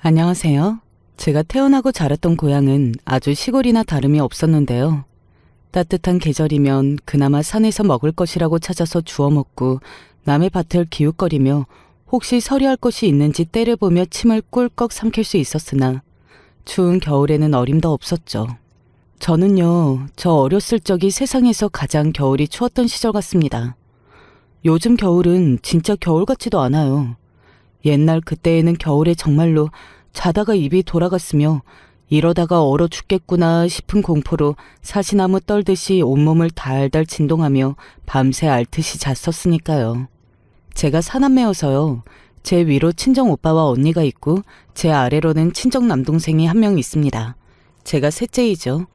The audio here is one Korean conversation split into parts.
안녕하세요. 제가 태어나고 자랐던 고향은 아주 시골이나 다름이 없었는데요. 따뜻한 계절이면 그나마 산에서 먹을 것이라고 찾아서 주워 먹고 남의 밭을 기웃거리며 혹시 서리할 것이 있는지 때를 보며 침을 꿀꺽 삼킬 수 있었으나 추운 겨울에는 어림도 없었죠. 저는요, 저 어렸을 적이 세상에서 가장 겨울이 추웠던 시절 같습니다. 요즘 겨울은 진짜 겨울 같지도 않아요. 옛날 그때에는 겨울에 정말로 자다가 입이 돌아갔으며 이러다가 얼어 죽겠구나 싶은 공포로 사시나무 떨듯이 온몸을 달달 진동하며 밤새 앓듯이 잤었으니까요. 제가 사남매여서요. 제 위로 친정 오빠와 언니가 있고 제 아래로는 친정 남동생이 한 명 있습니다. 제가 셋째이죠.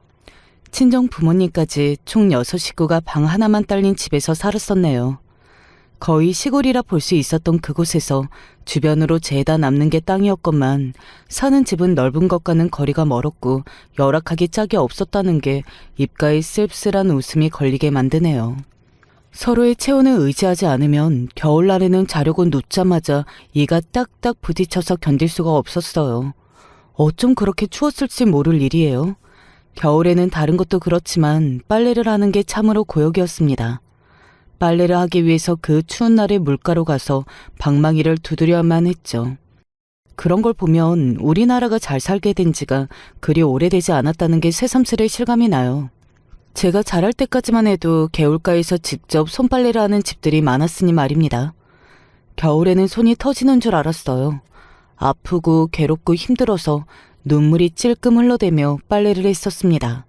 친정 부모님까지 총 6식구가 방 하나만 딸린 집에서 살았었네요. 거의 시골이라 볼 수 있었던 그곳에서 주변으로 죄다 남는 게 땅이었건만 사는 집은 넓은 것과는 거리가 멀었고 열악하기 짝이 없었다는 게 입가에 씁쓸한 웃음이 걸리게 만드네요. 서로의 체온을 의지하지 않으면 겨울날에는 자려고 눕자마자 이가 딱딱 부딪혀서 견딜 수가 없었어요. 어쩜 그렇게 추웠을지 모를 일이에요. 겨울에는 다른 것도 그렇지만 빨래를 하는 게 참으로 고역이었습니다. 빨래를 하기 위해서 그 추운 날에 물가로 가서 방망이를 두드려야만 했죠. 그런 걸 보면 우리나라가 잘 살게 된 지가 그리 오래되지 않았다는 게 새삼스레 실감이 나요. 제가 자랄 때까지만 해도 개울가에서 직접 손빨래를 하는 집들이 많았으니 말입니다. 겨울에는 손이 터지는 줄 알았어요. 아프고 괴롭고 힘들어서 눈물이 찔끔 흘러대며 빨래를 했었습니다.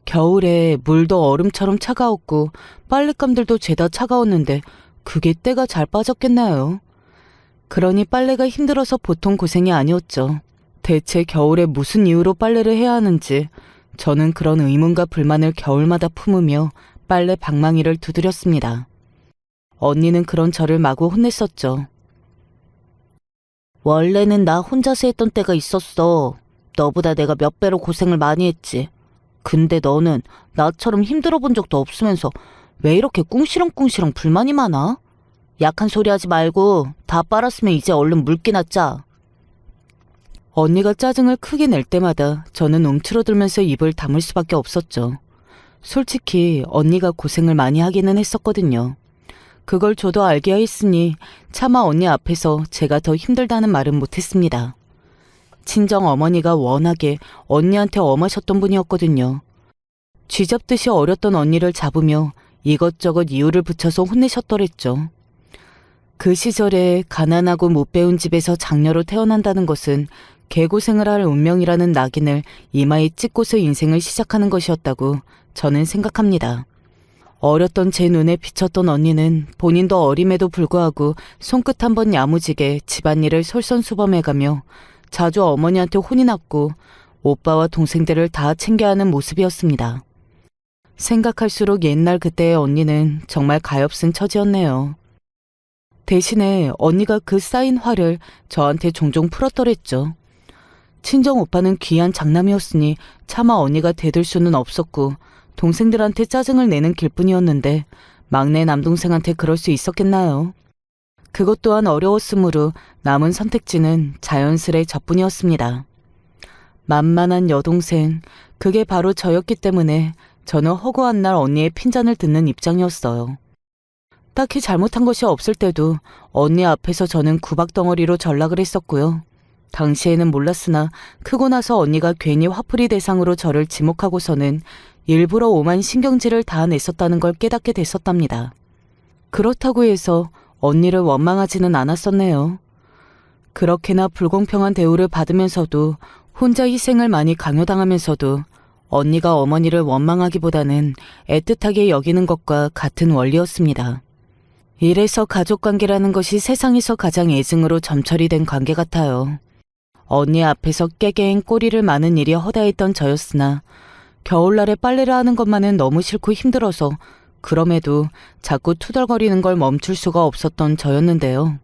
겨울에 물도 얼음처럼 차가웠고 빨랫감들도 죄다 차가웠는데 그게 때가 잘 빠졌겠나요? 그러니 빨래가 힘들어서 보통 고생이 아니었죠. 대체 겨울에 무슨 이유로 빨래를 해야 하는지 저는 그런 의문과 불만을 겨울마다 품으며 빨래 방망이를 두드렸습니다. 언니는 그런 저를 마구 혼냈었죠. 원래는 나 혼자서 했던 때가 있었어. 너보다 내가 몇 배로 고생을 많이 했지. 근데 너는 나처럼 힘들어 본 적도 없으면서 왜 이렇게 꿍시렁꿍시렁 불만이 많아? 약한 소리 하지 말고 다 빨았으면 이제 얼른 물기나 짜. 언니가 짜증을 크게 낼 때마다 저는 움츠러들면서 입을 다물 수밖에 없었죠. 솔직히 언니가 고생을 많이 하기는 했었거든요. 그걸 저도 알게 했으니 차마 언니 앞에서 제가 더 힘들다는 말은 못했습니다. 친정 어머니가 워낙에 언니한테 엄하셨던 분이었거든요. 쥐잡듯이 어렸던 언니를 잡으며 이것저것 이유를 붙여서 혼내셨더랬죠. 그 시절에 가난하고 못 배운 집에서 장녀로 태어난다는 것은 개고생을 할 운명이라는 낙인을 이마에 찍고서 인생을 시작하는 것이었다고 저는 생각합니다. 어렸던 제 눈에 비쳤던 언니는 본인도 어림에도 불구하고 손끝 한번 야무지게 집안일을 솔선수범해가며 자주 어머니한테 혼이 났고 오빠와 동생들을 다 챙겨야 하는 모습이었습니다. 생각할수록 옛날 그때의 언니는 정말 가엾은 처지였네요. 대신에 언니가 그 쌓인 화를 저한테 종종 풀었더랬죠. 친정 오빠는 귀한 장남이었으니 차마 언니가 대들 수는 없었고 동생들한테 짜증을 내는 길뿐이었는데 막내 남동생한테 그럴 수 있었겠나요? 그것 또한 어려웠으므로 남은 선택지는 자연스레 저뿐이었습니다. 만만한 여동생, 그게 바로 저였기 때문에 저는 허구한 날 언니의 핀잔을 듣는 입장이었어요. 딱히 잘못한 것이 없을 때도 언니 앞에서 저는 구박덩어리로 전락을 했었고요. 당시에는 몰랐으나 크고 나서 언니가 괜히 화풀이 대상으로 저를 지목하고서는 일부러 오만 신경질을 다 냈었다는 걸 깨닫게 됐었답니다. 그렇다고 해서 언니를 원망하지는 않았었네요. 그렇게나 불공평한 대우를 받으면서도 혼자 희생을 많이 강요당하면서도 언니가 어머니를 원망하기보다는 애틋하게 여기는 것과 같은 원리였습니다. 이래서 가족관계라는 것이 세상에서 가장 애증으로 점철이 된 관계 같아요. 언니 앞에서 깨개인 꼬리를 마는 일이 허다했던 저였으나 겨울날에 빨래를 하는 것만은 너무 싫고 힘들어서 그럼에도 자꾸 투덜거리는 걸 멈출 수가 없었던 저였는데요.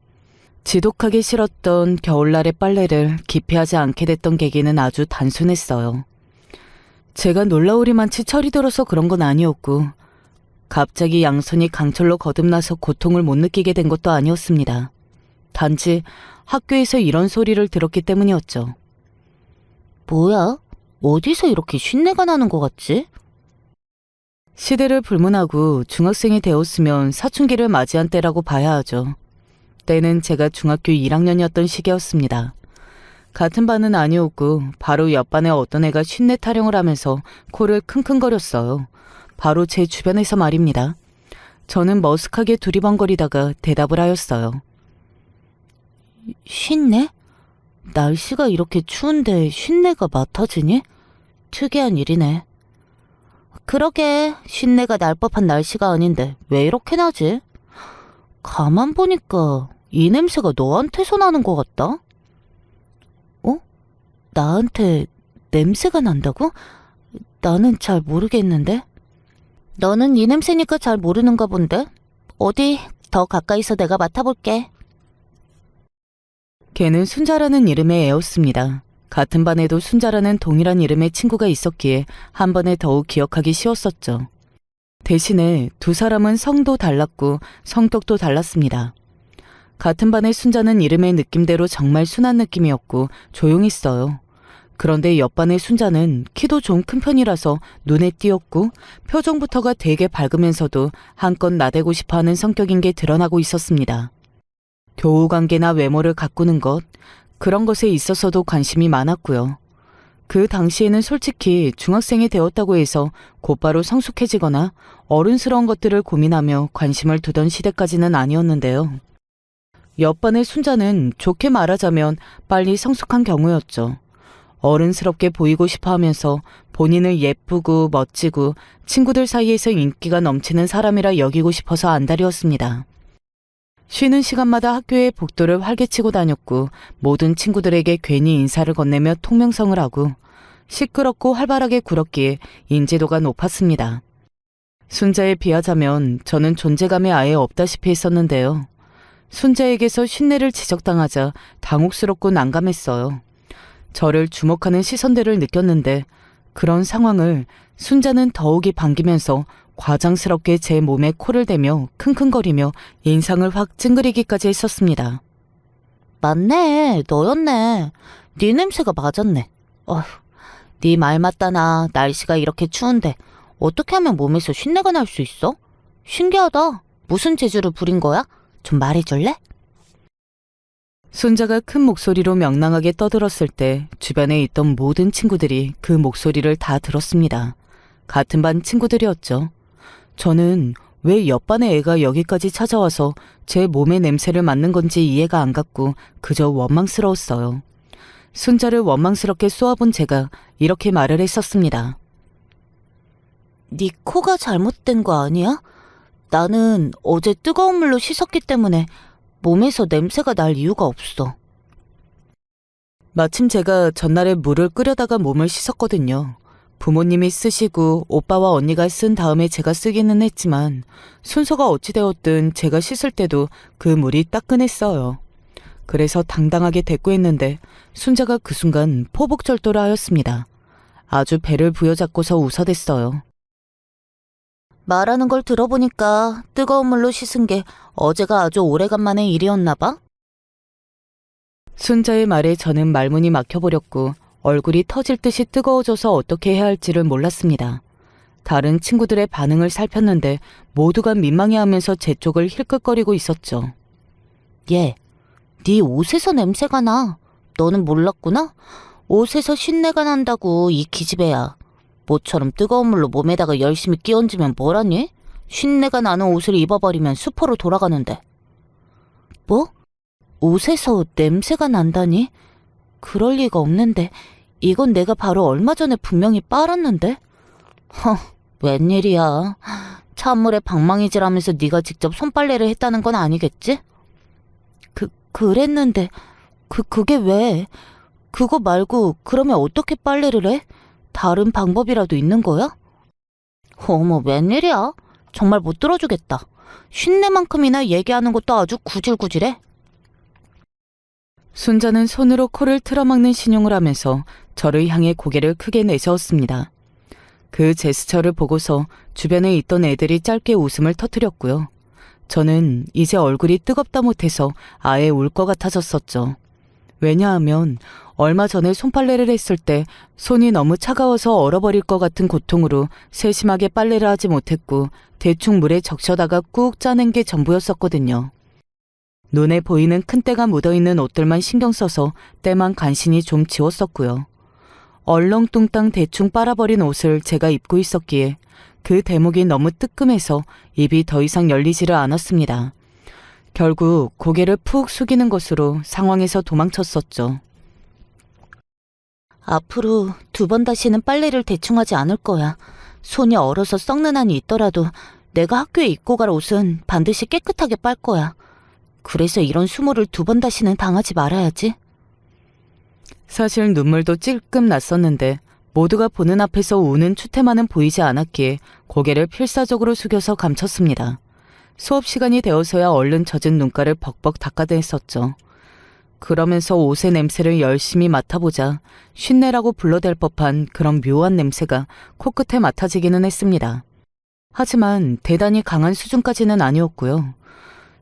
지독하게 싫었던 겨울날의 빨래를 기피하지 않게 됐던 계기는 아주 단순했어요. 제가 놀라우리만치 철이 들어서 그런 건 아니었고 갑자기 양손이 강철로 거듭나서 고통을 못 느끼게 된 것도 아니었습니다. 단지 학교에서 이런 소리를 들었기 때문이었죠. 뭐야? 어디서 이렇게 쉰내가 나는 것 같지? 시대를 불문하고 중학생이 되었으면 사춘기를 맞이한 때라고 봐야 하죠. 때는 제가 중학교 1학년이었던 시기였습니다. 같은 반은 아니었고 바로 옆반에 어떤 애가 쉰내 타령을 하면서 코를 킁킁거렸어요. 바로 제 주변에서 말입니다. 저는 머쓱하게 두리번거리다가 대답을 하였어요. 쉰내? 날씨가 이렇게 추운데 쉰내가 맡아지니? 특이한 일이네. 그러게 쉰내가 날 법한 날씨가 아닌데 왜 이렇게 나지? 가만 보니까 이 냄새가 너한테서 나는 것 같다? 어? 나한테 냄새가 난다고? 나는 잘 모르겠는데? 너는 이 냄새니까 잘 모르는가 본데? 어디 더 가까이서 내가 맡아볼게. 걔는 순자라는 이름의 애였습니다. 같은 반에도 순자라는 동일한 이름의 친구가 있었기에 한 번에 더욱 기억하기 쉬웠었죠. 대신에 두 사람은 성도 달랐고 성격도 달랐습니다. 같은 반의 순자는 이름의 느낌대로 정말 순한 느낌이었고 조용했어요. 그런데 옆반의 순자는 키도 좀 큰 편이라서 눈에 띄었고 표정부터가 되게 밝으면서도 한껏 나대고 싶어하는 성격인 게 드러나고 있었습니다. 교우관계나 외모를 가꾸는 것, 그런 것에 있어서도 관심이 많았고요. 그 당시에는 솔직히 중학생이 되었다고 해서 곧바로 성숙해지거나 어른스러운 것들을 고민하며 관심을 두던 시대까지는 아니었는데요. 옆반의 순자는 좋게 말하자면 빨리 성숙한 경우였죠. 어른스럽게 보이고 싶어 하면서 본인을 예쁘고 멋지고 친구들 사이에서 인기가 넘치는 사람이라 여기고 싶어서 안달이었습니다. 쉬는 시간마다 학교에 복도를 활개치고 다녔고 모든 친구들에게 괜히 인사를 건네며 통명성을 하고 시끄럽고 활발하게 굴었기에 인지도가 높았습니다. 순자에 비하자면 저는 존재감이 아예 없다시피 했었는데요. 순자에게서 쉰내를 지적당하자 당혹스럽고 난감했어요. 저를 주목하는 시선들을 느꼈는데 그런 상황을 순자는 더욱이 반기면서 과장스럽게 제 몸에 코를 대며 킁킁거리며 인상을 확 찡그리기까지 했었습니다. 맞네, 너였네. 네 냄새가 맞았네. 어휴, 네 말 맞다나. 날씨가 이렇게 추운데 어떻게 하면 몸에서 쉰내가 날 수 있어? 신기하다. 무슨 재주를 부린 거야? 좀 말해줄래? 순자가 큰 목소리로 명랑하게 떠들었을 때 주변에 있던 모든 친구들이 그 목소리를 다 들었습니다. 같은 반 친구들이었죠. 저는 왜 옆반의 애가 여기까지 찾아와서 제 몸의 냄새를 맡는 건지 이해가 안 갔고 그저 원망스러웠어요. 순자를 원망스럽게 쏘아본 제가 이렇게 말을 했었습니다. 네 코가 잘못된 거 아니야? 나는 어제 뜨거운 물로 씻었기 때문에 몸에서 냄새가 날 이유가 없어. 마침 제가 전날에 물을 끓여다가 몸을 씻었거든요. 부모님이 쓰시고 오빠와 언니가 쓴 다음에 제가 쓰기는 했지만 순서가 어찌되었든 제가 씻을 때도 그 물이 따끈했어요. 그래서 당당하게 대꾸했는데 순자가 그 순간 포복절도를 하였습니다. 아주 배를 부여잡고서 웃어댔어요. 말하는 걸 들어보니까 뜨거운 물로 씻은 게 어제가 아주 오래간만의 일이었나 봐? 순자의 말에 저는 말문이 막혀버렸고 얼굴이 터질 듯이 뜨거워져서 어떻게 해야 할지를 몰랐습니다. 다른 친구들의 반응을 살폈는데 모두가 민망해하면서 제 쪽을 힐끗거리고 있었죠. 얘, 네 옷에서 냄새가 나. 너는 몰랐구나? 옷에서 쉰내가 난다고 이 기집애야. 모처럼 뜨거운 물로 몸에다가 열심히 끼얹으면 뭐라니? 쉰내가 나는 옷을 입어버리면 수포로 돌아가는데. 뭐? 옷에서 냄새가 난다니? 그럴 리가 없는데. 이건 내가 바로 얼마 전에 분명히 빨았는데? 웬일이야. 찬물에 방망이질하면서 네가 직접 손빨래를 했다는 건 아니겠지? 그랬는데 그게 왜? 그거 말고 그러면 어떻게 빨래를 해? 다른 방법이라도 있는 거야? 어머, 웬일이야? 정말 못 들어주겠다. 쉰내만큼이나 얘기하는 것도 아주 구질구질해. 순자는 손으로 코를 틀어막는 신용을 하면서 저를 향해 고개를 크게 내세웠습니다. 그 제스처를 보고서 주변에 있던 애들이 짧게 웃음을 터뜨렸고요. 저는 이제 얼굴이 뜨겁다 못해서 아예 울 것 같아졌었죠. 왜냐하면 얼마 전에 손빨래를 했을 때 손이 너무 차가워서 얼어버릴 것 같은 고통으로 세심하게 빨래를 하지 못했고 대충 물에 적셔다가 꾹 짜낸 게 전부였었거든요. 눈에 보이는 큰 때가 묻어있는 옷들만 신경 써서 때만 간신히 좀 지웠었고요. 얼렁뚱땅 대충 빨아버린 옷을 제가 입고 있었기에 그 대목이 너무 뜨끔해서 입이 더 이상 열리지를 않았습니다. 결국 고개를 푹 숙이는 것으로 상황에서 도망쳤었죠. 앞으로 2번 다시는 빨래를 대충 하지 않을 거야. 손이 얼어서 썩는 한이 있더라도 내가 학교에 입고 갈 옷은 반드시 깨끗하게 빨 거야. 그래서 이런 수모를 2번 다시는 당하지 말아야지. 사실 눈물도 찔끔 났었는데 모두가 보는 앞에서 우는 추태만은 보이지 않았기에 고개를 필사적으로 숙여서 감췄습니다. 수업 시간이 되어서야 얼른 젖은 눈가를 벅벅 닦아냈었죠. 그러면서 옷의 냄새를 열심히 맡아보자 쉰내라고 불러댈 법한 그런 묘한 냄새가 코끝에 맡아지기는 했습니다. 하지만 대단히 강한 수준까지는 아니었고요.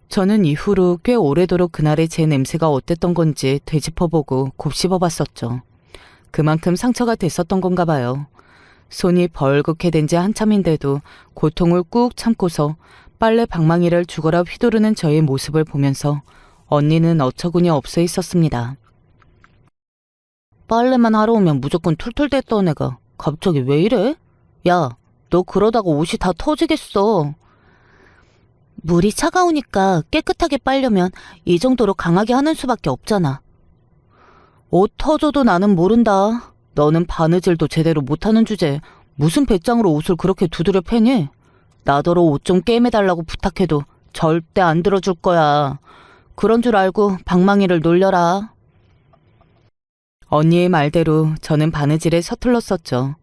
저는 이후로 꽤 오래도록 그날의 제 냄새가 어땠던 건지 되짚어보고 곱씹어봤었죠. 그만큼 상처가 됐었던 건가 봐요. 손이 벌겋게 된 지 한참인데도 고통을 꾹 참고서 빨래 방망이를 죽어라 휘두르는 저의 모습을 보면서 언니는 어처구니 없어 있었습니다. 빨래만 하러 오면 무조건 툴툴댔던 애가 갑자기 왜 이래? 야, 너 그러다가 옷이 다 터지겠어. 물이 차가우니까 깨끗하게 빨려면 이 정도로 강하게 하는 수밖에 없잖아. 옷 터져도 나는 모른다. 너는 바느질도 제대로 못하는 주제에 무슨 배짱으로 옷을 그렇게 두드려 패니? 나더러 옷 좀 게임해달라고 부탁해도 절대 안 들어줄 거야. 그런 줄 알고 방망이를 놀려라. 언니의 말대로 저는 바느질에 서툴렀었죠.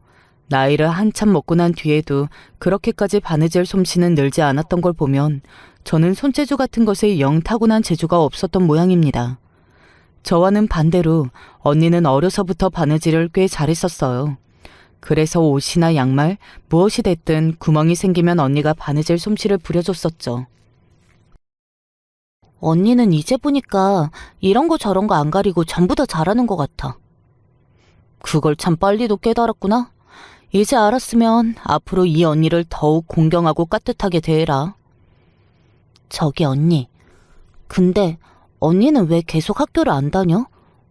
나이를 한참 먹고 난 뒤에도 그렇게까지 바느질 솜씨는 늘지 않았던 걸 보면 저는 손재주 같은 것에 영 타고난 재주가 없었던 모양입니다. 저와는 반대로 언니는 어려서부터 바느질을 꽤 잘했었어요. 그래서 옷이나 양말, 무엇이 됐든 구멍이 생기면 언니가 바느질 솜씨를 부려줬었죠. 언니는 이제 보니까 이런 거 저런 거 안 가리고 전부 다 잘하는 것 같아. 그걸 참 빨리도 깨달았구나. 이제 알았으면 앞으로 이 언니를 더욱 공경하고 깍듯하게 대해라. 저기 언니, 근데 언니는 왜 계속 학교를 안 다녀?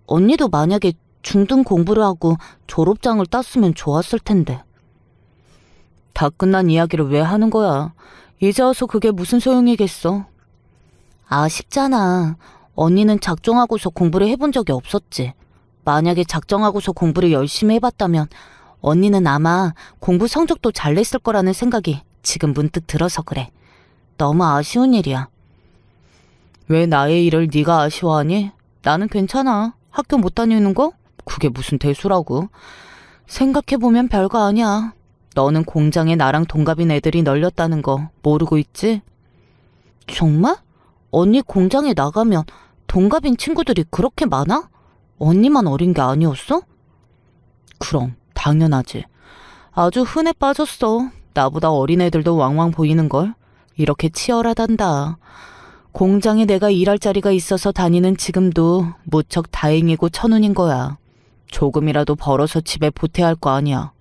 언니도 만약에 중등 공부를 하고 졸업장을 땄으면 좋았을 텐데. 다 끝난 이야기를 왜 하는 거야? 이제 와서 그게 무슨 소용이겠어? 아쉽잖아. 언니는 작정하고서 공부를 해본 적이 없었지. 만약에 작정하고서 공부를 열심히 해봤다면 언니는 아마 공부 성적도 잘 냈을 거라는 생각이 지금 문득 들어서 그래. 너무 아쉬운 일이야. 왜 나의 일을 네가 아쉬워하니? 나는 괜찮아. 학교 못 다니는 거? 그게 무슨 대수라고. 생각해보면 별거 아니야. 너는 공장에 나랑 동갑인 애들이 널렸다는 거 모르고 있지? 정말? 언니 공장에 나가면 동갑인 친구들이 그렇게 많아? 언니만 어린 게 아니었어? 그럼 당연하지. 아주 흔해 빠졌어. 나보다 어린 애들도 왕왕 보이는걸. 이렇게 치열하단다. 공장에 내가 일할 자리가 있어서 다니는 지금도 무척 다행이고 천운인 거야. 조금이라도 벌어서 집에 보태야 할 거 아니야.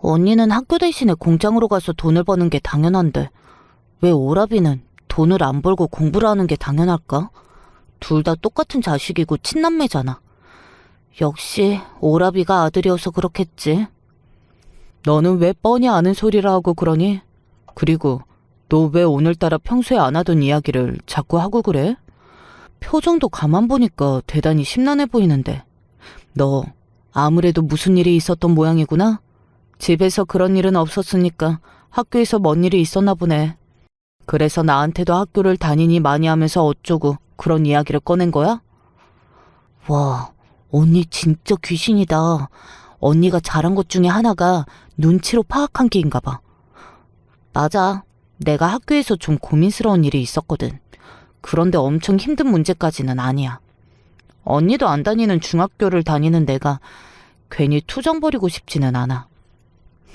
언니는 학교 대신에 공장으로 가서 돈을 버는 게 당연한데 왜 오라비는 돈을 안 벌고 공부를 하는 게 당연할까? 둘 다 똑같은 자식이고 친남매잖아. 역시 오라비가 아들이어서 그렇겠지. 너는 왜 뻔히 아는 소리를 하고 그러니? 그리고 너 왜 오늘따라 평소에 안 하던 이야기를 자꾸 하고 그래? 표정도 가만 보니까 대단히 심란해 보이는데. 너 아무래도 무슨 일이 있었던 모양이구나? 집에서 그런 일은 없었으니까 학교에서 뭔 일이 있었나 보네. 그래서 나한테도 학교를 다니니 많이 하면서 어쩌고 그런 이야기를 꺼낸 거야? 와, 언니 진짜 귀신이다. 언니가 잘한 것 중에 하나가 눈치로 파악한 게인가 봐. 맞아. 내가 학교에서 좀 고민스러운 일이 있었거든. 그런데 엄청 힘든 문제까지는 아니야. 언니도 안 다니는 중학교를 다니는 내가 괜히 투정 부리고 싶지는 않아.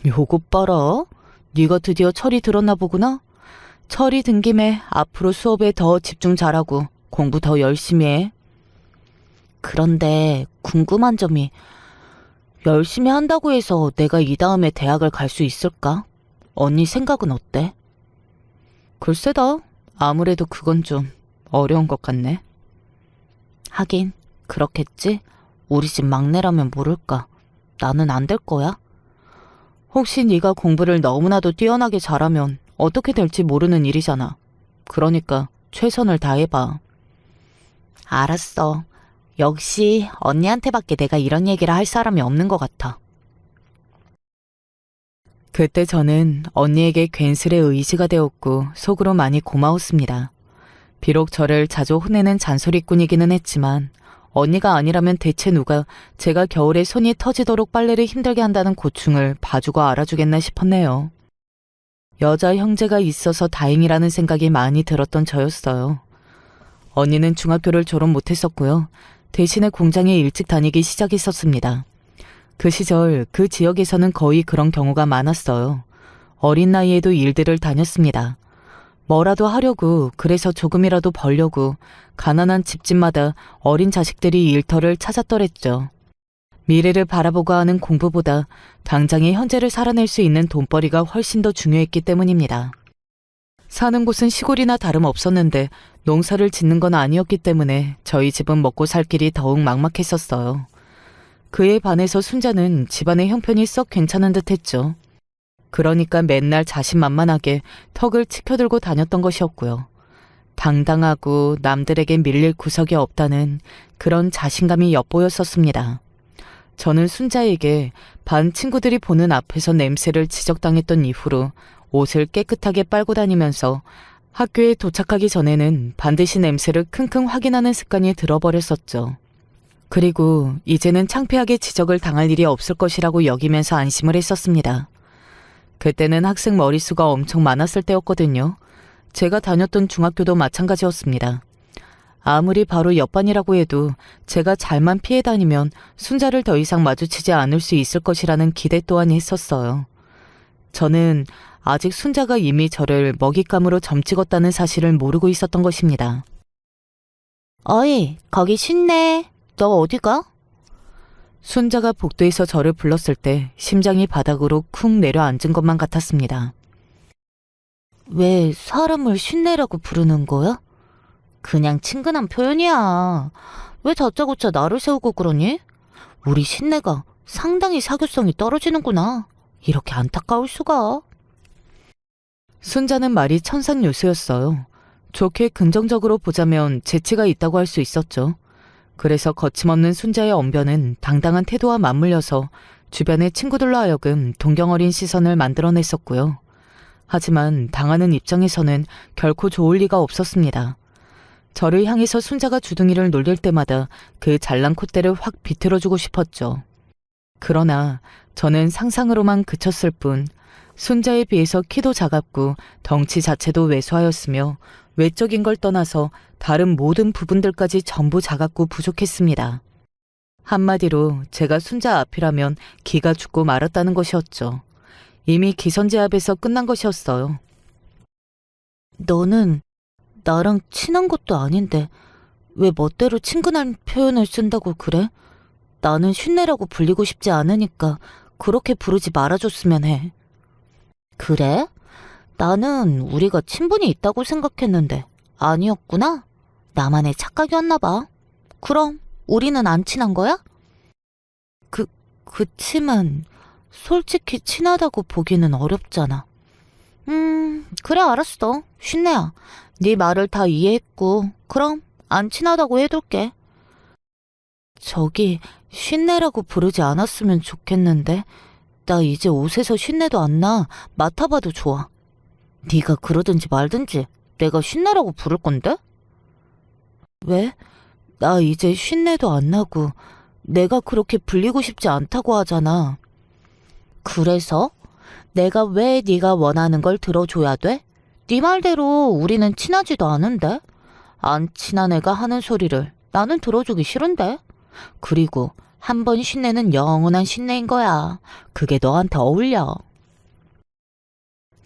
요것 봐라. 네가 드디어 철이 들었나 보구나. 철이 든 김에 앞으로 수업에 더 집중 잘하고 공부 더 열심히 해. 그런데 궁금한 점이 열심히 한다고 해서 내가 이 다음에 대학을 갈 수 있을까? 언니 생각은 어때? 글쎄다. 아무래도 그건 좀 어려운 것 같네. 하긴 그렇겠지. 우리 집 막내라면 모를까. 나는 안 될 거야. 혹시 네가 공부를 너무나도 뛰어나게 잘하면 어떻게 될지 모르는 일이잖아. 그러니까 최선을 다해봐. 알았어. 역시 언니한테밖에 내가 이런 얘기를 할 사람이 없는 것 같아. 그때 저는 언니에게 괜스레 의지가 되었고 속으로 많이 고마웠습니다. 비록 저를 자주 혼내는 잔소리꾼이기는 했지만 언니가 아니라면 대체 누가 제가 겨울에 손이 터지도록 빨래를 힘들게 한다는 고충을 봐주고 알아주겠나 싶었네요. 여자 형제가 있어서 다행이라는 생각이 많이 들었던 저였어요. 언니는 중학교를 졸업 못했었고요. 대신에 공장에 일찍 다니기 시작했었습니다. 그 시절 그 지역에서는 거의 그런 경우가 많았어요. 어린 나이에도 일들을 다녔습니다. 뭐라도 하려고, 그래서 조금이라도 벌려고 가난한 집집마다 어린 자식들이 일터를 찾았더랬죠. 미래를 바라보고 하는 공부보다 당장의 현재를 살아낼 수 있는 돈벌이가 훨씬 더 중요했기 때문입니다. 사는 곳은 시골이나 다름없었는데 농사를 짓는 건 아니었기 때문에 저희 집은 먹고 살 길이 더욱 막막했었어요. 그에 반해서 순자는 집안의 형편이 썩 괜찮은 듯 했죠. 그러니까 맨날 자신만만하게 턱을 치켜들고 다녔던 것이었고요. 당당하고 남들에게 밀릴 구석이 없다는 그런 자신감이 엿보였었습니다. 저는 순자에게 반 친구들이 보는 앞에서 냄새를 지적당했던 이후로 옷을 깨끗하게 빨고 다니면서 학교에 도착하기 전에는 반드시 냄새를 킁킁 확인하는 습관이 들어버렸었죠. 그리고 이제는 창피하게 지적을 당할 일이 없을 것이라고 여기면서 안심을 했었습니다. 그때는 학생 머릿수가 엄청 많았을 때였거든요. 제가 다녔던 중학교도 마찬가지였습니다. 아무리 바로 옆반이라고 해도 제가 잘만 피해 다니면 순자를 더 이상 마주치지 않을 수 있을 것이라는 기대 또한 했었어요. 저는 아직 순자가 이미 저를 먹잇감으로 점찍었다는 사실을 모르고 있었던 것입니다. 어이, 거기 쉽네. 너 어디가? 순자가 복도에서 저를 불렀을 때 심장이 바닥으로 쿵 내려앉은 것만 같았습니다. 왜 사람을 쉽네라고 부르는 거야? 그냥 친근한 표현이야. 왜 다짜고짜 나를 세우고 그러니? 우리 신내가 상당히 사교성이 떨어지는구나. 이렇게 안타까울 수가. 순자는 말이 천산요소였어요. 좋게 긍정적으로 보자면 재치가 있다고 할 수 있었죠. 그래서 거침없는 순자의 언변은 당당한 태도와 맞물려서 주변의 친구들로 하여금 동경어린 시선을 만들어냈었고요. 하지만 당하는 입장에서는 결코 좋을 리가 없었습니다. 저를 향해서 순자가 주둥이를 놀릴 때마다 그 잘난 콧대를 확 비틀어주고 싶었죠. 그러나 저는 상상으로만 그쳤을 뿐 순자에 비해서 키도 작았고 덩치 자체도 왜소하였으며 외적인 걸 떠나서 다른 모든 부분들까지 전부 작았고 부족했습니다. 한마디로 제가 순자 앞이라면 기가 죽고 말았다는 것이었죠. 이미 기선제압에서 끝난 것이었어요. 너는 나랑 친한 것도 아닌데 왜 멋대로 친근한 표현을 쓴다고 그래? 나는 쉰내라고 불리고 싶지 않으니까 그렇게 부르지 말아줬으면 해. 그래? 나는 우리가 친분이 있다고 생각했는데 아니었구나? 나만의 착각이었나 봐. 그럼 우리는 안 친한 거야? 그치만 솔직히 친하다고 보기는 어렵잖아. 그래 알았어. 쉰내야. 네 말을 다 이해했고 그럼 안 친하다고 해둘게. 저기 쉰내라고 부르지 않았으면 좋겠는데 나 이제 옷에서 쉰내도 안 나. 맡아봐도 좋아. 네가 그러든지 말든지 내가 쉰내라고 부를 건데? 왜? 나 이제 쉰내도 안 나고 내가 그렇게 불리고 싶지 않다고 하잖아. 그래서? 내가 왜 네가 원하는 걸 들어줘야 돼? 네 말대로 우리는 친하지도 않은데? 안 친한 애가 하는 소리를 나는 들어주기 싫은데? 그리고 한 번 쉰내는 영원한 쉰내인 거야. 그게 너한테 어울려.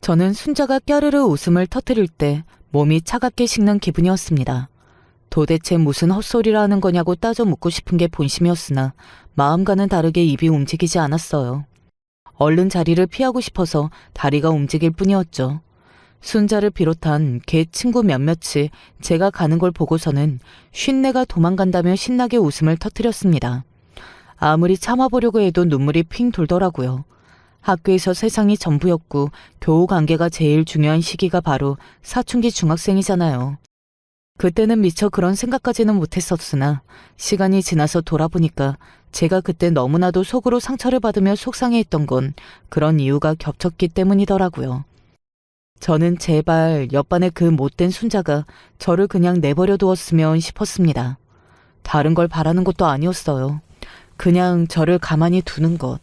저는 순자가 꺄르르 웃음을 터뜨릴 때 몸이 차갑게 식는 기분이었습니다. 도대체 무슨 헛소리를 하는 거냐고 따져 묻고 싶은 게 본심이었으나 마음과는 다르게 입이 움직이지 않았어요. 얼른 자리를 피하고 싶어서 다리가 움직일 뿐이었죠. 순자를 비롯한 걔 친구 몇몇이 제가 가는 걸 보고서는 쉰내가 도망간다며 신나게 웃음을 터뜨렸습니다. 아무리 참아보려고 해도 눈물이 핑 돌더라고요. 학교에서 세상이 전부였고 교우 관계가 제일 중요한 시기가 바로 사춘기 중학생이잖아요. 그때는 미처 그런 생각까지는 못했었으나 시간이 지나서 돌아보니까 제가 그때 너무나도 속으로 상처를 받으며 속상해했던 건 그런 이유가 겹쳤기 때문이더라고요. 저는 제발 옆반의 그 못된 순자가 저를 그냥 내버려 두었으면 싶었습니다. 다른 걸 바라는 것도 아니었어요. 그냥 저를 가만히 두는 것.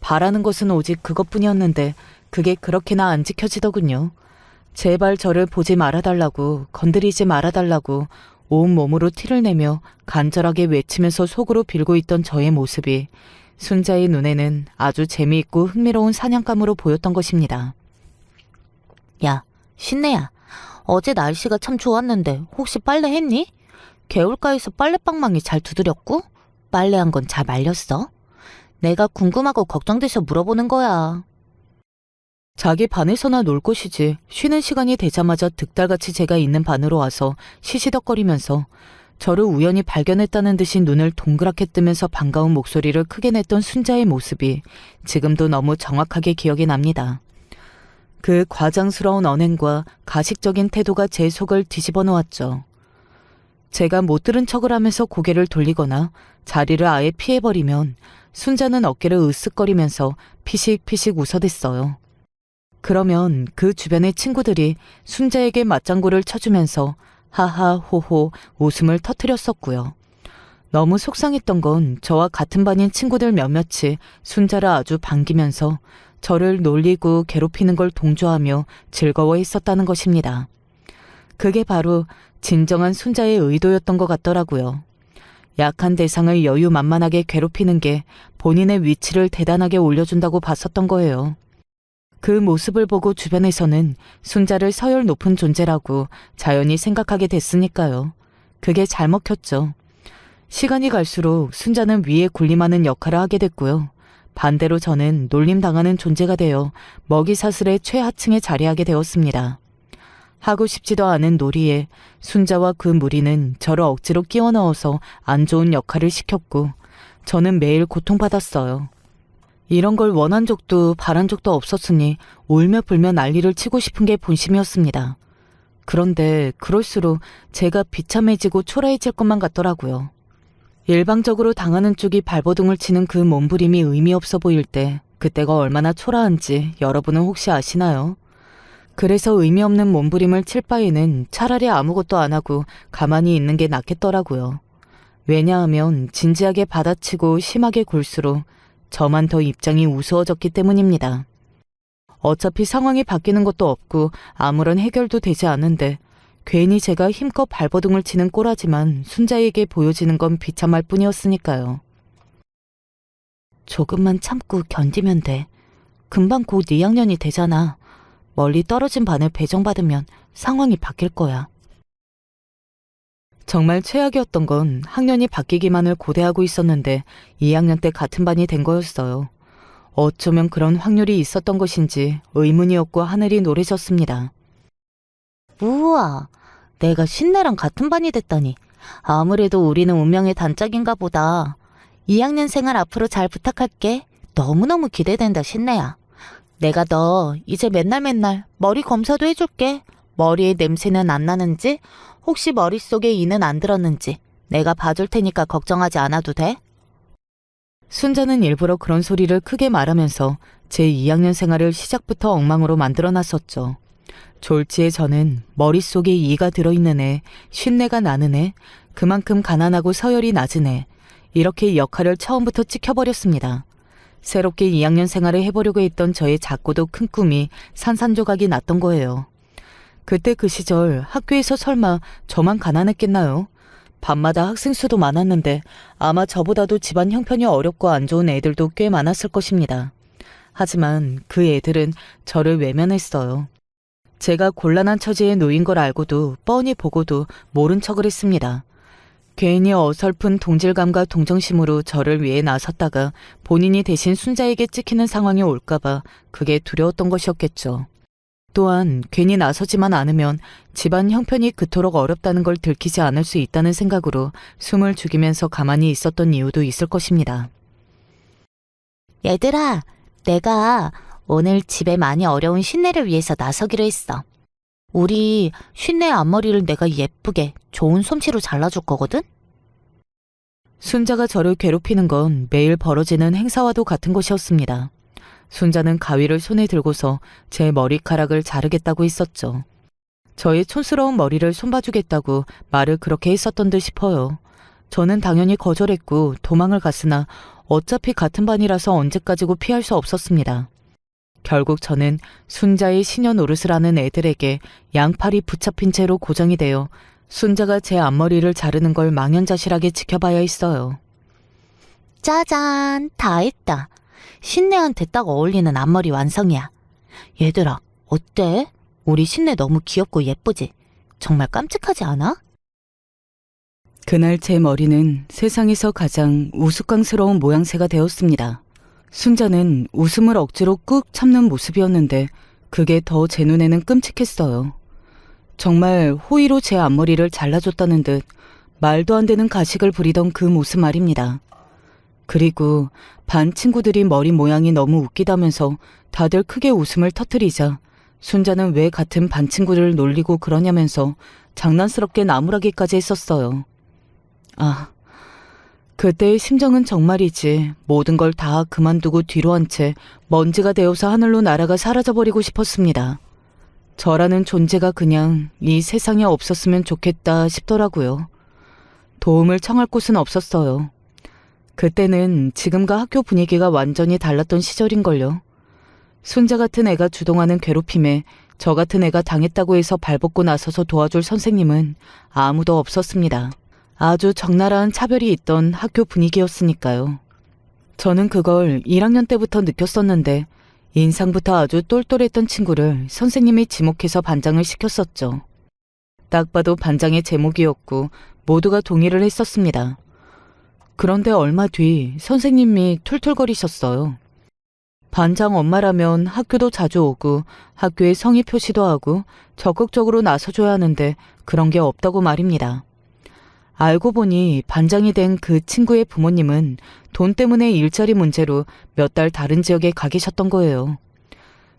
바라는 것은 오직 그것뿐이었는데 그게 그렇게나 안 지켜지더군요. 제발 저를 보지 말아달라고, 건드리지 말아달라고 온몸으로 티를 내며 간절하게 외치면서 속으로 빌고 있던 저의 모습이 순자의 눈에는 아주 재미있고 흥미로운 사냥감으로 보였던 것입니다. 야, 신내야. 어제 날씨가 참 좋았는데 혹시 빨래 했니? 개울가에서 빨래방망이 잘 두드렸고? 빨래한 건 잘 말렸어? 내가 궁금하고 걱정돼서 물어보는 거야. 자기 반에서나 놀 것이지 쉬는 시간이 되자마자 득달같이 제가 있는 반으로 와서 시시덕거리면서 저를 우연히 발견했다는 듯이 눈을 동그랗게 뜨면서 반가운 목소리를 크게 냈던 순자의 모습이 지금도 너무 정확하게 기억이 납니다. 그 과장스러운 언행과 가식적인 태도가 제 속을 뒤집어 놓았죠. 제가 못 들은 척을 하면서 고개를 돌리거나 자리를 아예 피해버리면 순자는 어깨를 으쓱거리면서 피식피식 웃어댔어요. 그러면 그 주변의 친구들이 순자에게 맞장구를 쳐주면서 하하호호 웃음을 터뜨렸었고요. 너무 속상했던 건 저와 같은 반인 친구들 몇몇이 순자를 아주 반기면서 저를 놀리고 괴롭히는 걸 동조하며 즐거워했었다는 것입니다. 그게 바로 진정한 순자의 의도였던 것 같더라고요. 약한 대상을 여유만만하게 괴롭히는 게 본인의 위치를 대단하게 올려준다고 봤었던 거예요. 그 모습을 보고 주변에서는 순자를 서열 높은 존재라고 자연히 생각하게 됐으니까요. 그게 잘 먹혔죠. 시간이 갈수록 순자는 위에 군림하는 역할을 하게 됐고요. 반대로 저는 놀림당하는 존재가 되어 먹이사슬의 최하층에 자리하게 되었습니다. 하고 싶지도 않은 놀이에 순자와 그 무리는 저를 억지로 끼워 넣어서 안 좋은 역할을 시켰고 저는 매일 고통받았어요. 이런 걸 원한 적도 바란 적도 없었으니 울며 불며 난리를 치고 싶은 게 본심이었습니다. 그런데 그럴수록 제가 비참해지고 초라해질 것만 같더라고요. 일방적으로 당하는 쪽이 발버둥을 치는 그 몸부림이 의미 없어 보일 때 그때가 얼마나 초라한지 여러분은 혹시 아시나요? 그래서 의미 없는 몸부림을 칠 바에는 차라리 아무것도 안 하고 가만히 있는 게 낫겠더라고요. 왜냐하면 진지하게 받아치고 심하게 굴수록 저만 더 입장이 우스워졌기 때문입니다. 어차피 상황이 바뀌는 것도 없고 아무런 해결도 되지 않은데 괜히 제가 힘껏 발버둥을 치는 꼴하지만 순자에게 보여지는 건 비참할 뿐이었으니까요. 조금만 참고 견디면 돼. 금방 곧 2학년이 되잖아. 멀리 떨어진 반을 배정받으면 상황이 바뀔 거야. 정말 최악이었던 건 학년이 바뀌기만을 고대하고 있었는데 2학년 때 같은 반이 된 거였어요. 어쩌면 그런 확률이 있었던 것인지 의문이었고 하늘이 노래졌습니다. 우와, 내가 신내랑 같은 반이 됐다니. 아무래도 우리는 운명의 단짝인가 보다. 2학년 생활 앞으로 잘 부탁할게. 너무너무 기대된다, 신내야. 내가 너 이제 맨날 머리 검사도 해줄게. 머리에 냄새는 안 나는지, 혹시 머릿속에 이는 안 들었는지 내가 봐줄 테니까 걱정하지 않아도 돼? 순자는 일부러 그런 소리를 크게 말하면서 제 2학년 생활을 시작부터 엉망으로 만들어놨었죠. 졸지에 저는 머릿속에 이가 들어있는 애, 쉰내가 나는 애, 그만큼 가난하고 서열이 낮은 애, 이렇게 역할을 처음부터 찍혀버렸습니다. 새롭게 2학년 생활을 해보려고 했던 저의 작고도 큰 꿈이 산산조각이 났던 거예요. 그때 그 시절 학교에서 설마 저만 가난했겠나요? 밤마다 학생 수도 많았는데 아마 저보다도 집안 형편이 어렵고 안 좋은 애들도 꽤 많았을 것입니다. 하지만 그 애들은 저를 외면했어요. 제가 곤란한 처지에 놓인 걸 알고도 뻔히 보고도 모른 척을 했습니다. 괜히 어설픈 동질감과 동정심으로 저를 위해 나섰다가 본인이 대신 순자에게 찍히는 상황이 올까봐 그게 두려웠던 것이었겠죠. 또한 괜히 나서지만 않으면 집안 형편이 그토록 어렵다는 걸 들키지 않을 수 있다는 생각으로 숨을 죽이면서 가만히 있었던 이유도 있을 것입니다. 얘들아, 내가 오늘 집에 많이 어려운 쉰내를 위해서 나서기로 했어. 우리 쉰내 앞머리를 내가 예쁘게 좋은 솜씨로 잘라줄 거거든? 순자가 저를 괴롭히는 건 매일 벌어지는 행사와도 같은 것이었습니다. 순자는 가위를 손에 들고서 제 머리카락을 자르겠다고 했었죠. 저의 촌스러운 머리를 손봐주겠다고 말을 그렇게 했었던 듯 싶어요. 저는 당연히 거절했고 도망을 갔으나 어차피 같은 반이라서 언제까지고 피할 수 없었습니다. 결국 저는 순자의 시녀 노릇을 하는 애들에게 양팔이 붙잡힌 채로 고정이 되어 순자가 제 앞머리를 자르는 걸 망연자실하게 지켜봐야 했어요. 짜잔, 다 했다. 신내한테 딱 어울리는 앞머리 완성이야. 얘들아, 어때? 우리 신내 너무 귀엽고 예쁘지? 정말 깜찍하지 않아? 그날 제 머리는 세상에서 가장 우스꽝스러운 모양새가 되었습니다. 순자는 웃음을 억지로 꾹 참는 모습이었는데 그게 더 제 눈에는 끔찍했어요. 정말 호의로 제 앞머리를 잘라줬다는 듯 말도 안 되는 가식을 부리던 그 모습 말입니다. 그리고 반 친구들이 머리 모양이 너무 웃기다면서 다들 크게 웃음을 터뜨리자 순자는 왜 같은 반 친구를 놀리고 그러냐면서 장난스럽게 나무라기까지 했었어요. 아, 그때의 심정은 정말이지 모든 걸 다 그만두고 뒤로 한 채 먼지가 되어서 하늘로 날아가 사라져버리고 싶었습니다. 저라는 존재가 그냥 이 세상에 없었으면 좋겠다 싶더라고요. 도움을 청할 곳은 없었어요. 그때는 지금과 학교 분위기가 완전히 달랐던 시절인걸요. 순자 같은 애가 주동하는 괴롭힘에 저 같은 애가 당했다고 해서 발벗고 나서서 도와줄 선생님은 아무도 없었습니다. 아주 적나라한 차별이 있던 학교 분위기였으니까요. 저는 그걸 1학년 때부터 느꼈었는데 인상부터 아주 똘똘했던 친구를 선생님이 지목해서 반장을 시켰었죠. 딱 봐도 반장의 제목이었고 모두가 동의를 했었습니다. 그런데 얼마 뒤 선생님이 툴툴거리셨어요. 반장 엄마라면 학교도 자주 오고 학교에 성의 표시도 하고 적극적으로 나서줘야 하는데 그런 게 없다고 말입니다. 알고 보니 반장이 된 그 친구의 부모님은 돈 때문에 일자리 문제로 몇 달 다른 지역에 가 계셨던 거예요.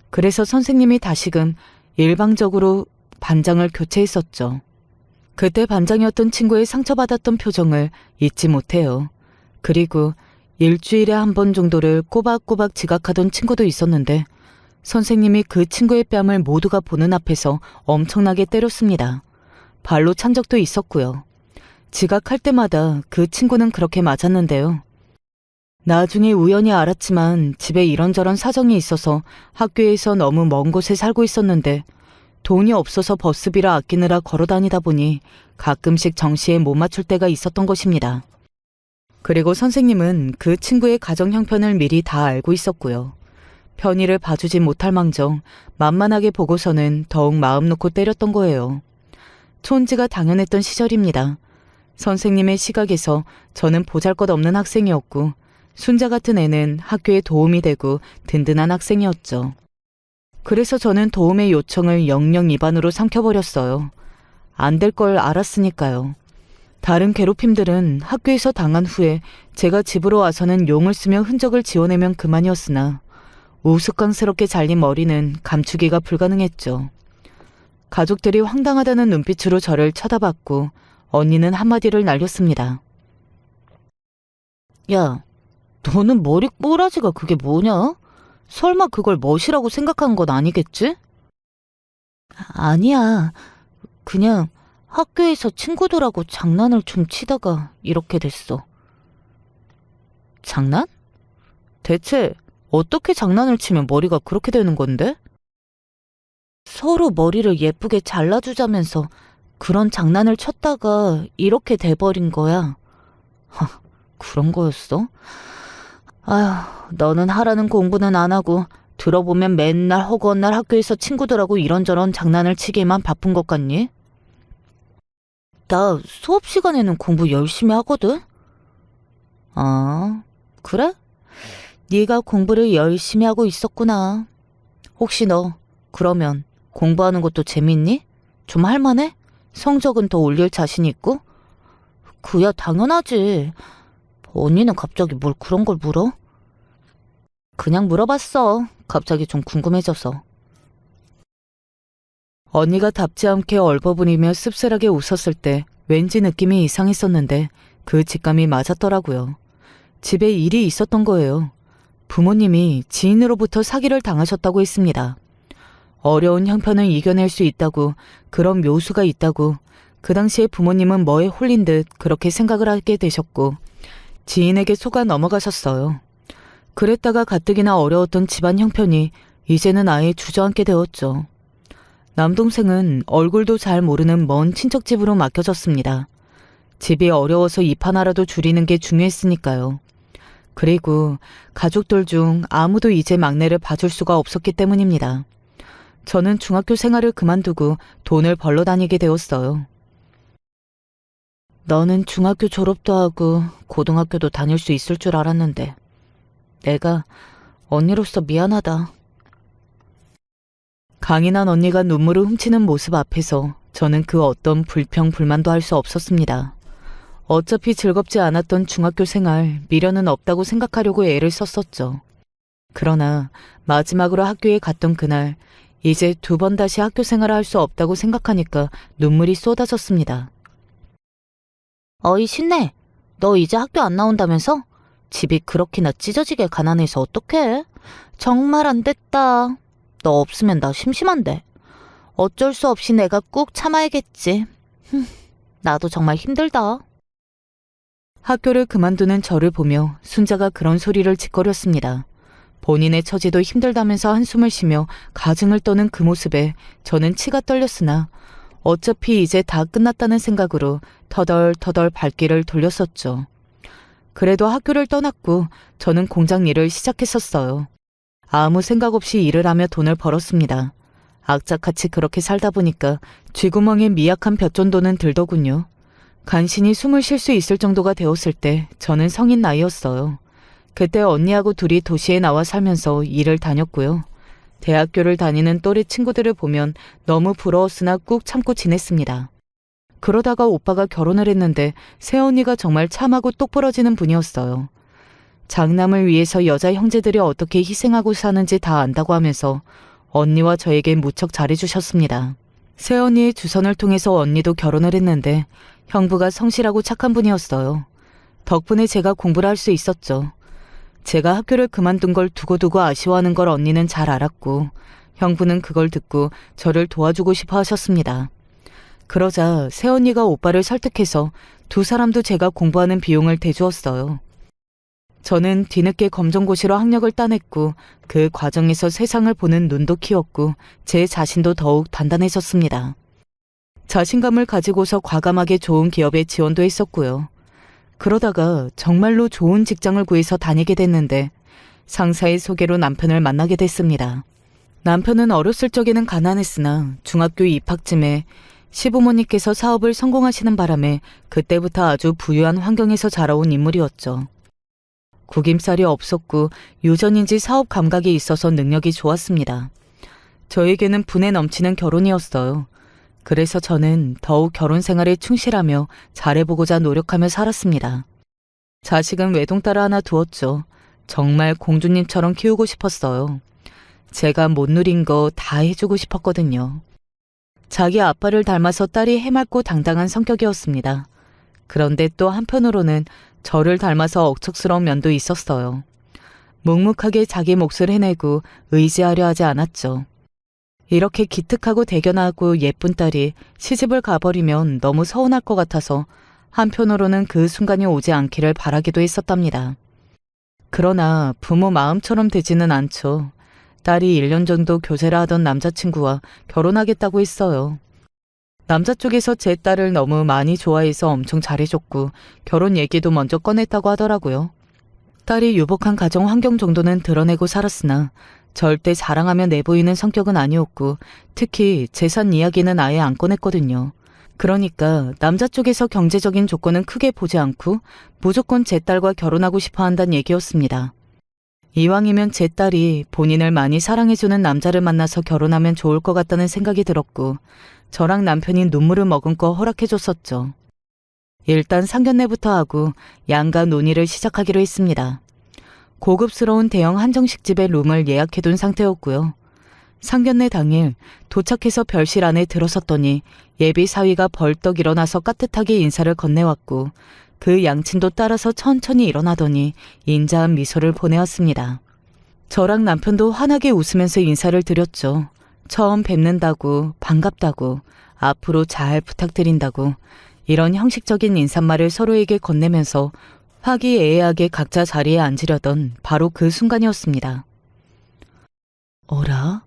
그래서 선생님이 다시금 일방적으로 반장을 교체했었죠. 그때 반장이었던 친구의 상처받았던 표정을 잊지 못해요. 그리고 일주일에 한 번 정도를 꼬박꼬박 지각하던 친구도 있었는데 선생님이 그 친구의 뺨을 모두가 보는 앞에서 엄청나게 때렸습니다. 발로 찬 적도 있었고요. 지각할 때마다 그 친구는 그렇게 맞았는데요. 나중에 우연히 알았지만 집에 이런저런 사정이 있어서 학교에서 너무 먼 곳에 살고 있었는데 돈이 없어서 버스비를 아끼느라 걸어 다니다 보니 가끔씩 정시에 못 맞출 때가 있었던 것입니다. 그리고 선생님은 그 친구의 가정 형편을 미리 다 알고 있었고요. 편의를 봐주지 못할 망정 만만하게 보고서는 더욱 마음 놓고 때렸던 거예요. 촌지가 당연했던 시절입니다. 선생님의 시각에서 저는 보잘것없는 학생이었고 순자 같은 애는 학교에 도움이 되고 든든한 학생이었죠. 그래서 저는 도움의 요청을 영영 입안으로 삼켜버렸어요. 안 될 걸 알았으니까요. 다른 괴롭힘들은 학교에서 당한 후에 제가 집으로 와서는 용을 쓰며 흔적을 지워내면 그만이었으나 우스꽝스럽게 잘린 머리는 감추기가 불가능했죠. 가족들이 황당하다는 눈빛으로 저를 쳐다봤고 언니는 한마디를 날렸습니다. 야, 너는 머리 꼬라지가 그게 뭐냐? 설마 그걸 멋이라고 생각한 건 아니겠지? 아니야. 그냥 학교에서 친구들하고 장난을 좀 치다가 이렇게 됐어. 장난? 대체 어떻게 장난을 치면 머리가 그렇게 되는 건데? 서로 머리를 예쁘게 잘라주자면서 그런 장난을 쳤다가 이렇게 돼버린 거야. 그런 거였어? 아휴, 너는 하라는 공부는 안 하고 들어보면 맨날 허구한 날 학교에서 친구들하고 이런저런 장난을 치기에만 바쁜 것 같니? 나 수업 시간에는 공부 열심히 하거든? 아, 그래? 네가 공부를 열심히 하고 있었구나. 혹시 너 그러면 공부하는 것도 재밌니? 좀 할만해? 성적은 더 올릴 자신 있고? 그야 당연하지. 언니는 갑자기 뭘 그런 걸 물어? 그냥 물어봤어. 갑자기 좀 궁금해져서. 언니가 답지 않게 얼버무리며 씁쓸하게 웃었을 때 왠지 느낌이 이상했었는데 그 직감이 맞았더라고요. 집에 일이 있었던 거예요. 부모님이 지인으로부터 사기를 당하셨다고 했습니다. 어려운 형편을 이겨낼 수 있다고, 그런 묘수가 있다고, 그 당시에 부모님은 뭐에 홀린 듯 그렇게 생각을 하게 되셨고, 지인에게 속아 넘어가셨어요. 그랬다가 가뜩이나 어려웠던 집안 형편이 이제는 아예 주저앉게 되었죠. 남동생은 얼굴도 잘 모르는 먼 친척집으로 맡겨졌습니다. 집이 어려워서 입 하나라도 줄이는 게 중요했으니까요. 그리고 가족들 중 아무도 이제 막내를 봐줄 수가 없었기 때문입니다. 저는 중학교 생활을 그만두고 돈을 벌러 다니게 되었어요. 너는 중학교 졸업도 하고 고등학교도 다닐 수 있을 줄 알았는데 내가 언니로서 미안하다. 강인한 언니가 눈물을 훔치는 모습 앞에서 저는 그 어떤 불평, 불만도 할 수 없었습니다. 어차피 즐겁지 않았던 중학교 생활, 미련은 없다고 생각하려고 애를 썼었죠. 그러나 마지막으로 학교에 갔던 그날, 이제 두 번 다시 학교 생활을 할 수 없다고 생각하니까 눈물이 쏟아졌습니다. 어이 신내, 너 이제 학교 안 나온다면서? 집이 그렇게나 찢어지게 가난해서 어떡해? 정말 안 됐다. 너 없으면 나 심심한데. 어쩔 수 없이 내가 꾹 참아야겠지. 나도 정말 힘들다. 학교를 그만두는 저를 보며 순자가 그런 소리를 짓거렸습니다. 본인의 처지도 힘들다면서 한숨을 쉬며 가증을 떠는 그 모습에 저는 치가 떨렸으나 어차피 이제 다 끝났다는 생각으로 터덜터덜 발길을 돌렸었죠. 그래도 학교를 떠났고 저는 공장 일을 시작했었어요. 아무 생각 없이 일을 하며 돈을 벌었습니다. 악착같이 그렇게 살다 보니까 쥐구멍에 미약한 볕전도는 들더군요. 간신히 숨을 쉴 수 있을 정도가 되었을 때 저는 성인 나이였어요. 그때 언니하고 둘이 도시에 나와 살면서 일을 다녔고요. 대학교를 다니는 또래 친구들을 보면 너무 부러웠으나 꾹 참고 지냈습니다. 그러다가 오빠가 결혼을 했는데 새언니가 정말 참하고 똑부러지는 분이었어요. 장남을 위해서 여자 형제들이 어떻게 희생하고 사는지 다 안다고 하면서 언니와 저에게 무척 잘해주셨습니다. 새언니의 주선을 통해서 언니도 결혼을 했는데 형부가 성실하고 착한 분이었어요. 덕분에 제가 공부를 할 수 있었죠. 제가 학교를 그만둔 걸 두고두고 아쉬워하는 걸 언니는 잘 알았고 형부는 그걸 듣고 저를 도와주고 싶어 하셨습니다. 그러자 새언니가 오빠를 설득해서 두 사람도 제가 공부하는 비용을 대주었어요. 저는 뒤늦게 검정고시로 학력을 따냈고 그 과정에서 세상을 보는 눈도 키웠고 제 자신도 더욱 단단해졌습니다. 자신감을 가지고서 과감하게 좋은 기업에 지원도 했었고요. 그러다가 정말로 좋은 직장을 구해서 다니게 됐는데 상사의 소개로 남편을 만나게 됐습니다. 남편은 어렸을 적에는 가난했으나 중학교 입학쯤에 시부모님께서 사업을 성공하시는 바람에 그때부터 아주 부유한 환경에서 자라온 인물이었죠. 구김살이 없었고 유전인지 사업 감각이 있어서 능력이 좋았습니다. 저에게는 분에 넘치는 결혼이었어요. 그래서 저는 더욱 결혼 생활에 충실하며 잘해보고자 노력하며 살았습니다. 자식은 외동딸 하나 두었죠. 정말 공주님처럼 키우고 싶었어요. 제가 못 누린 거 다 해주고 싶었거든요. 자기 아빠를 닮아서 딸이 해맑고 당당한 성격이었습니다. 그런데 또 한편으로는 저를 닮아서 억척스러운 면도 있었어요. 묵묵하게 자기 몫을 해내고 의지하려 하지 않았죠. 이렇게 기특하고 대견하고 예쁜 딸이 시집을 가버리면 너무 서운할 것 같아서 한편으로는 그 순간이 오지 않기를 바라기도 했었답니다. 그러나 부모 마음처럼 되지는 않죠. 딸이 1년 정도 교제를 하던 남자친구와 결혼하겠다고 했어요. 남자 쪽에서 제 딸을 너무 많이 좋아해서 엄청 잘해줬고 결혼 얘기도 먼저 꺼냈다고 하더라고요. 딸이 유복한 가정 환경 정도는 드러내고 살았으나 절대 자랑하며 내보이는 성격은 아니었고 특히 재산 이야기는 아예 안 꺼냈거든요. 그러니까 남자 쪽에서 경제적인 조건은 크게 보지 않고 무조건 제 딸과 결혼하고 싶어 한다는 얘기였습니다. 이왕이면 제 딸이 본인을 많이 사랑해주는 남자를 만나서 결혼하면 좋을 것 같다는 생각이 들었고 저랑 남편이 눈물을 머금고 허락해줬었죠. 일단 상견례부터 하고 양가 논의를 시작하기로 했습니다. 고급스러운 대형 한정식집에 룸을 예약해둔 상태였고요. 상견례 당일 도착해서 별실 안에 들어섰더니 예비 사위가 벌떡 일어나서 깍듯하게 인사를 건네왔고 그 양친도 따라서 천천히 일어나더니 인자한 미소를 보내왔습니다. 저랑 남편도 환하게 웃으면서 인사를 드렸죠. 처음 뵙는다고, 반갑다고, 앞으로 잘 부탁드린다고 이런 형식적인 인사말을 서로에게 건네면서 화기애애하게 각자 자리에 앉으려던 바로 그 순간이었습니다. 어라?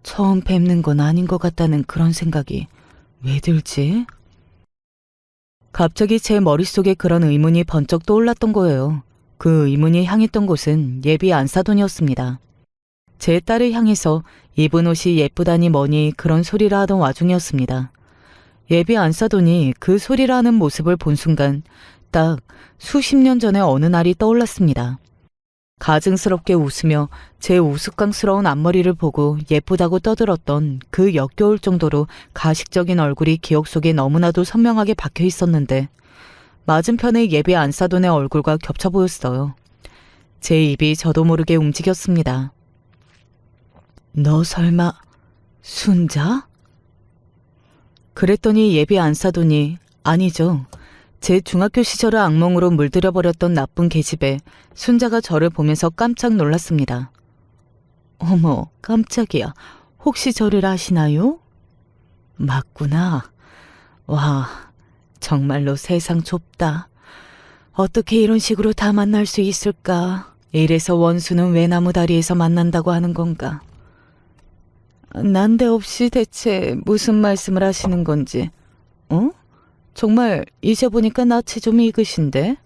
처음 뵙는 건 아닌 것 같다는 그런 생각이 왜 들지? 갑자기 제 머릿속에 그런 의문이 번쩍 떠올랐던 거예요. 그 의문이 향했던 곳은 예비 안사돈이었습니다. 제 딸을 향해서 입은 옷이 예쁘다니 뭐니 그런 소리를 하던 와중이었습니다. 예비 안사돈이 그 소리를 하는 모습을 본 순간 딱 수십 년 전의 어느 날이 떠올랐습니다. 가증스럽게 웃으며 제 우스꽝스러운 앞머리를 보고 예쁘다고 떠들었던 그 역겨울 정도로 가식적인 얼굴이 기억 속에 너무나도 선명하게 박혀 있었는데 맞은편의 예비 안사돈의 얼굴과 겹쳐 보였어요. 제 입이 저도 모르게 움직였습니다. 너 설마 순자? 그랬더니 예비 안사돈이 아니죠. 제 중학교 시절을 악몽으로 물들여버렸던 나쁜 계집애 순자가 저를 보면서 깜짝 놀랐습니다. 어머, 깜짝이야. 혹시 저를 아시나요? 맞구나. 와, 정말로 세상 좁다. 어떻게 이런 식으로 다 만날 수 있을까? 이래서 원수는 외나무 다리에서 만난다고 하는 건가? 난데없이 대체 무슨 말씀을 하시는 건지. 어? 정말 이제 보니까 낯이 좀 익으신데?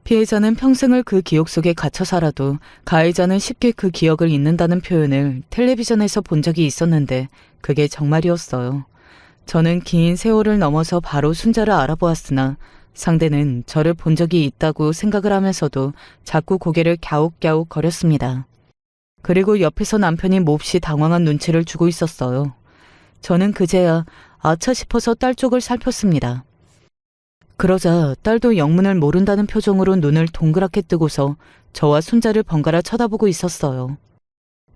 피해자는 평생을 그 기억 속에 갇혀 살아도 가해자는 쉽게 그 기억을 잊는다는 표현을 텔레비전에서 본 적이 있었는데 그게 정말이었어요. 저는 긴 세월을 넘어서 바로 순자를 알아보았으나 상대는 저를 본 적이 있다고 생각을 하면서도 자꾸 고개를 갸웃갸웃 거렸습니다. 그리고 옆에서 남편이 몹시 당황한 눈치를 주고 있었어요. 저는 그제야 아차 싶어서 딸 쪽을 살폈습니다. 그러자 딸도 영문을 모른다는 표정으로 눈을 동그랗게 뜨고서 저와 순자를 번갈아 쳐다보고 있었어요.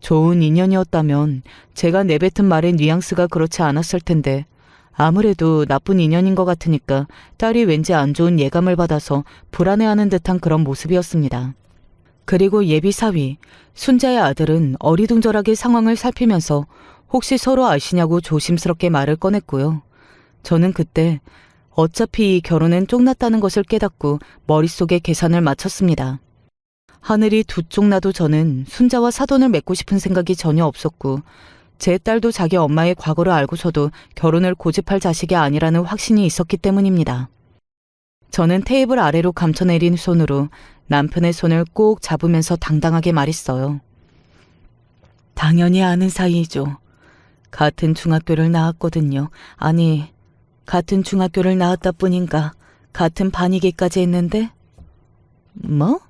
좋은 인연이었다면 제가 내뱉은 말의 뉘앙스가 그렇지 않았을 텐데 아무래도 나쁜 인연인 것 같으니까 딸이 왠지 안 좋은 예감을 받아서 불안해하는 듯한 그런 모습이었습니다. 그리고 예비 사위, 순자의 아들은 어리둥절하게 상황을 살피면서 혹시 서로 아시냐고 조심스럽게 말을 꺼냈고요. 저는 그때 어차피 이 결혼은 쪽났다는 것을 깨닫고 머릿속에 계산을 마쳤습니다. 하늘이 두 쪽 나도 저는 순자와 사돈을 맺고 싶은 생각이 전혀 없었고 제 딸도 자기 엄마의 과거를 알고서도 결혼을 고집할 자식이 아니라는 확신이 있었기 때문입니다. 저는 테이블 아래로 감춰내린 손으로 남편의 손을 꼭 잡으면서 당당하게 말했어요. 당연히 아는 사이죠. 같은 중학교를 나왔거든요. 아니, 같은 중학교를 나왔다 뿐인가 같은 반이기까지 했는데? 뭐?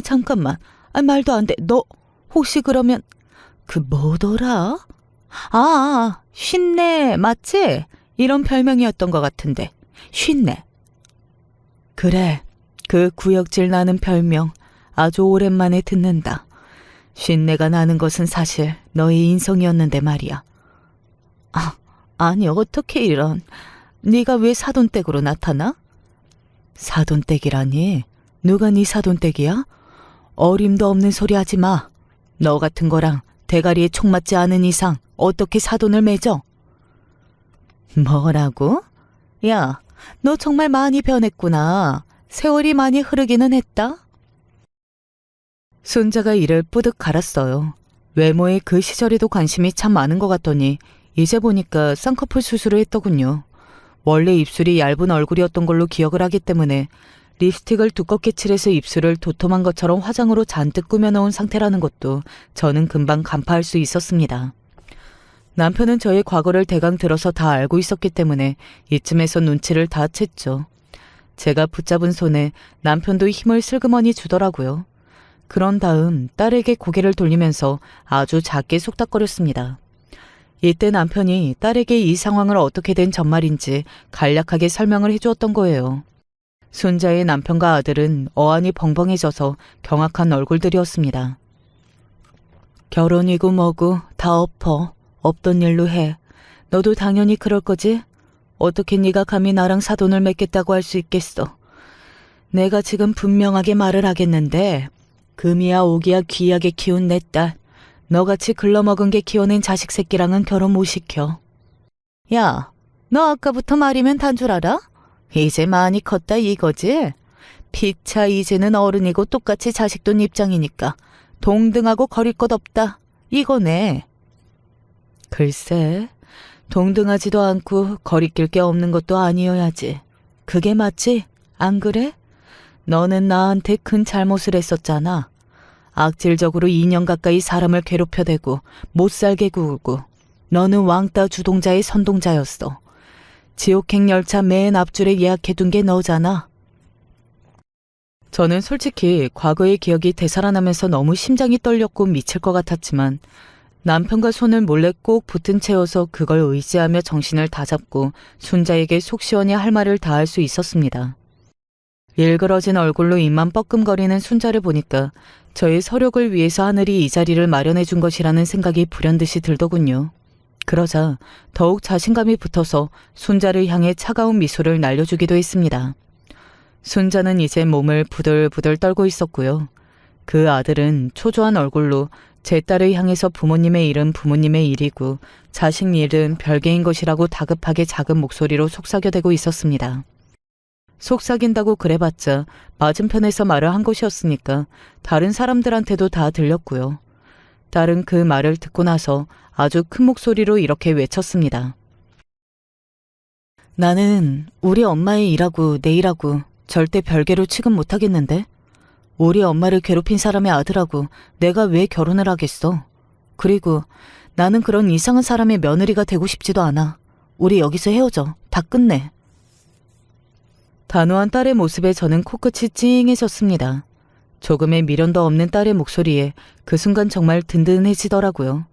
잠깐만. 말도 안 돼. 너 혹시 그러면 그 뭐더라? 쉰내 맞지? 이런 별명이었던 것 같은데. 쉰내. 그래. 그 구역질 나는 별명 아주 오랜만에 듣는다. 쉰내가 나는 것은 사실 너의 인성이었는데 말이야. 아니 어떻게 이런. 네가 왜 사돈댁으로 나타나? 사돈댁이라니? 누가 네 사돈댁이야? 어림도 없는 소리 하지 마. 너 같은 거랑 대가리에 총 맞지 않은 이상 어떻게 사돈을 맺어? 뭐라고? 야, 너 정말 많이 변했구나. 세월이 많이 흐르기는 했다. 순자가 이를 뿌듯 갈았어요. 외모에 그 시절에도 관심이 참 많은 것 같더니 이제 보니까 쌍꺼풀 수술을 했더군요. 원래 입술이 얇은 얼굴이었던 걸로 기억을 하기 때문에 립스틱을 두껍게 칠해서 입술을 도톰한 것처럼 화장으로 잔뜩 꾸며놓은 상태라는 것도 저는 금방 간파할 수 있었습니다. 남편은 저의 과거를 대강 들어서 다 알고 있었기 때문에 이쯤에서 눈치를 다 챘죠. 제가 붙잡은 손에 남편도 힘을 슬그머니 주더라고요. 그런 다음 딸에게 고개를 돌리면서 아주 작게 속닥거렸습니다. 이때 남편이 딸에게 이 상황을 어떻게 된 전말인지 간략하게 설명을 해주었던 거예요. 순자의 남편과 아들은 어안이 벙벙해져서 경악한 얼굴들이었습니다. 결혼이고 뭐고 다 엎어. 없던 일로 해. 너도 당연히 그럴 거지? 어떻게 네가 감히 나랑 사돈을 맺겠다고 할 수 있겠어. 내가 지금 분명하게 말을 하겠는데 금이야 오기야 귀하게 키운 내 딸, 너같이 글러먹은 게 키워낸 자식 새끼랑은 결혼 못 시켜. 야, 너 아까부터 말이면 단 줄 알아? 이제 많이 컸다 이거지? 피차 이제는 어른이고 똑같이 자식 둔 입장이니까 동등하고 거릴 것 없다 이거네. 글쎄, 동등하지도 않고 거리낄 게 없는 것도 아니어야지. 그게 맞지? 안 그래? 너는 나한테 큰 잘못을 했었잖아. 악질적으로 2년 가까이 사람을 괴롭혀대고 못살게 구우고 너는 왕따 주동자의 선동자였어. 지옥행 열차 맨 앞줄에 예약해둔 게 너잖아. 저는 솔직히 과거의 기억이 되살아나면서 너무 심장이 떨렸고 미칠 것 같았지만 남편과 손을 몰래 꼭 붙은 채여서 그걸 의지하며 정신을 다잡고 순자에게 속 시원히 할 말을 다 할 수 있었습니다. 일그러진 얼굴로 입만 뻐끔거리는 순자를 보니까 저의 서력을 위해서 하늘이 이 자리를 마련해 준 것이라는 생각이 불현듯이 들더군요. 그러자 더욱 자신감이 붙어서 순자를 향해 차가운 미소를 날려주기도 했습니다. 순자는 이제 몸을 부들부들 떨고 있었고요. 그 아들은 초조한 얼굴로 제 딸을 향해서 부모님의 일은 부모님의 일이고 자식 일은 별개인 것이라고 다급하게 작은 목소리로 속삭여대고 있었습니다. 속삭인다고 그래봤자 맞은편에서 말을 한 것이었으니까 다른 사람들한테도 다 들렸고요. 딸은 그 말을 듣고 나서 아주 큰 목소리로 이렇게 외쳤습니다. 나는 우리 엄마의 일하고 내 일하고 절대 별개로 취급 못하겠는데? 우리 엄마를 괴롭힌 사람의 아들하고 내가 왜 결혼을 하겠어? 그리고 나는 그런 이상한 사람의 며느리가 되고 싶지도 않아. 우리 여기서 헤어져. 다 끝내. 단호한 딸의 모습에 저는 코끝이 찡해졌습니다. 조금의 미련도 없는 딸의 목소리에 그 순간 정말 든든해지더라고요.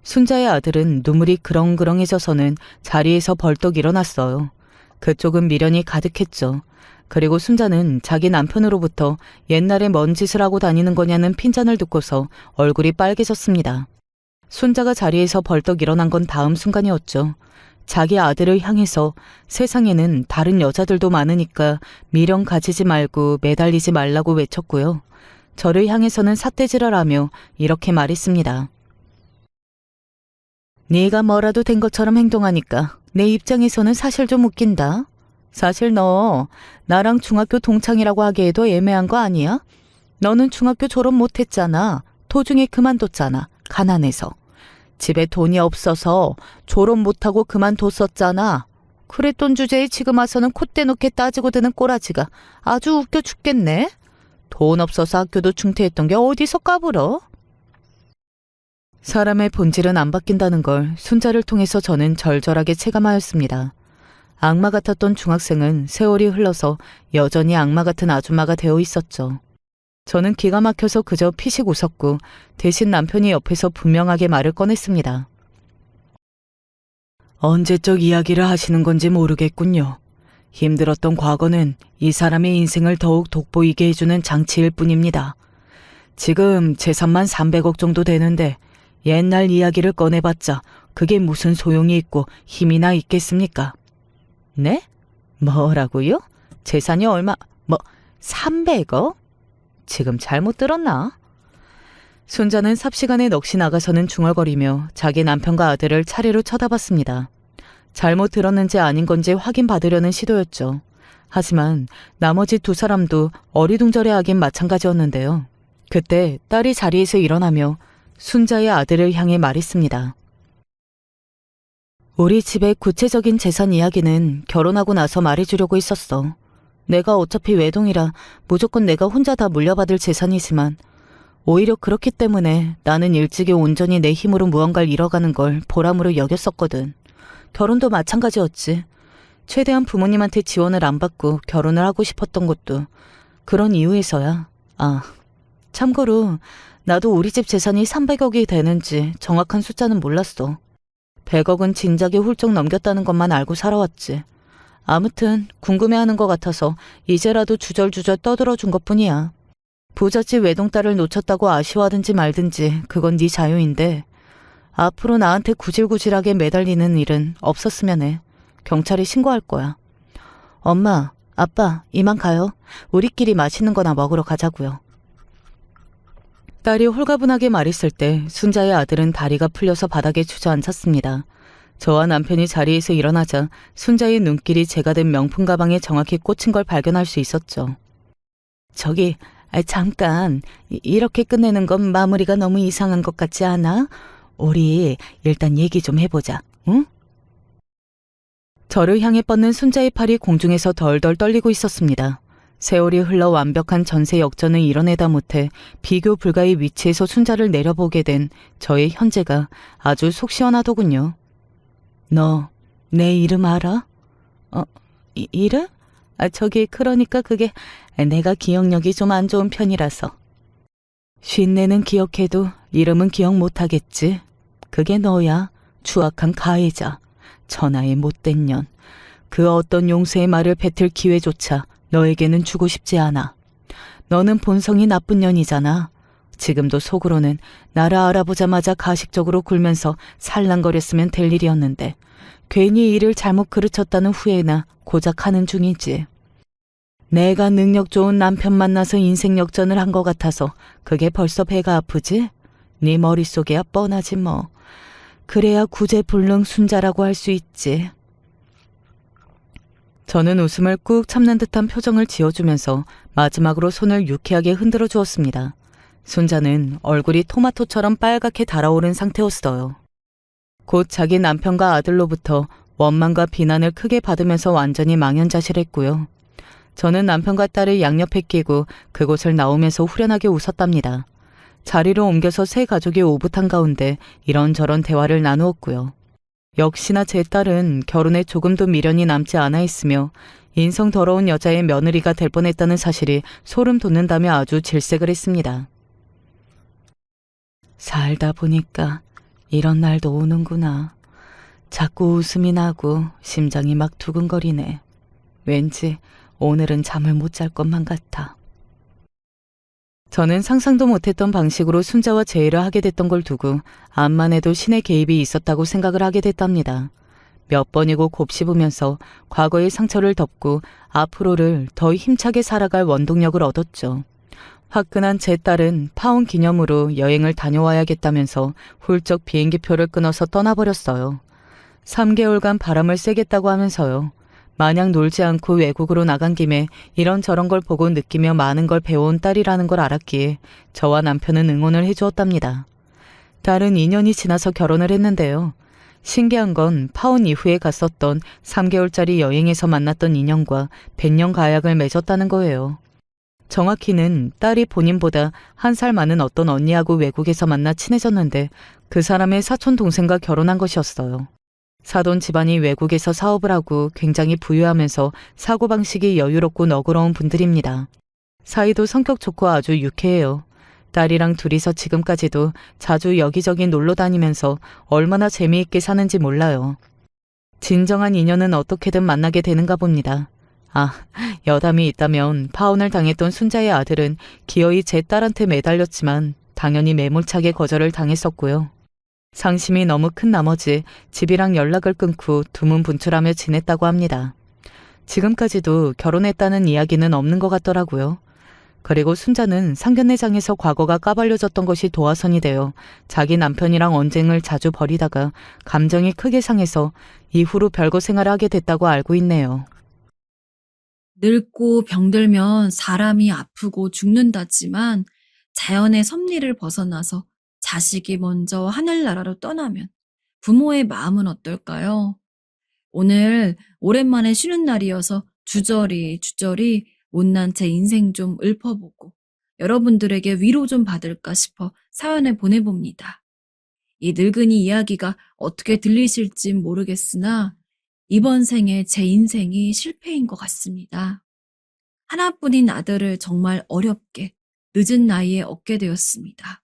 순자의 아들은 눈물이 그렁그렁해져서는 자리에서 벌떡 일어났어요. 그쪽은 미련이 가득했죠. 그리고 순자는 자기 남편으로부터 옛날에 뭔 짓을 하고 다니는 거냐는 핀잔을 듣고서 얼굴이 빨개졌습니다. 순자가 자리에서 벌떡 일어난 건 다음 순간이었죠. 자기 아들을 향해서 세상에는 다른 여자들도 많으니까 미련 가지지 말고 매달리지 말라고 외쳤고요. 저를 향해서는 삿대질을 하며 이렇게 말했습니다. 네가 뭐라도 된 것처럼 행동하니까 내 입장에서는 사실 좀 웃긴다. 사실 너 나랑 중학교 동창이라고 하기에도 애매한 거 아니야? 너는 중학교 졸업 못했잖아. 도중에 그만뒀잖아. 가난해서. 집에 돈이 없어서 졸업 못하고 그만뒀었잖아. 그랬던 주제에 지금 와서는 콧대 놓게 따지고 드는 꼬라지가 아주 웃겨 죽겠네. 돈 없어서 학교도 중퇴했던 게 어디서 까불어? 사람의 본질은 안 바뀐다는 걸 순자를 통해서 저는 절절하게 체감하였습니다. 악마 같았던 중학생은 세월이 흘러서 여전히 악마 같은 아줌마가 되어 있었죠. 저는 기가 막혀서 그저 피식 웃었고 대신 남편이 옆에서 분명하게 말을 꺼냈습니다. 언제적 이야기를 하시는 건지 모르겠군요. 힘들었던 과거는 이 사람의 인생을 더욱 돋보이게 해주는 장치일 뿐입니다. 지금 재산만 300억 정도 되는데 옛날 이야기를 꺼내봤자 그게 무슨 소용이 있고 힘이나 있겠습니까? 네? 뭐라고요? 재산이 얼마? 300억? 지금 잘못 들었나? 순자는 삽시간에 넋이 나가서는 중얼거리며 자기 남편과 아들을 차례로 쳐다봤습니다. 잘못 들었는지 아닌 건지 확인받으려는 시도였죠. 하지만 나머지 두 사람도 어리둥절해하긴 마찬가지였는데요. 그때 딸이 자리에서 일어나며 순자의 아들을 향해 말했습니다. 우리 집의 구체적인 재산 이야기는 결혼하고 나서 말해주려고 했었어. 내가 어차피 외동이라 무조건 내가 혼자 다 물려받을 재산이지만 오히려 그렇기 때문에 나는 일찍이 온전히 내 힘으로 무언가를 이뤄가는 걸 보람으로 여겼었거든. 결혼도 마찬가지였지. 최대한 부모님한테 지원을 안 받고 결혼을 하고 싶었던 것도 그런 이유에서야. 아, 참고로 나도 우리 집 재산이 300억이 되는지 정확한 숫자는 몰랐어. 100억은 진작에 훌쩍 넘겼다는 것만 알고 살아왔지. 아무튼 궁금해하는 것 같아서 이제라도 주절주절 떠들어준 것뿐이야. 부잣집 외동딸을 놓쳤다고 아쉬워하든지 말든지 그건 네 자유인데 앞으로 나한테 구질구질하게 매달리는 일은 없었으면 해. 경찰에 신고할 거야. 엄마, 아빠, 이만 가요. 우리끼리 맛있는 거나 먹으러 가자고요. 딸이 홀가분하게 말했을 때 순자의 아들은 다리가 풀려서 바닥에 주저앉았습니다. 저와 남편이 자리에서 일어나자 순자의 눈길이 제가 든 명품 가방에 정확히 꽂힌 걸 발견할 수 있었죠. 저기, 잠깐, 이렇게 끝내는 건 마무리가 너무 이상한 것 같지 않아? 우리 일단 얘기 좀 해보자, 응? 저를 향해 뻗는 순자의 팔이 공중에서 덜덜 떨리고 있었습니다. 세월이 흘러 완벽한 전세 역전을 이뤄내다 못해 비교 불가의 위치에서 순자를 내려보게 된 저의 현재가 아주 속 시원하더군요. 너 내 이름 알아? 이름? 저기 그러니까 그게 내가 기억력이 좀 안 좋은 편이라서. 쉰내는 기억해도 이름은 기억 못하겠지. 그게 너야. 추악한 가해자. 천하의 못된 년. 그 어떤 용서의 말을 뱉을 기회조차 너에게는 주고 싶지 않아. 너는 본성이 나쁜 년이잖아. 지금도 속으로는 나를 알아보자마자 가식적으로 굴면서 살랑거렸으면 될 일이었는데 괜히 일을 잘못 그르쳤다는 후회나 고작 하는 중이지. 내가 능력 좋은 남편 만나서 인생 역전을 한 것 같아서 그게 벌써 배가 아프지? 네 머릿속에야 뻔하지 뭐. 그래야 구제불능 순자라고 할 수 있지. 저는 웃음을 꾹 참는 듯한 표정을 지어주면서 마지막으로 손을 유쾌하게 흔들어 주었습니다. 순자는 얼굴이 토마토처럼 빨갛게 달아오른 상태였어요. 곧 자기 남편과 아들로부터 원망과 비난을 크게 받으면서 완전히 망연자실했고요. 저는 남편과 딸을 양옆에 끼고 그곳을 나오면서 후련하게 웃었답니다. 자리로 옮겨서 세 가족이 오붓한 가운데 이런저런 대화를 나누었고요. 역시나 제 딸은 결혼에 조금도 미련이 남지 않아 있으며 인성 더러운 여자의 며느리가 될 뻔했다는 사실이 소름 돋는다며 아주 질색을 했습니다. 살다 보니까 이런 날도 오는구나. 자꾸 웃음이 나고 심장이 막 두근거리네. 왠지 오늘은 잠을 못 잘 것만 같아. 저는 상상도 못했던 방식으로 순자와 재회를 하게 됐던 걸 두고 암만 해도 신의 개입이 있었다고 생각을 하게 됐답니다. 몇 번이고 곱씹으면서 과거의 상처를 덮고 앞으로를 더 힘차게 살아갈 원동력을 얻었죠. 화끈한 제 딸은 파혼 기념으로 여행을 다녀와야겠다면서 훌쩍 비행기표를 끊어서 떠나버렸어요. 3개월간 바람을 쐬겠다고 하면서요. 마냥 놀지 않고 외국으로 나간 김에 이런저런 걸 보고 느끼며 많은 걸 배워온 딸이라는 걸 알았기에 저와 남편은 응원을 해주었답니다. 딸은 2년이 지나서 결혼을 했는데요. 신기한 건 파혼 이후에 갔었던 3개월짜리 여행에서 만났던 인연과 100년 가약을 맺었다는 거예요. 정확히는 딸이 본인보다 1살 많은 어떤 언니하고 외국에서 만나 친해졌는데 그 사람의 사촌 동생과 결혼한 것이었어요. 사돈 집안이 외국에서 사업을 하고 굉장히 부유하면서 사고방식이 여유롭고 너그러운 분들입니다. 사이도 성격 좋고 아주 유쾌해요. 딸이랑 둘이서 지금까지도 자주 여기저기 놀러 다니면서 얼마나 재미있게 사는지 몰라요. 진정한 인연은 어떻게든 만나게 되는가 봅니다. 여담이 있다면 파혼을 당했던 순자의 아들은 기어이 제 딸한테 매달렸지만 당연히 매몰차게 거절을 당했었고요. 상심이 너무 큰 나머지 집이랑 연락을 끊고 두문분출하며 지냈다고 합니다. 지금까지도 결혼했다는 이야기는 없는 것 같더라고요. 그리고 순자는 상견례장에서 과거가 까발려졌던 것이 도화선이 되어 자기 남편이랑 언쟁을 자주 벌이다가 감정이 크게 상해서 이후로 별거 생활을 하게 됐다고 알고 있네요. 늙고 병들면 사람이 아프고 죽는다지만 자연의 섭리를 벗어나서 자식이 먼저 하늘나라로 떠나면 부모의 마음은 어떨까요? 오늘 오랜만에 쉬는 날이어서 주저리 못난 제 인생 좀 읊어보고 여러분들에게 위로 좀 받을까 싶어 사연을 보내봅니다. 이 늙은이 이야기가 어떻게 들리실지 모르겠으나 이번 생에 제 인생이 실패인 것 같습니다. 하나뿐인 아들을 정말 어렵게 늦은 나이에 얻게 되었습니다.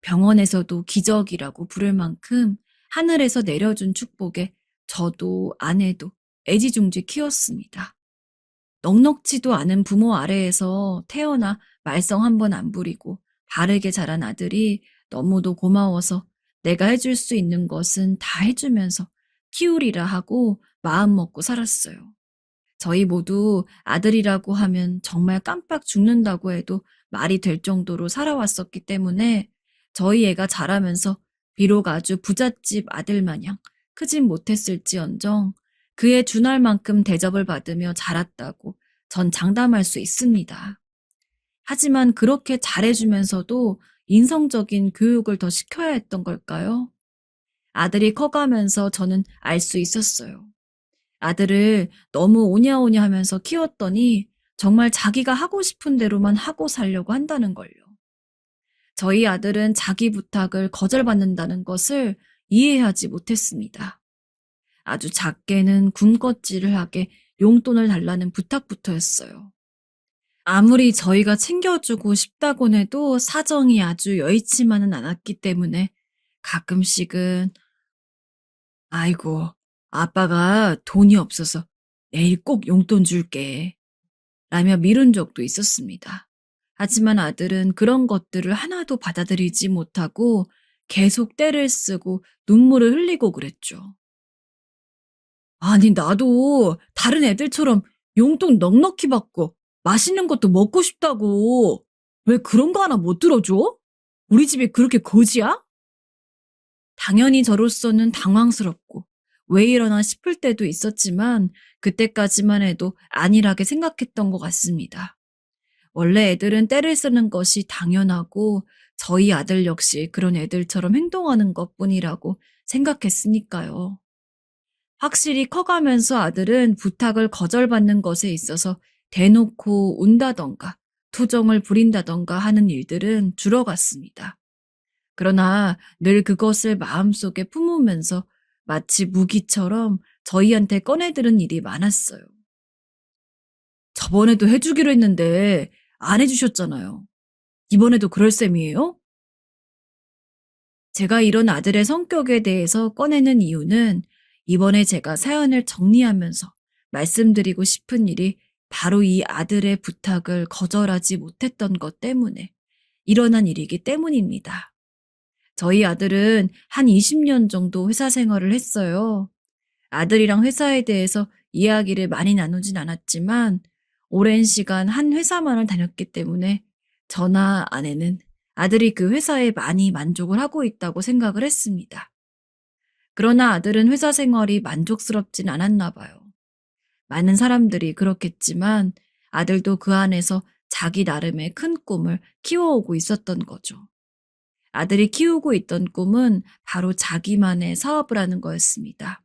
병원에서도 기적이라고 부를 만큼 하늘에서 내려준 축복에 저도 아내도 애지중지 키웠습니다. 넉넉지도 않은 부모 아래에서 태어나 말썽 한 번 안 부리고 바르게 자란 아들이 너무도 고마워서 내가 해줄 수 있는 것은 다 해주면서 키우리라 하고 마음 먹고 살았어요. 저희 모두 아들이라고 하면 정말 깜빡 죽는다고 해도 말이 될 정도로 살아왔었기 때문에 저희 애가 자라면서 비록 아주 부잣집 아들 마냥 크진 못했을지언정 그에 준할 만큼 대접을 받으며 자랐다고 전 장담할 수 있습니다. 하지만 그렇게 잘해주면서도 인성적인 교육을 더 시켜야 했던 걸까요? 아들이 커가면서 저는 알 수 있었어요. 아들을 너무 오냐오냐 하면서 키웠더니 정말 자기가 하고 싶은 대로만 하고 살려고 한다는 걸요. 저희 아들은 자기 부탁을 거절받는다는 것을 이해하지 못했습니다. 아주 작게는 군것질을 하게 용돈을 달라는 부탁부터였어요. 아무리 저희가 챙겨주고 싶다곤 해도 사정이 아주 여의치만은 않았기 때문에 가끔씩은 아이고, 아빠가 돈이 없어서 내일 꼭 용돈 줄게 라며 미룬 적도 있었습니다. 하지만 아들은 그런 것들을 하나도 받아들이지 못하고 계속 떼를 쓰고 눈물을 흘리고 그랬죠. 아니, 나도 다른 애들처럼 용돈 넉넉히 받고 맛있는 것도 먹고 싶다고. 왜 그런 거 하나 못 들어줘? 우리 집이 그렇게 거지야? 당연히 저로서는 당황스럽고 왜 이러나 싶을 때도 있었지만 그때까지만 해도 안일하게 생각했던 것 같습니다. 원래 애들은 떼를 쓰는 것이 당연하고 저희 아들 역시 그런 애들처럼 행동하는 것뿐이라고 생각했으니까요. 확실히 커가면서 아들은 부탁을 거절받는 것에 있어서 대놓고 운다던가 투정을 부린다던가 하는 일들은 줄어갔습니다. 그러나 늘 그것을 마음속에 품으면서 마치 무기처럼 저희한테 꺼내들은 일이 많았어요. 저번에도 해주기로 했는데 안 해주셨잖아요. 이번에도 그럴 셈이에요? 제가 이런 아들의 성격에 대해서 꺼내는 이유는 이번에 제가 사연을 정리하면서 말씀드리고 싶은 일이 바로 이 아들의 부탁을 거절하지 못했던 것 때문에 일어난 일이기 때문입니다. 저희 아들은 한 20년 정도 회사 생활을 했어요. 아들이랑 회사에 대해서 이야기를 많이 나누진 않았지만 오랜 시간 한 회사만을 다녔기 때문에 저나 아내는 아들이 그 회사에 많이 만족을 하고 있다고 생각을 했습니다. 그러나 아들은 회사 생활이 만족스럽진 않았나 봐요. 많은 사람들이 그렇겠지만 아들도 그 안에서 자기 나름의 큰 꿈을 키워오고 있었던 거죠. 아들이 키우고 있던 꿈은 바로 자기만의 사업을 하는 거였습니다.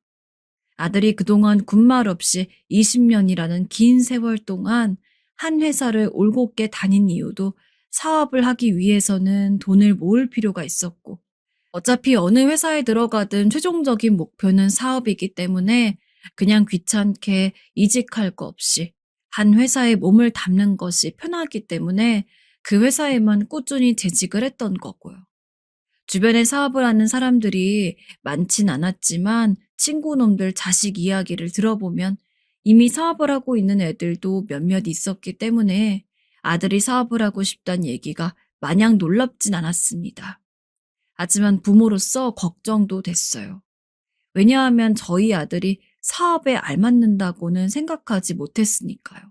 아들이 그동안 군말 없이 20년이라는 긴 세월 동안 한 회사를 올곧게 다닌 이유도 사업을 하기 위해서는 돈을 모을 필요가 있었고, 어차피 어느 회사에 들어가든 최종적인 목표는 사업이기 때문에 그냥 귀찮게 이직할 거 없이 한 회사에 몸을 담는 것이 편하기 때문에 그 회사에만 꾸준히 재직을 했던 거고요. 주변에 사업을 하는 사람들이 많진 않았지만 친구놈들 자식 이야기를 들어보면 이미 사업을 하고 있는 애들도 몇몇 있었기 때문에 아들이 사업을 하고 싶다는 얘기가 마냥 놀랍진 않았습니다. 하지만 부모로서 걱정도 됐어요. 왜냐하면 저희 아들이 사업에 알맞는다고는 생각하지 못했으니까요.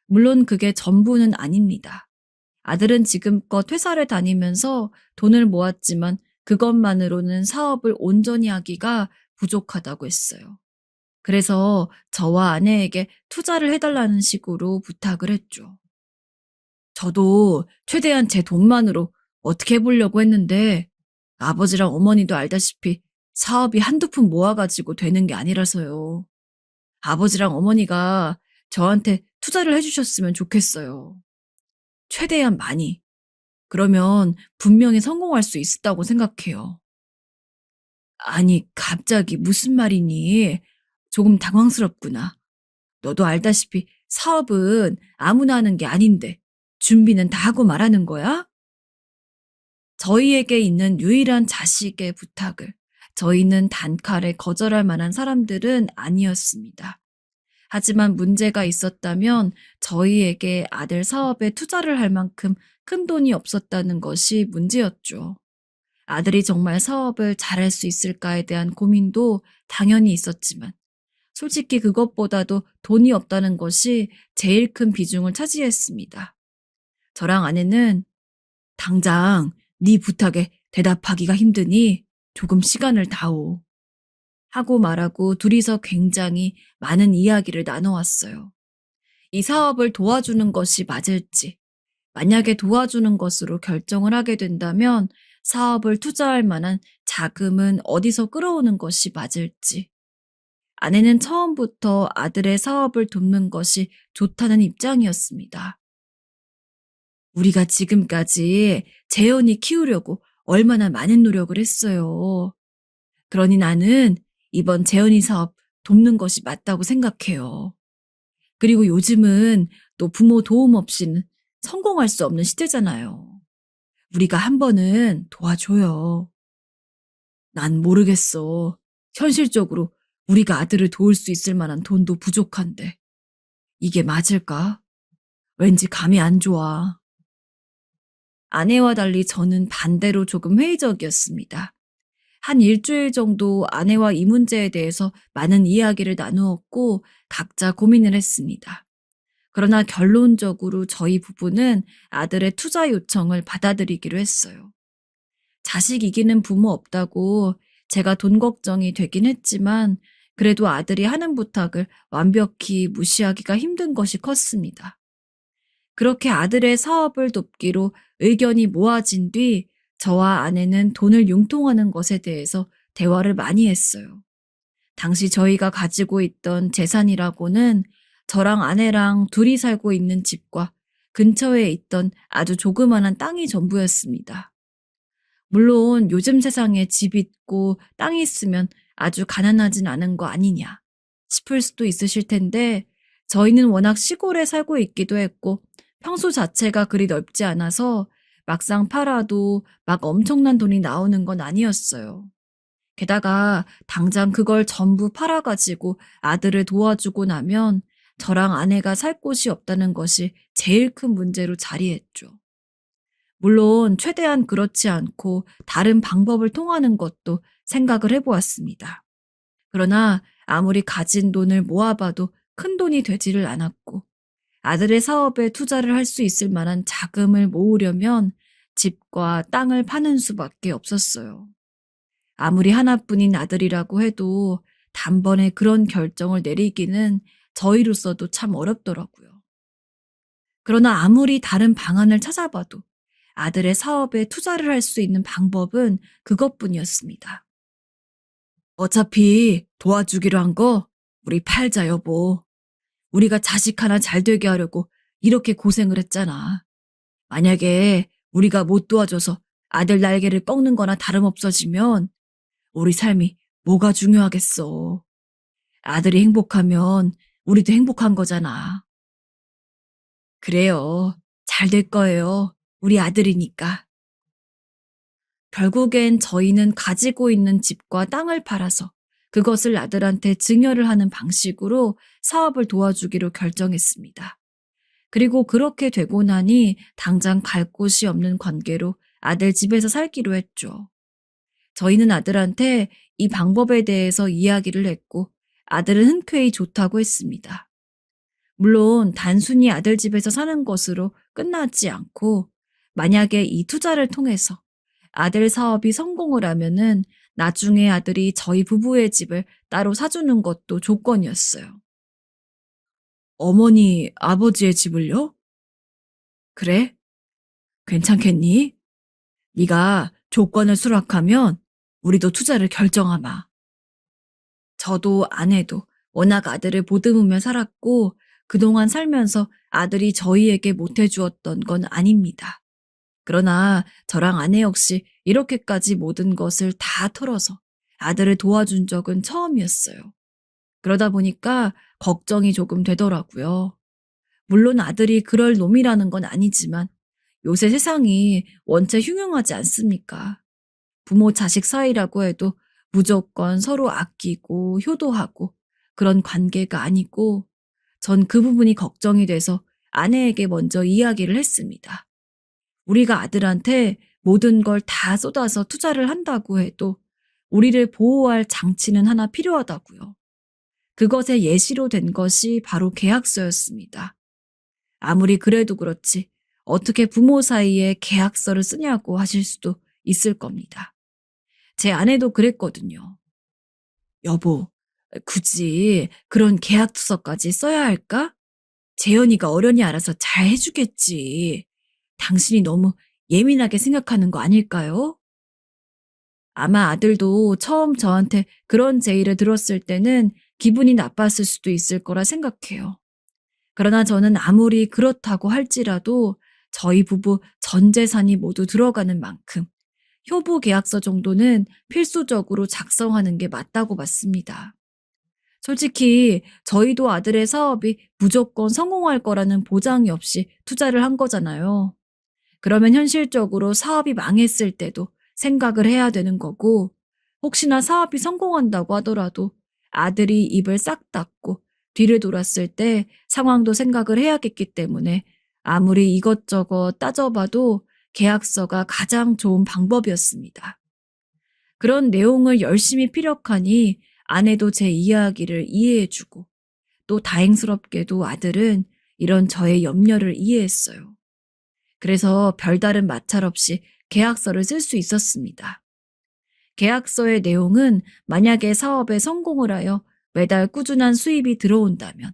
물론 그게 전부는 아닙니다. 아들은 지금껏 회사를 다니면서 돈을 모았지만 그것만으로는 사업을 온전히 하기가 부족하다고 했어요. 그래서 저와 아내에게 투자를 해달라는 식으로 부탁을 했죠. 저도 최대한 제 돈만으로 어떻게 해보려고 했는데 아버지랑 어머니도 알다시피 사업이 한두 푼 모아가지고 되는 게 아니라서요. 아버지랑 어머니가 저한테 투자를 해주셨으면 좋겠어요. 최대한 많이. 그러면 분명히 성공할 수 있다고 생각해요. 아니, 갑자기 무슨 말이니? 조금 당황스럽구나. 너도 알다시피 사업은 아무나 하는 게 아닌데 준비는 다 하고 말하는 거야? 저희에게 있는 유일한 자식의 부탁을 저희는 단칼에 거절할 만한 사람들은 아니었습니다. 하지만 문제가 있었다면 저희에게 아들 사업에 투자를 할 만큼 큰 돈이 없었다는 것이 문제였죠. 아들이 정말 사업을 잘할 수 있을까에 대한 고민도 당연히 있었지만 솔직히 그것보다도 돈이 없다는 것이 제일 큰 비중을 차지했습니다. 저랑 아내는 당장 네 부탁에 대답하기가 힘드니 조금 시간을 다오. 하고 말하고 둘이서 굉장히 많은 이야기를 나눠왔어요. 이 사업을 도와주는 것이 맞을지, 만약에 도와주는 것으로 결정을 하게 된다면 사업을 투자할 만한 자금은 어디서 끌어오는 것이 맞을지. 아내는 처음부터 아들의 사업을 돕는 것이 좋다는 입장이었습니다. 우리가 지금까지 재현이 키우려고 얼마나 많은 노력을 했어요. 그러니 나는 이번 재현이 사업 돕는 것이 맞다고 생각해요. 그리고 요즘은 또 부모 도움 없이는 성공할 수 없는 시대잖아요. 우리가 한 번은 도와줘요. 난 모르겠어. 현실적으로 우리가 아들을 도울 수 있을 만한 돈도 부족한데. 이게 맞을까? 왠지 감이 안 좋아. 아내와 달리 저는 반대로 조금 회의적이었습니다. 한 일주일 정도 아내와 이 문제에 대해서 많은 이야기를 나누었고 각자 고민을 했습니다. 그러나 결론적으로 저희 부부는 아들의 투자 요청을 받아들이기로 했어요. 자식 이기는 부모 없다고 제가 돈 걱정이 되긴 했지만 그래도 아들이 하는 부탁을 완벽히 무시하기가 힘든 것이 컸습니다. 그렇게 아들의 사업을 돕기로 의견이 모아진 뒤 저와 아내는 돈을 융통하는 것에 대해서 대화를 많이 했어요. 당시 저희가 가지고 있던 재산이라고는 저랑 아내랑 둘이 살고 있는 집과 근처에 있던 아주 조그만한 땅이 전부였습니다. 물론 요즘 세상에 집 있고 땅이 있으면 아주 가난하진 않은 거 아니냐 싶을 수도 있으실 텐데 저희는 워낙 시골에 살고 있기도 했고 평수 자체가 그리 넓지 않아서 막상 팔아도 막 엄청난 돈이 나오는 건 아니었어요. 게다가 당장 그걸 전부 팔아가지고 아들을 도와주고 나면 저랑 아내가 살 곳이 없다는 것이 제일 큰 문제로 자리했죠. 물론 최대한 그렇지 않고 다른 방법을 통하는 것도 생각을 해보았습니다. 그러나 아무리 가진 돈을 모아봐도 큰 돈이 되지를 않았고 아들의 사업에 투자를 할 수 있을 만한 자금을 모으려면 집과 땅을 파는 수밖에 없었어요. 아무리 하나뿐인 아들이라고 해도 단번에 그런 결정을 내리기는 저희로서도 참 어렵더라고요. 그러나 아무리 다른 방안을 찾아봐도 아들의 사업에 투자를 할 수 있는 방법은 그것뿐이었습니다. 어차피 도와주기로 한 거 우리 팔자 여보. 우리가 자식 하나 잘 되게 하려고 이렇게 고생을 했잖아. 만약에 우리가 못 도와줘서 아들 날개를 꺾는 거나 다름없어지면 우리 삶이 뭐가 중요하겠어. 아들이 행복하면 우리도 행복한 거잖아. 그래요. 잘 될 거예요. 우리 아들이니까. 결국엔 저희는 가지고 있는 집과 땅을 팔아서 그것을 아들한테 증여를 하는 방식으로 사업을 도와주기로 결정했습니다. 그리고 그렇게 되고 나니 당장 갈 곳이 없는 관계로 아들 집에서 살기로 했죠. 저희는 아들한테 이 방법에 대해서 이야기를 했고 아들은 흔쾌히 좋다고 했습니다. 물론 단순히 아들 집에서 사는 것으로 끝나지 않고 만약에 이 투자를 통해서 아들 사업이 성공을 하면은 나중에 아들이 저희 부부의 집을 따로 사주는 것도 조건이었어요. 어머니, 아버지의 집을요? 그래? 괜찮겠니? 네가 조건을 수락하면 우리도 투자를 결정하마. 저도 아내도 워낙 아들을 보듬으며 살았고 그동안 살면서 아들이 저희에게 못해주었던 건 아닙니다. 그러나 저랑 아내 역시 이렇게까지 모든 것을 다 털어서 아들을 도와준 적은 처음이었어요. 그러다 보니까 걱정이 조금 되더라고요. 물론 아들이 그럴 놈이라는 건 아니지만 요새 세상이 원체 흉흉하지 않습니까? 부모 자식 사이라고 해도 무조건 서로 아끼고 효도하고 그런 관계가 아니고 전 그 부분이 걱정이 돼서 아내에게 먼저 이야기를 했습니다. 우리가 아들한테 모든 걸 다 쏟아서 투자를 한다고 해도 우리를 보호할 장치는 하나 필요하다고요. 그것의 예시로 된 것이 바로 계약서였습니다. 아무리 그래도 그렇지 어떻게 부모 사이에 계약서를 쓰냐고 하실 수도 있을 겁니다. 제 아내도 그랬거든요. 여보, 굳이 그런 계약서까지 써야 할까? 재현이가 어련히 알아서 잘 해주겠지. 당신이 너무 예민하게 생각하는 거 아닐까요? 아마 아들도 처음 저한테 그런 제의를 들었을 때는 기분이 나빴을 수도 있을 거라 생각해요. 그러나 저는 아무리 그렇다고 할지라도 저희 부부 전 재산이 모두 들어가는 만큼 효부 계약서 정도는 필수적으로 작성하는 게 맞다고 봤습니다. 솔직히 저희도 아들의 사업이 무조건 성공할 거라는 보장이 없이 투자를 한 거잖아요. 그러면 현실적으로 사업이 망했을 때도 생각을 해야 되는 거고, 혹시나 사업이 성공한다고 하더라도 아들이 입을 싹 닫고 뒤를 돌았을 때 상황도 생각을 해야겠기 때문에 아무리 이것저것 따져봐도 계약서가 가장 좋은 방법이었습니다. 그런 내용을 열심히 피력하니 아내도 제 이야기를 이해해주고 또 다행스럽게도 아들은 이런 저의 염려를 이해했어요. 그래서 별다른 마찰 없이 계약서를 쓸 수 있었습니다. 계약서의 내용은 만약에 사업에 성공을 하여 매달 꾸준한 수입이 들어온다면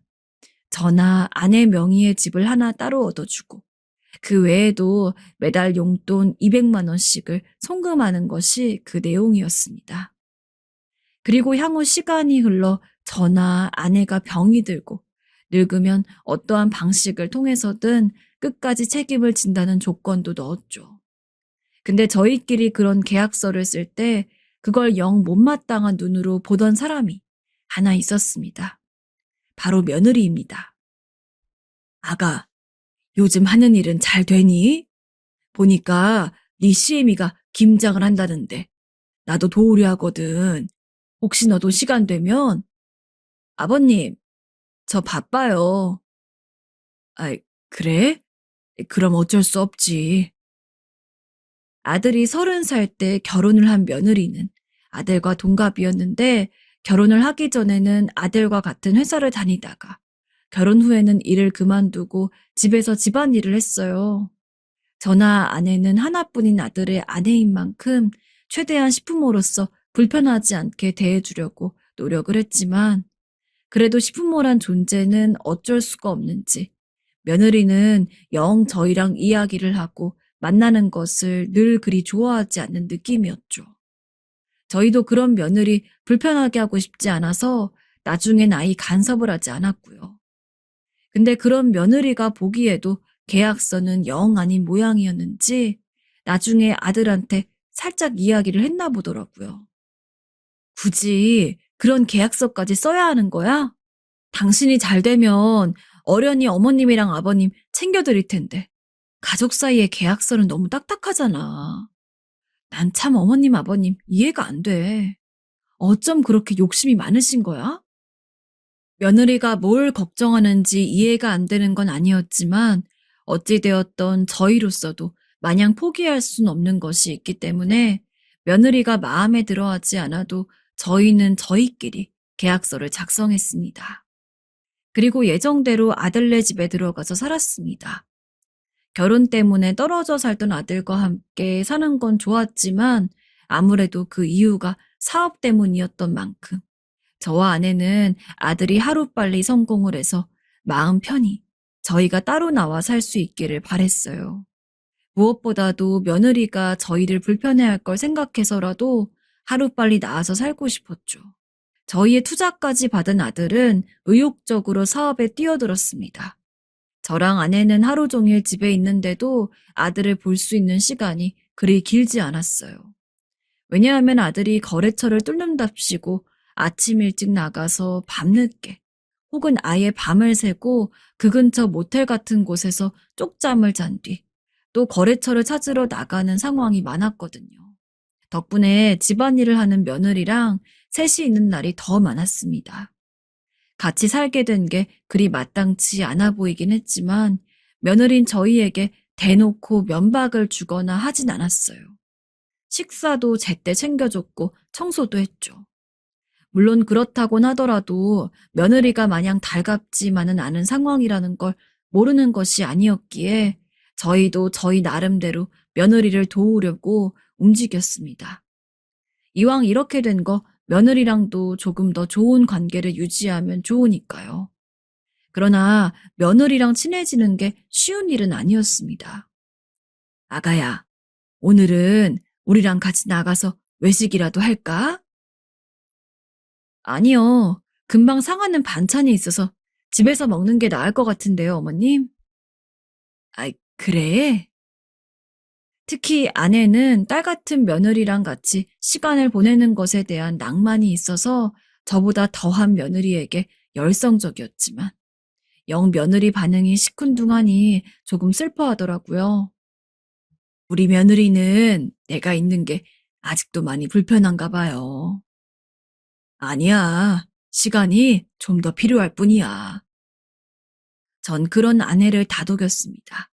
저나 아내 명의의 집을 하나 따로 얻어주고 그 외에도 매달 용돈 200만 원씩을 송금하는 것이 그 내용이었습니다. 그리고 향후 시간이 흘러 저나 아내가 병이 들고 늙으면 어떠한 방식을 통해서든 끝까지 책임을 진다는 조건도 넣었죠. 근데 저희끼리 그런 계약서를 쓸 때 그걸 영 못마땅한 눈으로 보던 사람이 하나 있었습니다. 바로 며느리입니다. 아가, 요즘 하는 일은 잘 되니? 보니까 네 시애미가 김장을 한다는데 나도 도우려 하거든. 혹시 너도 시간 되면? 아버님, 저 바빠요. 아, 그래? 그럼 어쩔 수 없지. 아들이 30살 때 결혼을 한 며느리는 아들과 동갑이었는데 결혼을 하기 전에는 아들과 같은 회사를 다니다가 결혼 후에는 일을 그만두고 집에서 집안일을 했어요. 저나 아내는 하나뿐인 아들의 아내인 만큼 최대한 시부모로서 불편하지 않게 대해주려고 노력을 했지만 그래도 시부모란 존재는 어쩔 수가 없는지 며느리는 영 저희랑 이야기를 하고 만나는 것을 늘 그리 좋아하지 않는 느낌이었죠. 저희도 그런 며느리 불편하게 하고 싶지 않아서 나중엔 아이 간섭을 하지 않았고요. 근데 그런 며느리가 보기에도 계약서는 영 아닌 모양이었는지 나중에 아들한테 살짝 이야기를 했나 보더라고요. 굳이 그런 계약서까지 써야 하는 거야? 당신이 잘 되면 어련히 어머님이랑 아버님 챙겨드릴 텐데 가족 사이의 계약서는 너무 딱딱하잖아. 난 참 어머님 아버님 이해가 안 돼. 어쩜 그렇게 욕심이 많으신 거야? 며느리가 뭘 걱정하는지 이해가 안 되는 건 아니었지만 어찌되었던 저희로서도 마냥 포기할 수는 없는 것이 있기 때문에 며느리가 마음에 들어하지 않아도 저희는 저희끼리 계약서를 작성했습니다. 그리고 예정대로 아들네 집에 들어가서 살았습니다. 결혼 때문에 떨어져 살던 아들과 함께 사는 건 좋았지만 아무래도 그 이유가 사업 때문이었던 만큼 저와 아내는 아들이 하루빨리 성공을 해서 마음 편히 저희가 따로 나와 살 수 있기를 바랬어요. 무엇보다도 며느리가 저희를 불편해할 걸 생각해서라도 하루빨리 나와서 살고 싶었죠. 저희의 투자까지 받은 아들은 의욕적으로 사업에 뛰어들었습니다. 저랑 아내는 하루 종일 집에 있는데도 아들을 볼 수 있는 시간이 그리 길지 않았어요. 왜냐하면 아들이 거래처를 뚫는답시고 아침 일찍 나가서 밤늦게 혹은 아예 밤을 새고 그 근처 모텔 같은 곳에서 쪽잠을 잔 뒤 또 거래처를 찾으러 나가는 상황이 많았거든요. 덕분에 집안일을 하는 며느리랑 셋이 있는 날이 더 많았습니다. 같이 살게 된 게 그리 마땅치 않아 보이긴 했지만 며느린 저희에게 대놓고 면박을 주거나 하진 않았어요. 식사도 제때 챙겨줬고 청소도 했죠. 물론 그렇다곤 하더라도 며느리가 마냥 달갑지만은 않은 상황이라는 걸 모르는 것이 아니었기에 저희도 저희 나름대로 며느리를 도우려고 움직였습니다. 이왕 이렇게 된 거 며느리랑도 조금 더 좋은 관계를 유지하면 좋으니까요. 그러나 며느리랑 친해지는 게 쉬운 일은 아니었습니다. 아가야, 오늘은 우리랑 같이 나가서 외식이라도 할까? 아니요. 금방 상하는 반찬이 있어서 집에서 먹는 게 나을 것 같은데요, 어머님. 아이, 그래? 특히 아내는 딸 같은 며느리랑 같이 시간을 보내는 것에 대한 낭만이 있어서 저보다 더한 며느리에게 열성적이었지만 영 며느리 반응이 시큰둥하니 조금 슬퍼하더라고요. 우리 며느리는 내가 있는 게 아직도 많이 불편한가 봐요. 아니야. 시간이 좀 더 필요할 뿐이야. 전 그런 아내를 다독였습니다.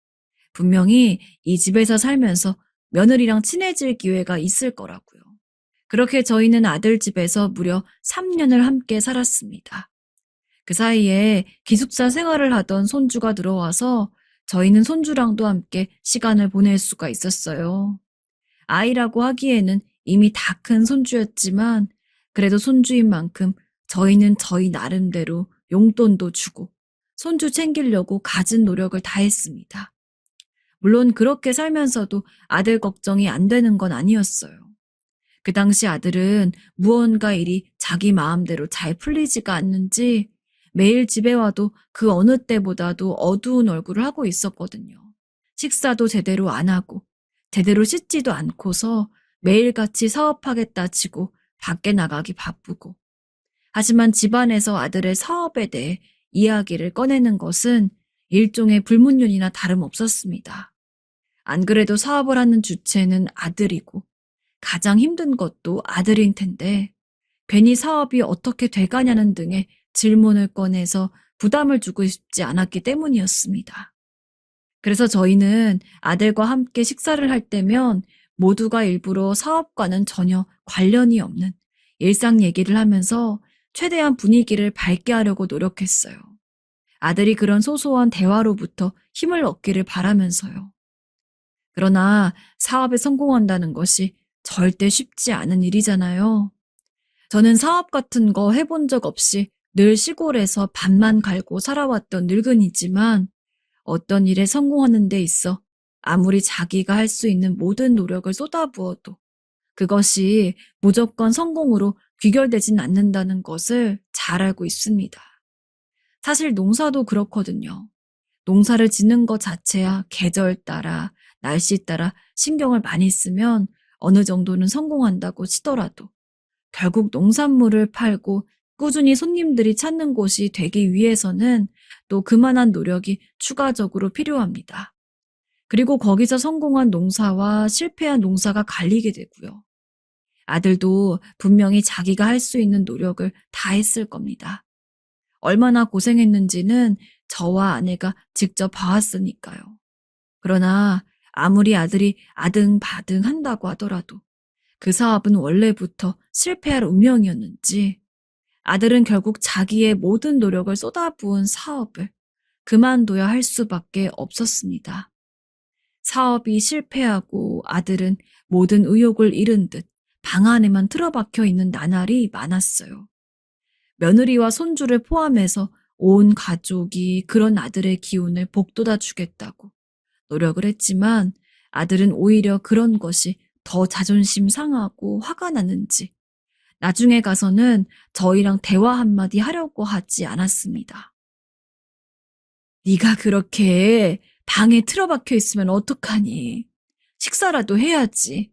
분명히 이 집에서 살면서 며느리랑 친해질 기회가 있을 거라고요. 그렇게 저희는 아들 집에서 무려 3년을 함께 살았습니다. 그 사이에 기숙사 생활을 하던 손주가 들어와서 저희는 손주랑도 함께 시간을 보낼 수가 있었어요. 아이라고 하기에는 이미 다 큰 손주였지만 그래도 손주인 만큼 저희는 저희 나름대로 용돈도 주고 손주 챙기려고 갖은 노력을 다했습니다. 물론 그렇게 살면서도 아들 걱정이 안 되는 건 아니었어요. 그 당시 아들은 무언가 일이 자기 마음대로 잘 풀리지가 않는지 매일 집에 와도 그 어느 때보다도 어두운 얼굴을 하고 있었거든요. 식사도 제대로 안 하고 제대로 씻지도 않고서 매일같이 사업하겠다 치고 밖에 나가기 바쁘고 하지만 집안에서 아들의 사업에 대해 이야기를 꺼내는 것은 일종의 불문율이나 다름없었습니다. 안 그래도 사업을 하는 주체는 아들이고 가장 힘든 것도 아들인 텐데 괜히 사업이 어떻게 돼가냐는 등의 질문을 꺼내서 부담을 주고 싶지 않았기 때문이었습니다. 그래서 저희는 아들과 함께 식사를 할 때면 모두가 일부러 사업과는 전혀 관련이 없는 일상 얘기를 하면서 최대한 분위기를 밝게 하려고 노력했어요. 아들이 그런 소소한 대화로부터 힘을 얻기를 바라면서요. 그러나 사업에 성공한다는 것이 절대 쉽지 않은 일이잖아요. 저는 사업 같은 거 해본 적 없이 늘 시골에서 밭만 갈고 살아왔던 늙은이지만 어떤 일에 성공하는 데 있어 아무리 자기가 할 수 있는 모든 노력을 쏟아부어도 그것이 무조건 성공으로 귀결되진 않는다는 것을 잘 알고 있습니다. 사실 농사도 그렇거든요. 농사를 짓는 것 자체야 계절 따라, 날씨 따라 신경을 많이 쓰면 어느 정도는 성공한다고 치더라도 결국 농산물을 팔고 꾸준히 손님들이 찾는 곳이 되기 위해서는 또 그만한 노력이 추가적으로 필요합니다. 그리고 거기서 성공한 농사와 실패한 농사가 갈리게 되고요. 아들도 분명히 자기가 할 수 있는 노력을 다 했을 겁니다. 얼마나 고생했는지는 저와 아내가 직접 봐왔으니까요. 그러나 아무리 아들이 아등바등 한다고 하더라도 그 사업은 원래부터 실패할 운명이었는지 아들은 결국 자기의 모든 노력을 쏟아부은 사업을 그만둬야 할 수밖에 없었습니다. 사업이 실패하고 아들은 모든 의욕을 잃은 듯 방 안에만 틀어박혀 있는 나날이 많았어요. 며느리와 손주를 포함해서 온 가족이 그런 아들의 기운을 복돋아 주겠다고 노력을 했지만 아들은 오히려 그런 것이 더 자존심 상하고 화가 나는지 나중에 가서는 저희랑 대화 한마디 하려고 하지 않았습니다. 네가 그렇게 방에 틀어박혀 있으면 어떡하니? 식사라도 해야지.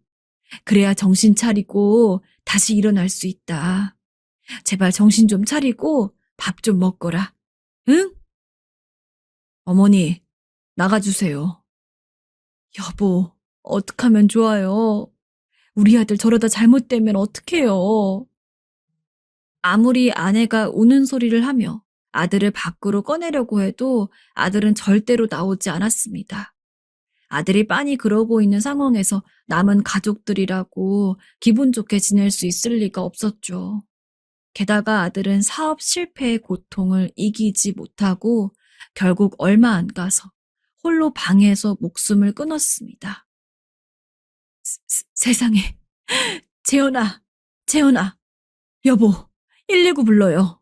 그래야 정신 차리고 다시 일어날 수 있다. 제발 정신 좀 차리고 밥 좀 먹거라. 응? 어머니, 나가주세요. 여보, 어떡하면 좋아요? 우리 아들 저러다 잘못되면 어떡해요? 아무리 아내가 우는 소리를 하며 아들을 밖으로 꺼내려고 해도 아들은 절대로 나오지 않았습니다. 아들이 빤히 그러고 있는 상황에서 남은 가족들이라고 기분 좋게 지낼 수 있을 리가 없었죠. 게다가 아들은 사업 실패의 고통을 이기지 못하고 결국 얼마 안 가서 홀로 방에서 목숨을 끊었습니다. 세상에. 재현아, 여보, 119 불러요.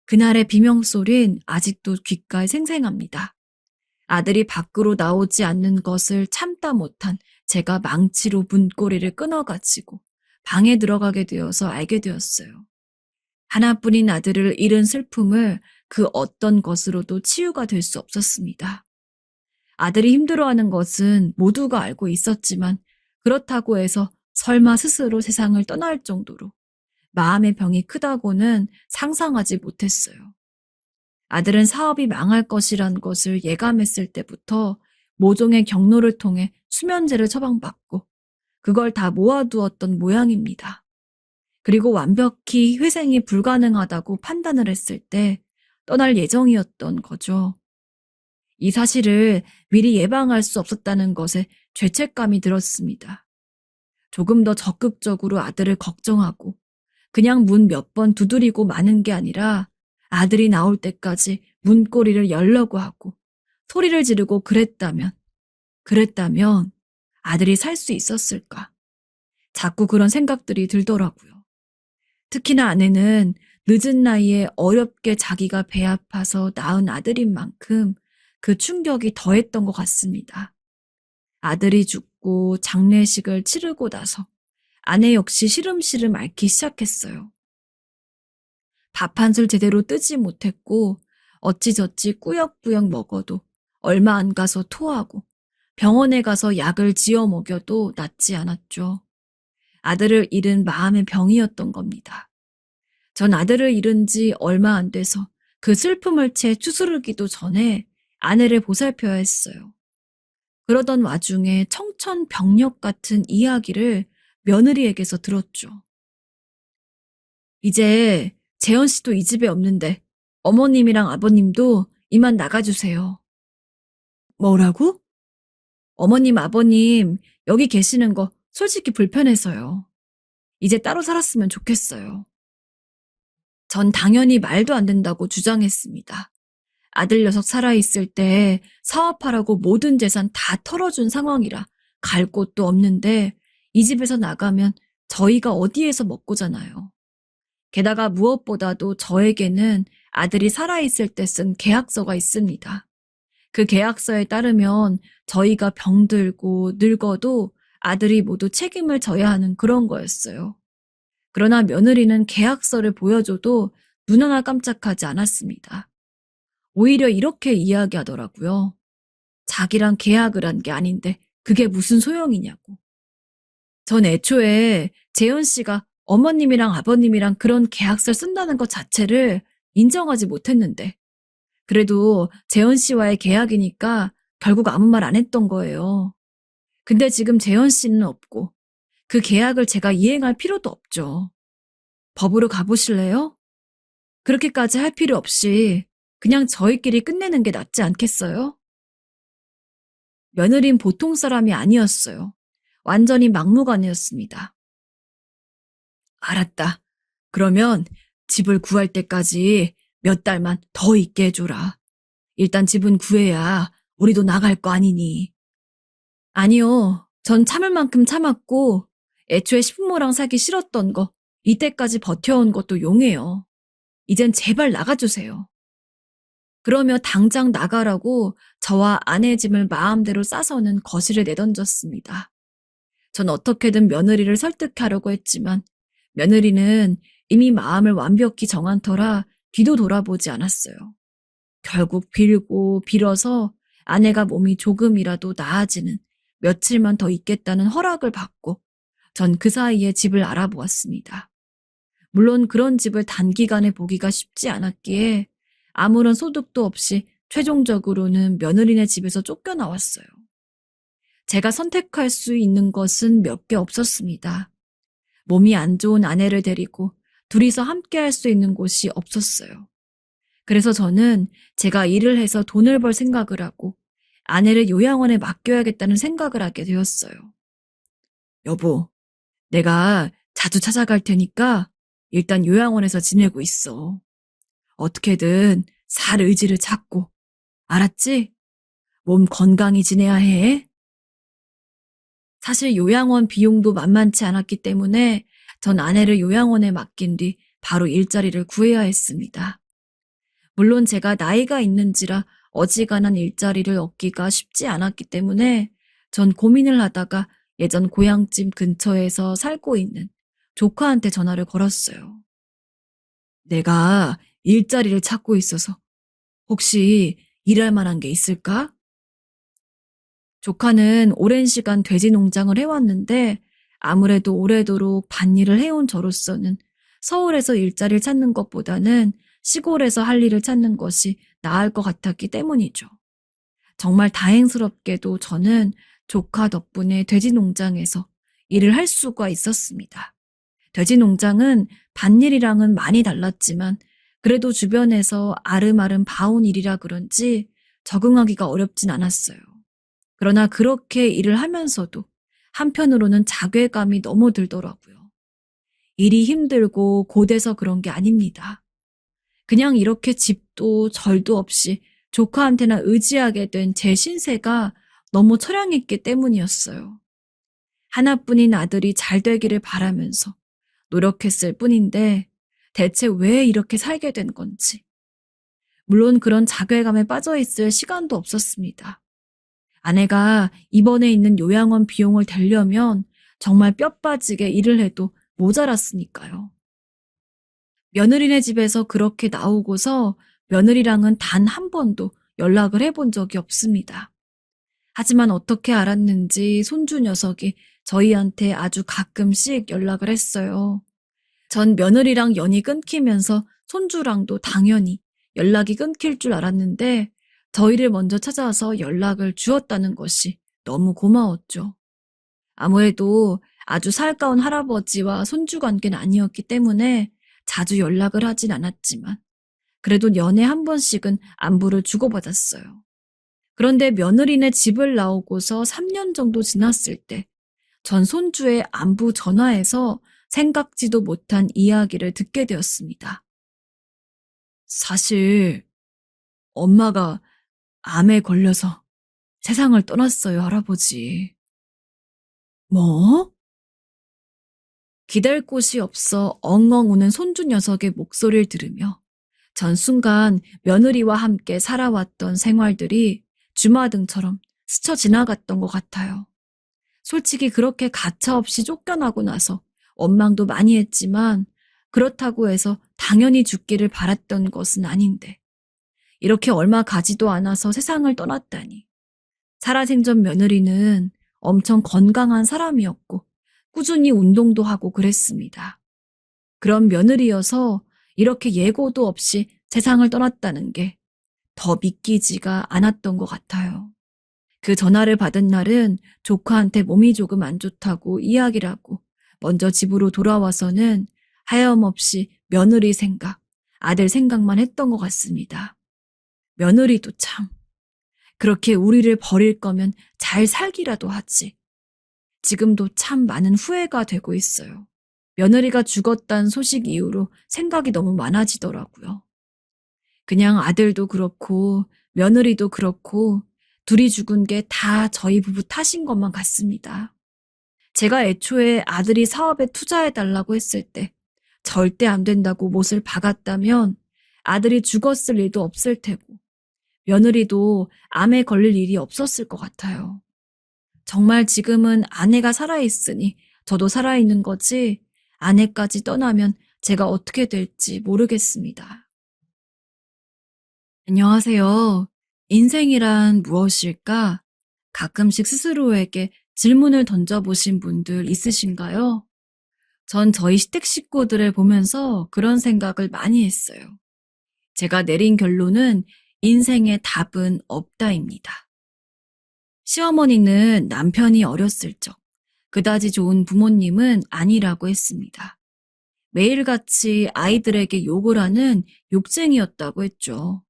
그날의 비명소린 아직도 귓가에 생생합니다. 아들이 밖으로 나오지 않는 것을 참다 못한 제가 망치로 문고리를 끊어가지고 방에 들어가게 되어서 알게 되었어요. 하나뿐인 아들을 잃은 슬픔을 그 어떤 것으로도 치유가 될 수 없었습니다. 아들이 힘들어하는 것은 모두가 알고 있었지만 그렇다고 해서 설마 스스로 세상을 떠날 정도로 마음의 병이 크다고는 상상하지 못했어요. 아들은 사업이 망할 것이란 것을 예감했을 때부터 모종의 경로를 통해 수면제를 처방받고 그걸 다 모아두었던 모양입니다. 그리고 완벽히 회생이 불가능하다고 판단을 했을 때 떠날 예정이었던 거죠. 이 사실을 미리 예방할 수 없었다는 것에 죄책감이 들었습니다. 조금 더 적극적으로 아들을 걱정하고 그냥 문 몇 번 두드리고 마는 게 아니라 아들이 나올 때까지 문고리를 열려고 하고 소리를 지르고 그랬다면 아들이 살 수 있었을까? 자꾸 그런 생각들이 들더라고요. 특히나 아내는 늦은 나이에 어렵게 자기가 배 아파서 낳은 아들인 만큼 그 충격이 더했던 것 같습니다. 아들이 죽고 장례식을 치르고 나서 아내 역시 시름시름 앓기 시작했어요. 밥 한 술 제대로 뜨지 못했고 어찌저찌 꾸역꾸역 먹어도 얼마 안 가서 토하고 병원에 가서 약을 지어 먹여도 낫지 않았죠. 아들을 잃은 마음의 병이었던 겁니다. 전 아들을 잃은 지 얼마 안 돼서 그 슬픔을 채 추스르기도 전에 아내를 보살펴야 했어요. 그러던 와중에 청천벽력 같은 이야기를 며느리에게서 들었죠. 이제 재현 씨도 이 집에 없는데 어머님이랑 아버님도 이만 나가주세요. 뭐라고? 어머님, 아버님 여기 계시는 거 솔직히 불편해서요. 이제 따로 살았으면 좋겠어요. 전 당연히 말도 안 된다고 주장했습니다. 아들 녀석 살아있을 때 사업하라고 모든 재산 다 털어준 상황이라 갈 곳도 없는데 이 집에서 나가면 저희가 어디에서 먹고 자나요. 게다가 무엇보다도 저에게는 아들이 살아있을 때 쓴 계약서가 있습니다. 그 계약서에 따르면 저희가 병들고 늙어도 아들이 모두 책임을 져야 하는 그런 거였어요. 그러나 며느리는 계약서를 보여줘도 눈 하나 깜짝하지 않았습니다. 오히려 이렇게 이야기하더라고요. 자기랑 계약을 한 게 아닌데 그게 무슨 소용이냐고. 전 애초에 재현 씨가 어머님이랑 아버님이랑 그런 계약서를 쓴다는 것 자체를 인정하지 못했는데 그래도 재현 씨와의 계약이니까 결국 아무 말 안 했던 거예요. 근데 지금 재현 씨는 없고 그 계약을 제가 이행할 필요도 없죠. 법으로 가보실래요? 그렇게까지 할 필요 없이 그냥 저희끼리 끝내는 게 낫지 않겠어요? 며느린 보통 사람이 아니었어요. 완전히 막무가내였습니다. 알았다. 그러면 집을 구할 때까지 몇 달만 더 있게 해줘라. 일단 집은 구해야 우리도 나갈 거 아니니. 아니요. 전 참을 만큼 참았고 애초에 시부모랑 살기 싫었던 거 이때까지 버텨온 것도 용해요. 이젠 제발 나가주세요. 그러며 당장 나가라고 저와 아내 짐을 마음대로 싸서는 거실에 내던졌습니다. 전 어떻게든 며느리를 설득하려고 했지만 며느리는 이미 마음을 완벽히 정한 터라 뒤도 돌아보지 않았어요. 결국 빌고 빌어서 아내가 몸이 조금이라도 나아지는 며칠만 더 있겠다는 허락을 받고 전 그 사이에 집을 알아보았습니다. 물론 그런 집을 단기간에 보기가 쉽지 않았기에 아무런 소득도 없이 최종적으로는 며느리네 집에서 쫓겨나왔어요. 제가 선택할 수 있는 것은 몇 개 없었습니다. 몸이 안 좋은 아내를 데리고 둘이서 함께 할 수 있는 곳이 없었어요. 그래서 저는 제가 일을 해서 돈을 벌 생각을 하고 아내를 요양원에 맡겨야겠다는 생각을 하게 되었어요. 여보, 내가 자주 찾아갈 테니까 일단 요양원에서 지내고 있어. 어떻게든 살 의지를 찾고, 알았지? 몸 건강히 지내야 해. 사실 요양원 비용도 만만치 않았기 때문에 전 아내를 요양원에 맡긴 뒤 바로 일자리를 구해야 했습니다. 물론 제가 나이가 있는지라 어지간한 일자리를 얻기가 쉽지 않았기 때문에 전 고민을 하다가 예전 고향집 근처에서 살고 있는 조카한테 전화를 걸었어요. 내가 일자리를 찾고 있어서 혹시 일할 만한 게 있을까? 조카는 오랜 시간 돼지 농장을 해왔는데 아무래도 오래도록 밭일을 해온 저로서는 서울에서 일자리를 찾는 것보다는 시골에서 할 일을 찾는 것이 나을 것 같았기 때문이죠. 정말 다행스럽게도 저는 조카 덕분에 돼지 농장에서 일을 할 수가 있었습니다. 돼지 농장은 밭일이랑은 많이 달랐지만 그래도 주변에서 아름아름 봐온 일이라 그런지 적응하기가 어렵진 않았어요. 그러나 그렇게 일을 하면서도 한편으로는 자괴감이 너무 들더라고요. 일이 힘들고 고돼서 그런 게 아닙니다. 그냥 이렇게 집도 절도 없이 조카한테나 의지하게 된 제 신세가 너무 처량했기 때문이었어요. 하나뿐인 아들이 잘 되기를 바라면서 노력했을 뿐인데 대체 왜 이렇게 살게 된 건지. 물론 그런 자괴감에 빠져 있을 시간도 없었습니다. 아내가 입원해 있는 요양원 비용을 대려면 정말 뼈 빠지게 일을 해도 모자랐으니까요. 며느리네 집에서 그렇게 나오고서 며느리랑은 단 한 번도 연락을 해본 적이 없습니다. 하지만 어떻게 알았는지 손주 녀석이 저희한테 아주 가끔씩 연락을 했어요. 전 며느리랑 연이 끊기면서 손주랑도 당연히 연락이 끊길 줄 알았는데 저희를 먼저 찾아와서 연락을 주었다는 것이 너무 고마웠죠. 아무래도 아주 살가운 할아버지와 손주 관계는 아니었기 때문에 자주 연락을 하진 않았지만 그래도 연애 한 번씩은 안부를 주고받았어요. 그런데 며느리네 집을 나오고서 3년 정도 지났을 때 전 손주의 안부 전화에서 생각지도 못한 이야기를 듣게 되었습니다. 사실 엄마가 암에 걸려서 세상을 떠났어요, 할아버지. 뭐? 기댈 곳이 없어 엉엉 우는 손주 녀석의 목소리를 들으며 전 순간 며느리와 함께 살아왔던 생활들이 주마등처럼 스쳐 지나갔던 것 같아요. 솔직히 그렇게 가차없이 쫓겨나고 나서 원망도 많이 했지만 그렇다고 해서 당연히 죽기를 바랐던 것은 아닌데 이렇게 얼마 가지도 않아서 세상을 떠났다니. 살아생전 며느리는 엄청 건강한 사람이었고 꾸준히 운동도 하고 그랬습니다. 그런 며느리여서 이렇게 예고도 없이 세상을 떠났다는 게 더 믿기지가 않았던 것 같아요. 그 전화를 받은 날은 조카한테 몸이 조금 안 좋다고 이야기를 하고 먼저 집으로 돌아와서는 하염없이 며느리 생각, 아들 생각만 했던 것 같습니다. 며느리도 참, 그렇게 우리를 버릴 거면 잘 살기라도 하지. 지금도 참 많은 후회가 되고 있어요. 며느리가 죽었다는 소식 이후로 생각이 너무 많아지더라고요. 그냥 아들도 그렇고 며느리도 그렇고 둘이 죽은 게 다 저희 부부 탓인 것만 같습니다. 제가 애초에 아들이 사업에 투자해달라고 했을 때 절대 안 된다고 못을 박았다면 아들이 죽었을 일도 없을 테고 며느리도 암에 걸릴 일이 없었을 것 같아요. 정말 지금은 아내가 살아있으니 저도 살아있는 거지 아내까지 떠나면 제가 어떻게 될지 모르겠습니다. 안녕하세요. 인생이란 무엇일까? 가끔씩 스스로에게 질문을 던져보신 분들 있으신가요? 전 저희 시댁 식구들을 보면서 그런 생각을 많이 했어요. 제가 내린 결론은 인생의 답은 없다입니다. 시어머니는 남편이 어렸을 적, 그다지 좋은 부모님은 아니라고 했습니다. 매일같이 아이들에게 욕을 하는 욕쟁이였다고 했죠.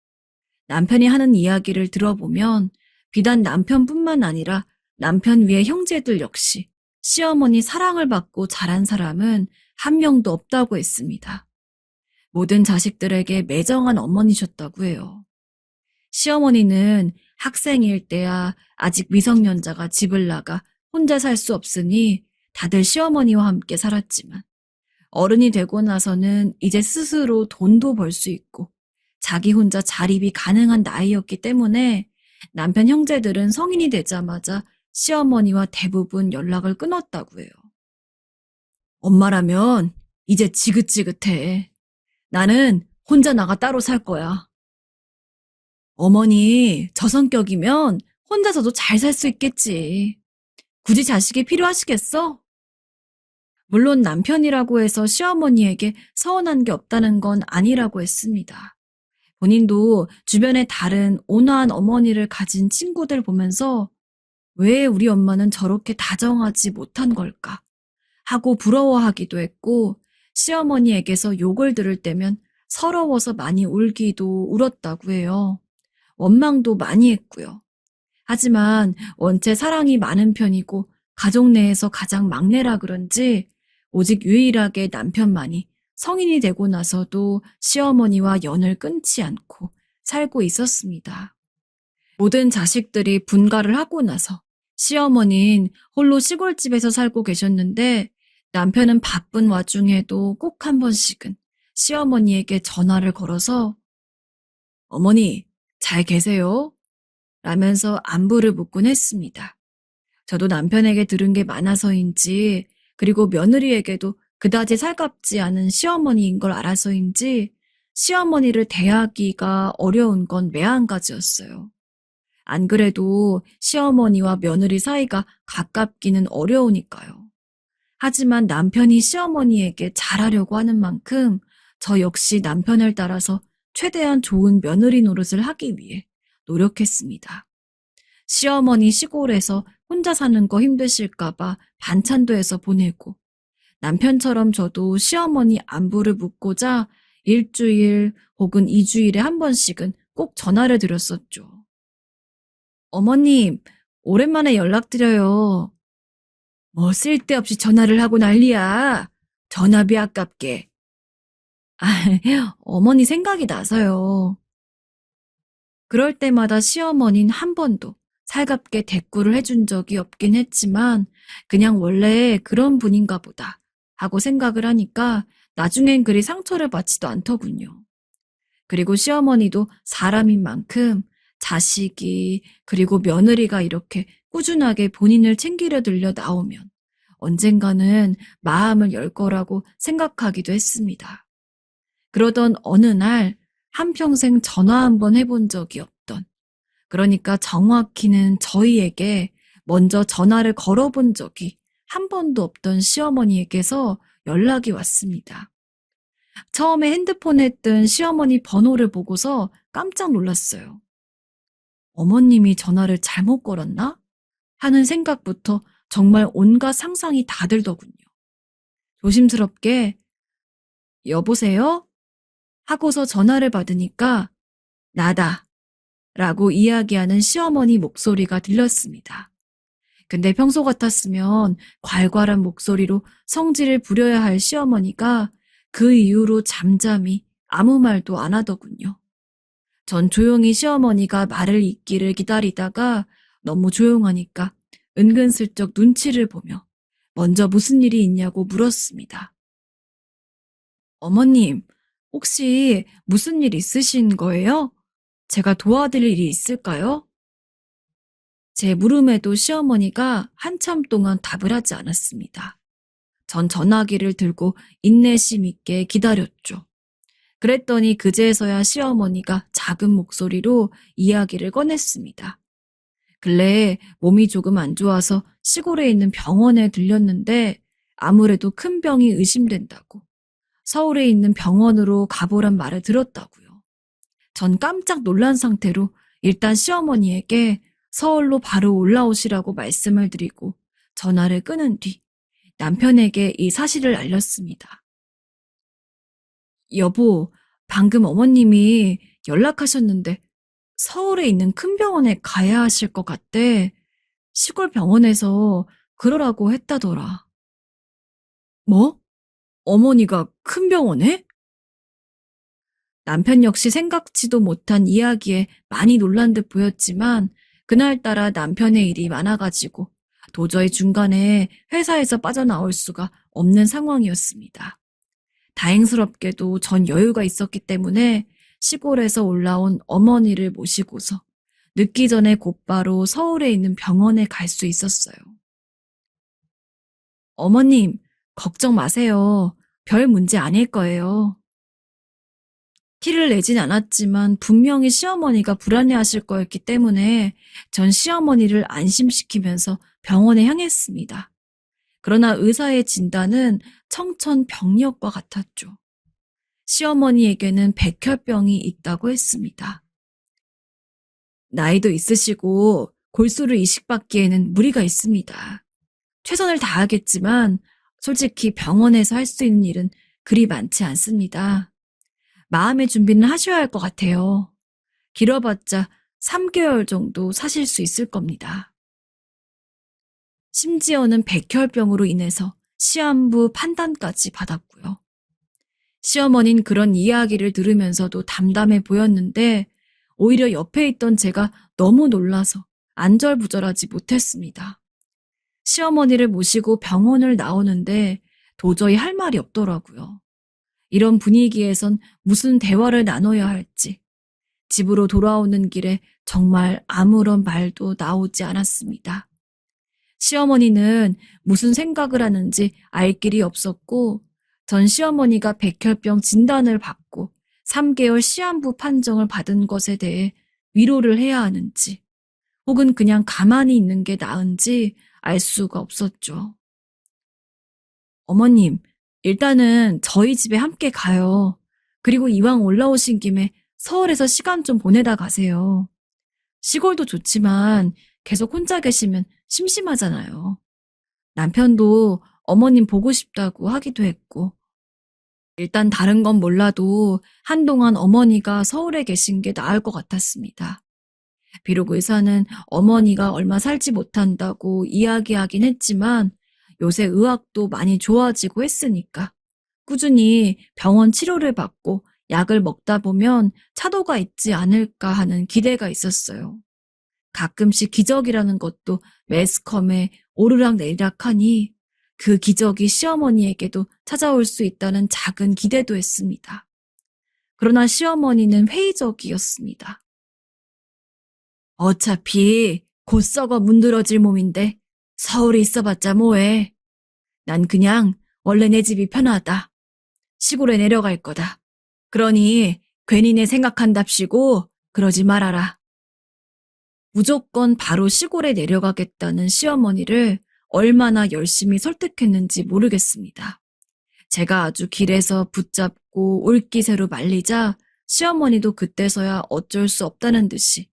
남편이 하는 이야기를 들어보면 비단 남편뿐만 아니라 남편 위의 형제들 역시 시어머니 사랑을 받고 자란 사람은 한 명도 없다고 했습니다. 모든 자식들에게 매정한 어머니셨다고 해요. 시어머니는 학생일 때야 아직 미성년자가 집을 나가 혼자 살 수 없으니 다들 시어머니와 함께 살았지만 어른이 되고 나서는 이제 스스로 돈도 벌 수 있고 자기 혼자 자립이 가능한 나이였기 때문에 남편 형제들은 성인이 되자마자 시어머니와 대부분 연락을 끊었다고 해요. 엄마라면 이제 지긋지긋해. 나는 혼자 나가 따로 살 거야. 어머니, 저 성격이면 혼자서도 잘 살 수 있겠지. 굳이 자식이 필요하시겠어? 물론 남편이라고 해서 시어머니에게 서운한 게 없다는 건 아니라고 했습니다. 본인도 주변에 다른 온화한 어머니를 가진 친구들 보면서 왜 우리 엄마는 저렇게 다정하지 못한 걸까 하고 부러워하기도 했고, 시어머니에게서 욕을 들을 때면 서러워서 많이 울기도 울었다고 해요. 원망도 많이 했고요. 하지만 원체 사랑이 많은 편이고 가족 내에서 가장 막내라 그런지 오직 유일하게 남편만이 성인이 되고 나서도 시어머니와 연을 끊지 않고 살고 있었습니다. 모든 자식들이 분가를 하고 나서 시어머니는 홀로 시골집에서 살고 계셨는데 남편은 바쁜 와중에도 꼭 한 번씩은 시어머니에게 전화를 걸어서 어머니, 잘 계세요? 라면서 안부를 묻곤 했습니다. 저도 남편에게 들은 게 많아서인지 그리고 며느리에게도 그다지 살갑지 않은 시어머니인 걸 알아서인지 시어머니를 대하기가 어려운 건 매한 가지였어요. 안 그래도 시어머니와 며느리 사이가 가깝기는 어려우니까요. 하지만 남편이 시어머니에게 잘하려고 하는 만큼 저 역시 남편을 따라서 최대한 좋은 며느리 노릇을 하기 위해 노력했습니다. 시어머니 시골에서 혼자 사는 거 힘드실까봐 반찬도 해서 보내고 남편처럼 저도 시어머니 안부를 묻고자 일주일 혹은 2주일에 한 번씩은 꼭 전화를 드렸었죠. 어머님, 오랜만에 연락드려요. 뭐 쓸데없이 전화를 하고 난리야. 전화비 아깝게. 아, 어머니 생각이 나서요. 그럴 때마다 시어머니는 한 번도 살갑게 대꾸를 해준 적이 없긴 했지만 그냥 원래 그런 분인가 보다 하고 생각을 하니까 나중엔 그리 상처를 받지도 않더군요. 그리고 시어머니도 사람인 만큼 자식이 그리고 며느리가 이렇게 꾸준하게 본인을 챙기려 들려 나오면 언젠가는 마음을 열 거라고 생각하기도 했습니다. 그러던 어느 날 한평생 전화 한 번 해본 적이 없던, 그러니까 정확히는 저희에게 먼저 전화를 걸어본 적이 한 번도 없던 시어머니에게서 연락이 왔습니다. 처음에 핸드폰에 뜬 시어머니 번호를 보고서 깜짝 놀랐어요. 어머님이 전화를 잘못 걸었나? 하는 생각부터 정말 온갖 상상이 다 들더군요. 조심스럽게 여보세요? 하고서 전화를 받으니까 나다 라고 이야기하는 시어머니 목소리가 들렸습니다. 근데 평소 같았으면 괄괄한 목소리로 성질을 부려야 할 시어머니가 그 이후로 잠잠히 아무 말도 안 하더군요. 전 조용히 시어머니가 말을 잇기를 기다리다가 너무 조용하니까 은근슬쩍 눈치를 보며 먼저 무슨 일이 있냐고 물었습니다. 어머님, 혹시 무슨 일 있으신 거예요? 제가 도와드릴 일이 있을까요? 제 물음에도 시어머니가 한참 동안 답을 하지 않았습니다. 전 전화기를 들고 인내심 있게 기다렸죠. 그랬더니 그제서야 시어머니가 작은 목소리로 이야기를 꺼냈습니다. 근래에 몸이 조금 안 좋아서 시골에 있는 병원에 들렸는데 아무래도 큰 병이 의심된다고 서울에 있는 병원으로 가보란 말을 들었다고요. 전 깜짝 놀란 상태로 일단 시어머니에게 서울로 바로 올라오시라고 말씀을 드리고 전화를 끊은 뒤 남편에게 이 사실을 알렸습니다. 여보, 방금 어머님이 연락하셨는데 서울에 있는 큰 병원에 가야 하실 것 같대. 시골 병원에서 그러라고 했다더라. 뭐? 어머니가 큰 병원에? 남편 역시 생각지도 못한 이야기에 많이 놀란 듯 보였지만 그날따라 남편의 일이 많아가지고 도저히 중간에 회사에서 빠져나올 수가 없는 상황이었습니다. 다행스럽게도 전 여유가 있었기 때문에 시골에서 올라온 어머니를 모시고서 늦기 전에 곧바로 서울에 있는 병원에 갈 수 있었어요. 어머님, 걱정 마세요. 별 문제 아닐 거예요. 티를 내진 않았지만 분명히 시어머니가 불안해하실 거였기 때문에 전 시어머니를 안심시키면서 병원에 향했습니다. 그러나 의사의 진단은 청천벽력과 같았죠. 시어머니에게는 백혈병이 있다고 했습니다. 나이도 있으시고 골수를 이식받기에는 무리가 있습니다. 최선을 다하겠지만 솔직히 병원에서 할 수 있는 일은 그리 많지 않습니다. 마음의 준비는 하셔야 할 것 같아요. 길어봤자 3개월 정도 사실 수 있을 겁니다. 심지어는 백혈병으로 인해서 시한부 판단까지 받았고요. 시어머니는 그런 이야기를 들으면서도 담담해 보였는데 오히려 옆에 있던 제가 너무 놀라서 안절부절하지 못했습니다. 시어머니를 모시고 병원을 나오는데 도저히 할 말이 없더라고요. 이런 분위기에선 무슨 대화를 나눠야 할지 집으로 돌아오는 길에 정말 아무런 말도 나오지 않았습니다. 시어머니는 무슨 생각을 하는지 알 길이 없었고 전 시어머니가 백혈병 진단을 받고 3개월 시한부 판정을 받은 것에 대해 위로를 해야 하는지 혹은 그냥 가만히 있는 게 나은지 알 수가 없었죠. 어머님, 일단은 저희 집에 함께 가요. 그리고 이왕 올라오신 김에 서울에서 시간 좀 보내다 가세요. 시골도 좋지만 계속 혼자 계시면 심심하잖아요. 남편도 어머님 보고 싶다고 하기도 했고, 일단 다른 건 몰라도 한동안 어머니가 서울에 계신 게 나을 것 같았습니다. 비록 의사는 어머니가 얼마 살지 못한다고 이야기하긴 했지만 요새 의학도 많이 좋아지고 했으니까 꾸준히 병원 치료를 받고 약을 먹다 보면 차도가 있지 않을까 하는 기대가 있었어요. 가끔씩 기적이라는 것도 매스컴에 오르락내리락하니 그 기적이 시어머니에게도 찾아올 수 있다는 작은 기대도 했습니다. 그러나 시어머니는 회의적이었습니다. 어차피 곧 썩어 문드러질 몸인데 서울에 있어봤자 뭐해. 난 그냥 원래 내 집이 편하다. 시골에 내려갈 거다. 그러니 괜히 내 생각한답시고 그러지 말아라. 무조건 바로 시골에 내려가겠다는 시어머니를 얼마나 열심히 설득했는지 모르겠습니다. 제가 아주 길에서 붙잡고 올기세로 말리자 시어머니도 그때서야 어쩔 수 없다는 듯이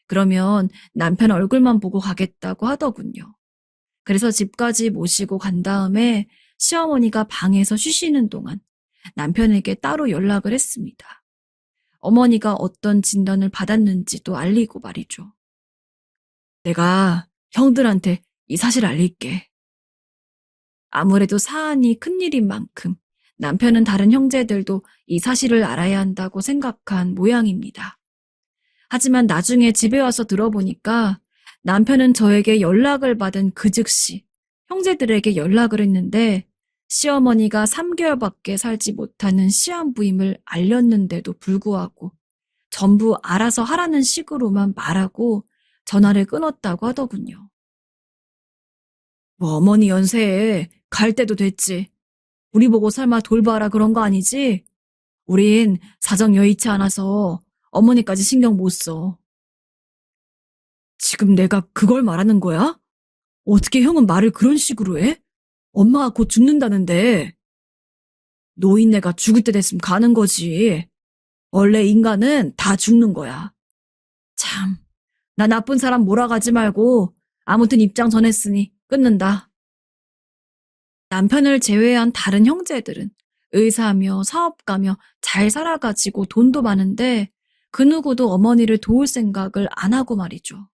그러면 남편 얼굴만 보고 가겠다고 하더군요. 그래서 집까지 모시고 간 다음에 시어머니가 방에서 쉬시는 동안 남편에게 따로 연락을 했습니다. 어머니가 어떤 진단을 받았는지도 알리고 말이죠. 내가 형들한테 이 사실 알릴게. 아무래도 사안이 큰일인 만큼 남편은 다른 형제들도 이 사실을 알아야 한다고 생각한 모양입니다. 하지만 나중에 집에 와서 들어보니까 남편은 저에게 연락을 받은 그 즉시 형제들에게 연락을 했는데 시어머니가 3개월밖에 살지 못하는 시한부임을 알렸는데도 불구하고 전부 알아서 하라는 식으로만 말하고 전화를 끊었다고 하더군요. 뭐 어머니 연세에 갈 때도 됐지. 우리 보고 설마 돌봐라 그런 거 아니지? 우린 사정 여의치 않아서 어머니까지 신경 못 써. 지금 내가 그걸 말하는 거야? 어떻게 형은 말을 그런 식으로 해? 엄마가 곧 죽는다는데. 노인네가 죽을 때 됐으면 가는 거지. 원래 인간은 다 죽는 거야. 참, 나 나쁜 사람 몰아가지 말고 아무튼 입장 전했으니 끊는다. 남편을 제외한 다른 형제들은 의사며 사업가며 잘 살아가지고 돈도 많은데 그 누구도 어머니를 도울 생각을 안 하고 말이죠.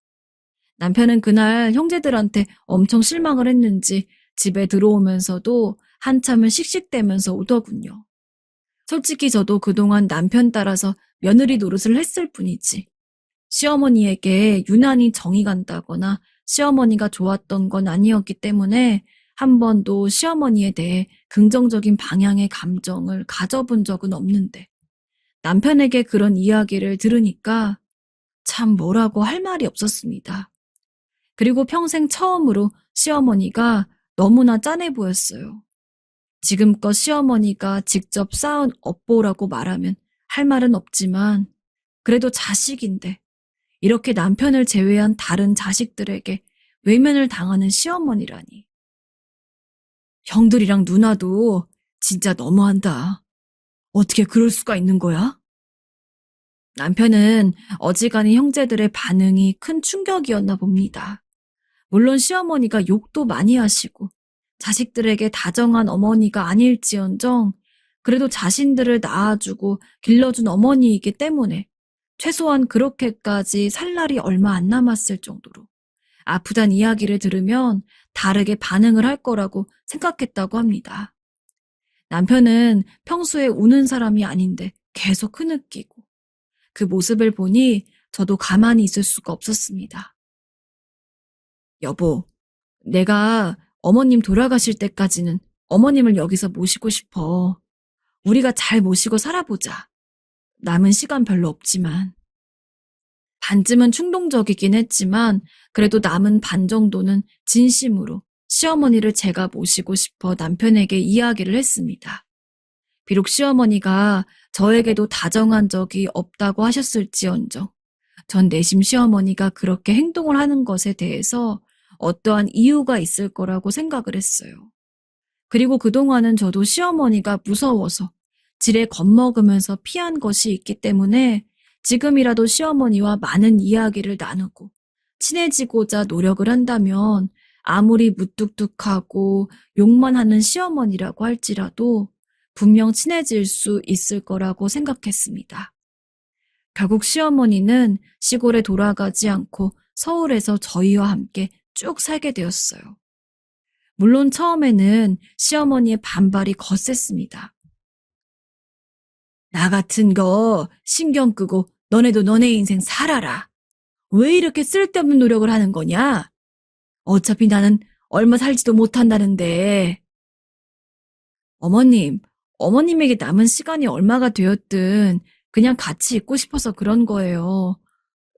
남편은 그날 형제들한테 엄청 실망을 했는지 집에 들어오면서도 한참을 씩씩대면서 오더군요. 솔직히 저도 그동안 남편 따라서 며느리 노릇을 했을 뿐이지. 시어머니에게 유난히 정이 간다거나 시어머니가 좋았던 건 아니었기 때문에 한 번도 시어머니에 대해 긍정적인 방향의 감정을 가져본 적은 없는데 남편에게 그런 이야기를 들으니까 참 뭐라고 할 말이 없었습니다. 그리고 평생 처음으로 시어머니가 너무나 짠해 보였어요. 지금껏 시어머니가 직접 쌓은 업보라고 말하면 할 말은 없지만 그래도 자식인데 이렇게 남편을 제외한 다른 자식들에게 외면을 당하는 시어머니라니. 형들이랑 누나도 진짜 너무한다. 어떻게 그럴 수가 있는 거야? 남편은 어지간히 형제들의 반응이 큰 충격이었나 봅니다. 물론 시어머니가 욕도 많이 하시고 자식들에게 다정한 어머니가 아닐지언정 그래도 자신들을 낳아주고 길러준 어머니이기 때문에 최소한 그렇게까지 살 날이 얼마 안 남았을 정도로 아프단 이야기를 들으면 다르게 반응을 할 거라고 생각했다고 합니다. 남편은 평소에 우는 사람이 아닌데 계속 흐느끼고 그 모습을 보니 저도 가만히 있을 수가 없었습니다. 여보, 내가 어머님 돌아가실 때까지는 어머님을 여기서 모시고 싶어. 우리가 잘 모시고 살아보자. 남은 시간 별로 없지만. 반쯤은 충동적이긴 했지만 그래도 남은 반 정도는 진심으로 시어머니를 제가 모시고 싶어 남편에게 이야기를 했습니다. 비록 시어머니가 저에게도 다정한 적이 없다고 하셨을지언정 전 내심 시어머니가 그렇게 행동을 하는 것에 대해서 어떠한 이유가 있을 거라고 생각을 했어요. 그리고 그동안은 저도 시어머니가 무서워서 지레 겁먹으면서 피한 것이 있기 때문에 지금이라도 시어머니와 많은 이야기를 나누고 친해지고자 노력을 한다면 아무리 무뚝뚝하고 욕만 하는 시어머니라고 할지라도 분명 친해질 수 있을 거라고 생각했습니다. 결국 시어머니는 시골에 돌아가지 않고 서울에서 저희와 함께 쭉 살게 되었어요. 물론 처음에는 시어머니의 반발이 거셌습니다. 나 같은 거 신경 끄고 너네도 너네 인생 살아라. 왜 이렇게 쓸데없는 노력을 하는 거냐? 어차피 나는 얼마 살지도 못한다는데. 어머님에게 남은 시간이 얼마가 되었든 그냥 같이 있고 싶어서 그런 거예요.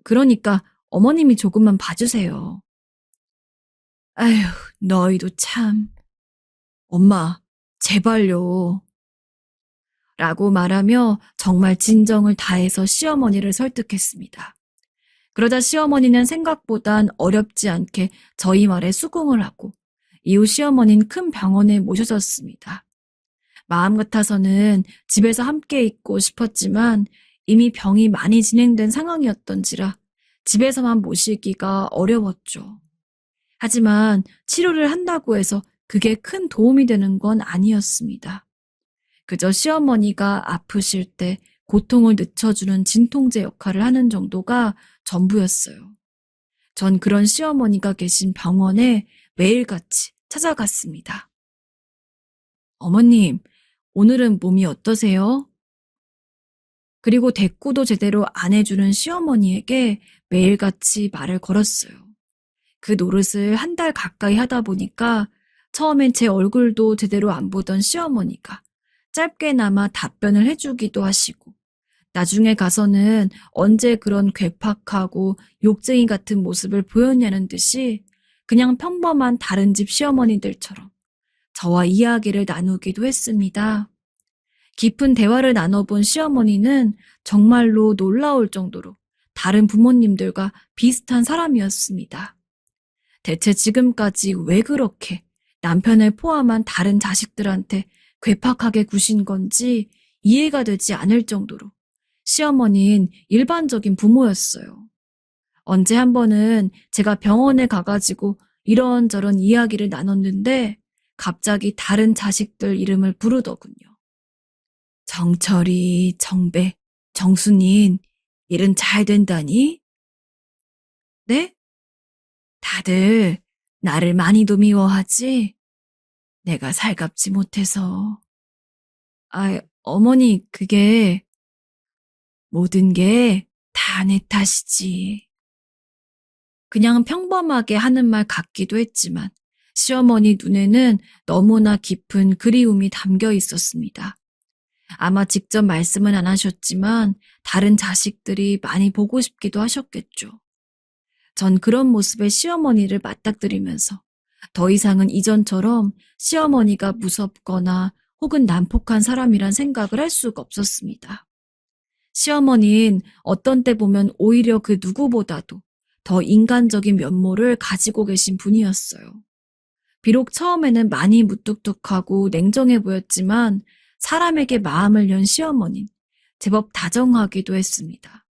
그러니까 어머님이 조금만 봐주세요. 아휴, 너희도 참. 엄마, 제발요. 라고 말하며 정말 진정을 다해서 시어머니를 설득했습니다. 그러자 시어머니는 생각보단 어렵지 않게 저희 말에 수긍을 하고 이후 시어머니는 큰 병원에 모셔졌습니다. 마음 같아서는 집에서 함께 있고 싶었지만 이미 병이 많이 진행된 상황이었던지라 집에서만 모시기가 어려웠죠. 하지만 치료를 한다고 해서 그게 큰 도움이 되는 건 아니었습니다. 그저 시어머니가 아프실 때 고통을 늦춰주는 진통제 역할을 하는 정도가 전부였어요. 전 그런 시어머니가 계신 병원에 매일같이 찾아갔습니다. 어머님, 오늘은 몸이 어떠세요? 그리고 대꾸도 제대로 안 해주는 시어머니에게 매일같이 말을 걸었어요. 그 노릇을 한 달 가까이 하다 보니까 처음엔 제 얼굴도 제대로 안 보던 시어머니가 짧게나마 답변을 해주기도 하시고 나중에 가서는 언제 그런 괴팍하고 욕쟁이 같은 모습을 보였냐는 듯이 그냥 평범한 다른 집 시어머니들처럼 저와 이야기를 나누기도 했습니다. 깊은 대화를 나눠본 시어머니는 정말로 놀라울 정도로 다른 부모님들과 비슷한 사람이었습니다. 대체 지금까지 왜 그렇게 남편을 포함한 다른 자식들한테 괴팍하게 구신 건지 이해가 되지 않을 정도로 시어머니는 일반적인 부모였어요. 언제 한 번은 제가 병원에 가가지고 이런저런 이야기를 나눴는데 갑자기 다른 자식들 이름을 부르더군요. 정철이, 정배, 정순인, 일은 잘 된다니? 네? 다들 나를 많이도 미워하지? 내가 살갑지 못해서. 어머니, 그게 모든 게 다 내 탓이지. 그냥 평범하게 하는 말 같기도 했지만 시어머니 눈에는 너무나 깊은 그리움이 담겨 있었습니다. 아마 직접 말씀은 안 하셨지만 다른 자식들이 많이 보고 싶기도 하셨겠죠. 전 그런 모습의 시어머니를 맞닥뜨리면서 더 이상은 이전처럼 시어머니가 무섭거나 혹은 난폭한 사람이란 생각을 할 수가 없었습니다. 시어머니는 어떤 때 보면 오히려 그 누구보다도 더 인간적인 면모를 가지고 계신 분이었어요. 비록 처음에는 많이 무뚝뚝하고 냉정해 보였지만 사람에게 마음을 연 시어머니는 제법 다정하기도 했습니다.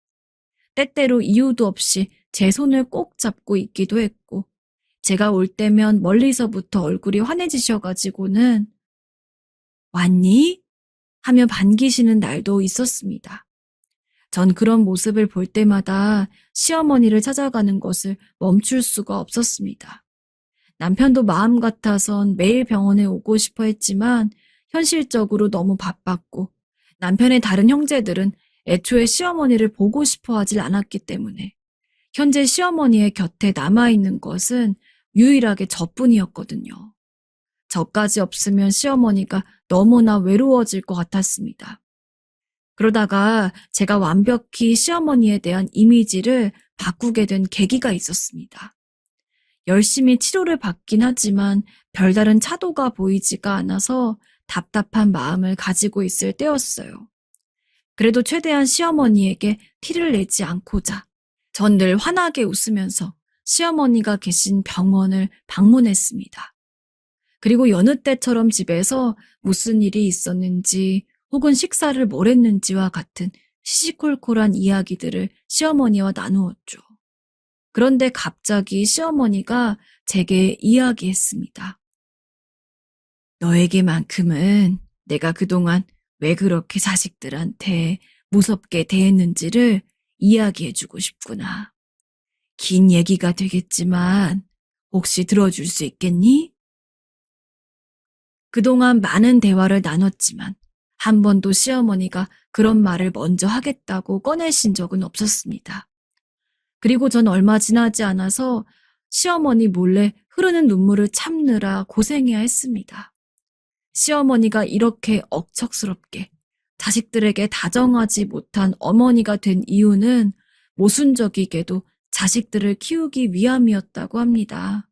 때때로 이유도 없이 제 손을 꼭 잡고 있기도 했고 제가 올 때면 멀리서부터 얼굴이 환해지셔가지고는 왔니? 하며 반기시는 날도 있었습니다. 전 그런 모습을 볼 때마다 시어머니를 찾아가는 것을 멈출 수가 없었습니다. 남편도 마음 같아선 매일 병원에 오고 싶어 했지만 현실적으로 너무 바빴고 남편의 다른 형제들은 애초에 시어머니를 보고 싶어 하질 않았기 때문에 현재 시어머니의 곁에 남아있는 것은 유일하게 저뿐이었거든요. 저까지 없으면 시어머니가 너무나 외로워질 것 같았습니다. 그러다가 제가 완벽히 시어머니에 대한 이미지를 바꾸게 된 계기가 있었습니다. 열심히 치료를 받긴 하지만 별다른 차도가 보이지가 않아서 답답한 마음을 가지고 있을 때였어요. 그래도 최대한 시어머니에게 티를 내지 않고자 전 늘 환하게 웃으면서 시어머니가 계신 병원을 방문했습니다. 그리고 여느 때처럼 집에서 무슨 일이 있었는지 혹은 식사를 뭘 했는지와 같은 시시콜콜한 이야기들을 시어머니와 나누었죠. 그런데 갑자기 시어머니가 제게 이야기했습니다. 너에게만큼은 내가 그동안 왜 그렇게 자식들한테 무섭게 대했는지를 이야기해주고 싶구나. 긴 얘기가 되겠지만 혹시 들어줄 수 있겠니? 그동안 많은 대화를 나눴지만 한 번도 시어머니가 그런 말을 먼저 하겠다고 꺼내신 적은 없었습니다. 그리고 전 얼마 지나지 않아서 시어머니 몰래 흐르는 눈물을 참느라 고생해야 했습니다. 시어머니가 이렇게 억척스럽게 자식들에게 다정하지 못한 어머니가 된 이유는 모순적이게도 자식들을 키우기 위함이었다고 합니다.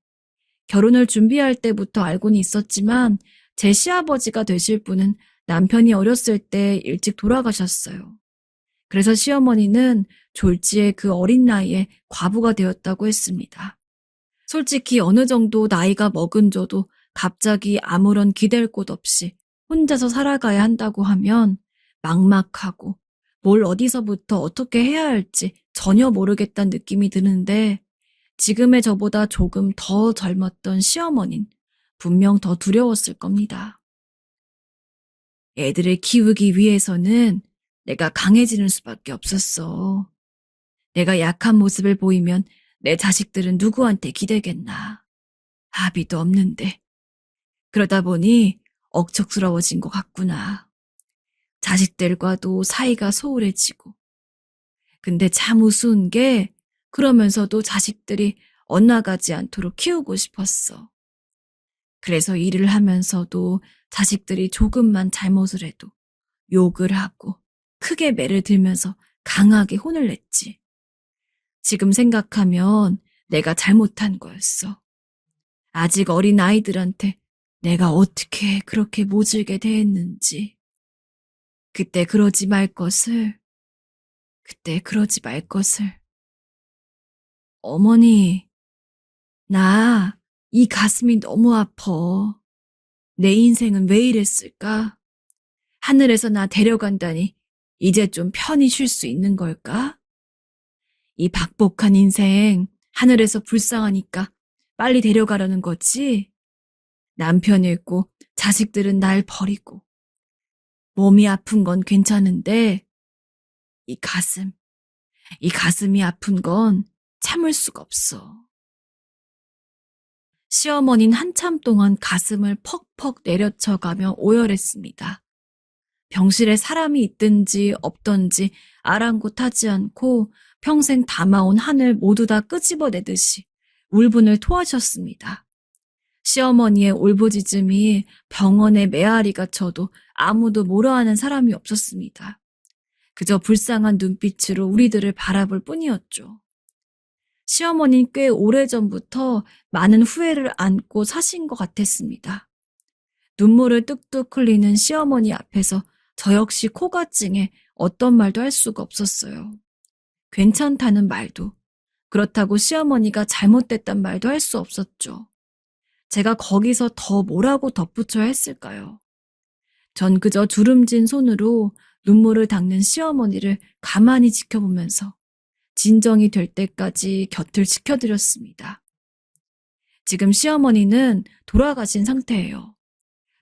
결혼을 준비할 때부터 알고는 있었지만 제 시아버지가 되실 분은 남편이 어렸을 때 일찍 돌아가셨어요. 그래서 시어머니는 졸지에 그 어린 나이에 과부가 되었다고 했습니다. 솔직히 어느 정도 나이가 먹은 저도 갑자기 아무런 기댈 곳 없이 혼자서 살아가야 한다고 하면 막막하고 뭘 어디서부터 어떻게 해야 할지 전혀 모르겠다는 느낌이 드는데 지금의 저보다 조금 더 젊었던 시어머니는 분명 더 두려웠을 겁니다. 애들을 키우기 위해서는 내가 강해지는 수밖에 없었어. 내가 약한 모습을 보이면 내 자식들은 누구한테 기대겠나. 아비도 없는데. 그러다 보니 억척스러워진 것 같구나. 자식들과도 사이가 소홀해지고. 근데 참 우스운 게 그러면서도 자식들이 엇나가지 않도록 키우고 싶었어. 그래서 일을 하면서도 자식들이 조금만 잘못을 해도 욕을 하고 크게 매를 들면서 강하게 혼을 냈지. 지금 생각하면 내가 잘못한 거였어. 아직 어린 아이들한테 내가 어떻게 그렇게 모질게 대했는지, 그때 그러지 말 것을, 그때 그러지 말 것을. 어머니, 나 이 가슴이 너무 아파. 내 인생은 왜 이랬을까? 하늘에서 나 데려간다니 이제 좀 편히 쉴 수 있는 걸까? 이 박복한 인생 하늘에서 불쌍하니까 빨리 데려가려는 거지? 남편 잃고 자식들은 날 버리고 몸이 아픈 건 괜찮은데 이 가슴, 이 가슴이 아픈 건 참을 수가 없어. 시어머니는 한참 동안 가슴을 퍽퍽 내려쳐가며 오열했습니다. 병실에 사람이 있든지 없든지 아랑곳하지 않고 평생 담아온 한을 모두 다 끄집어내듯이 울분을 토하셨습니다. 시어머니의 울부짖음이 병원의 메아리가 쳐도 아무도 뭐라하는 사람이 없었습니다. 그저 불쌍한 눈빛으로 우리들을 바라볼 뿐이었죠. 시어머니는 꽤 오래전부터 많은 후회를 안고 사신 것 같았습니다. 눈물을 뚝뚝 흘리는 시어머니 앞에서 저 역시 코가 찡해 어떤 말도 할 수가 없었어요. 괜찮다는 말도, 그렇다고 시어머니가 잘못됐단 말도 할 수 없었죠. 제가 거기서 더 뭐라고 덧붙여야 했을까요? 전 그저 주름진 손으로 눈물을 닦는 시어머니를 가만히 지켜보면서 진정이 될 때까지 곁을 지켜드렸습니다. 지금 시어머니는 돌아가신 상태예요.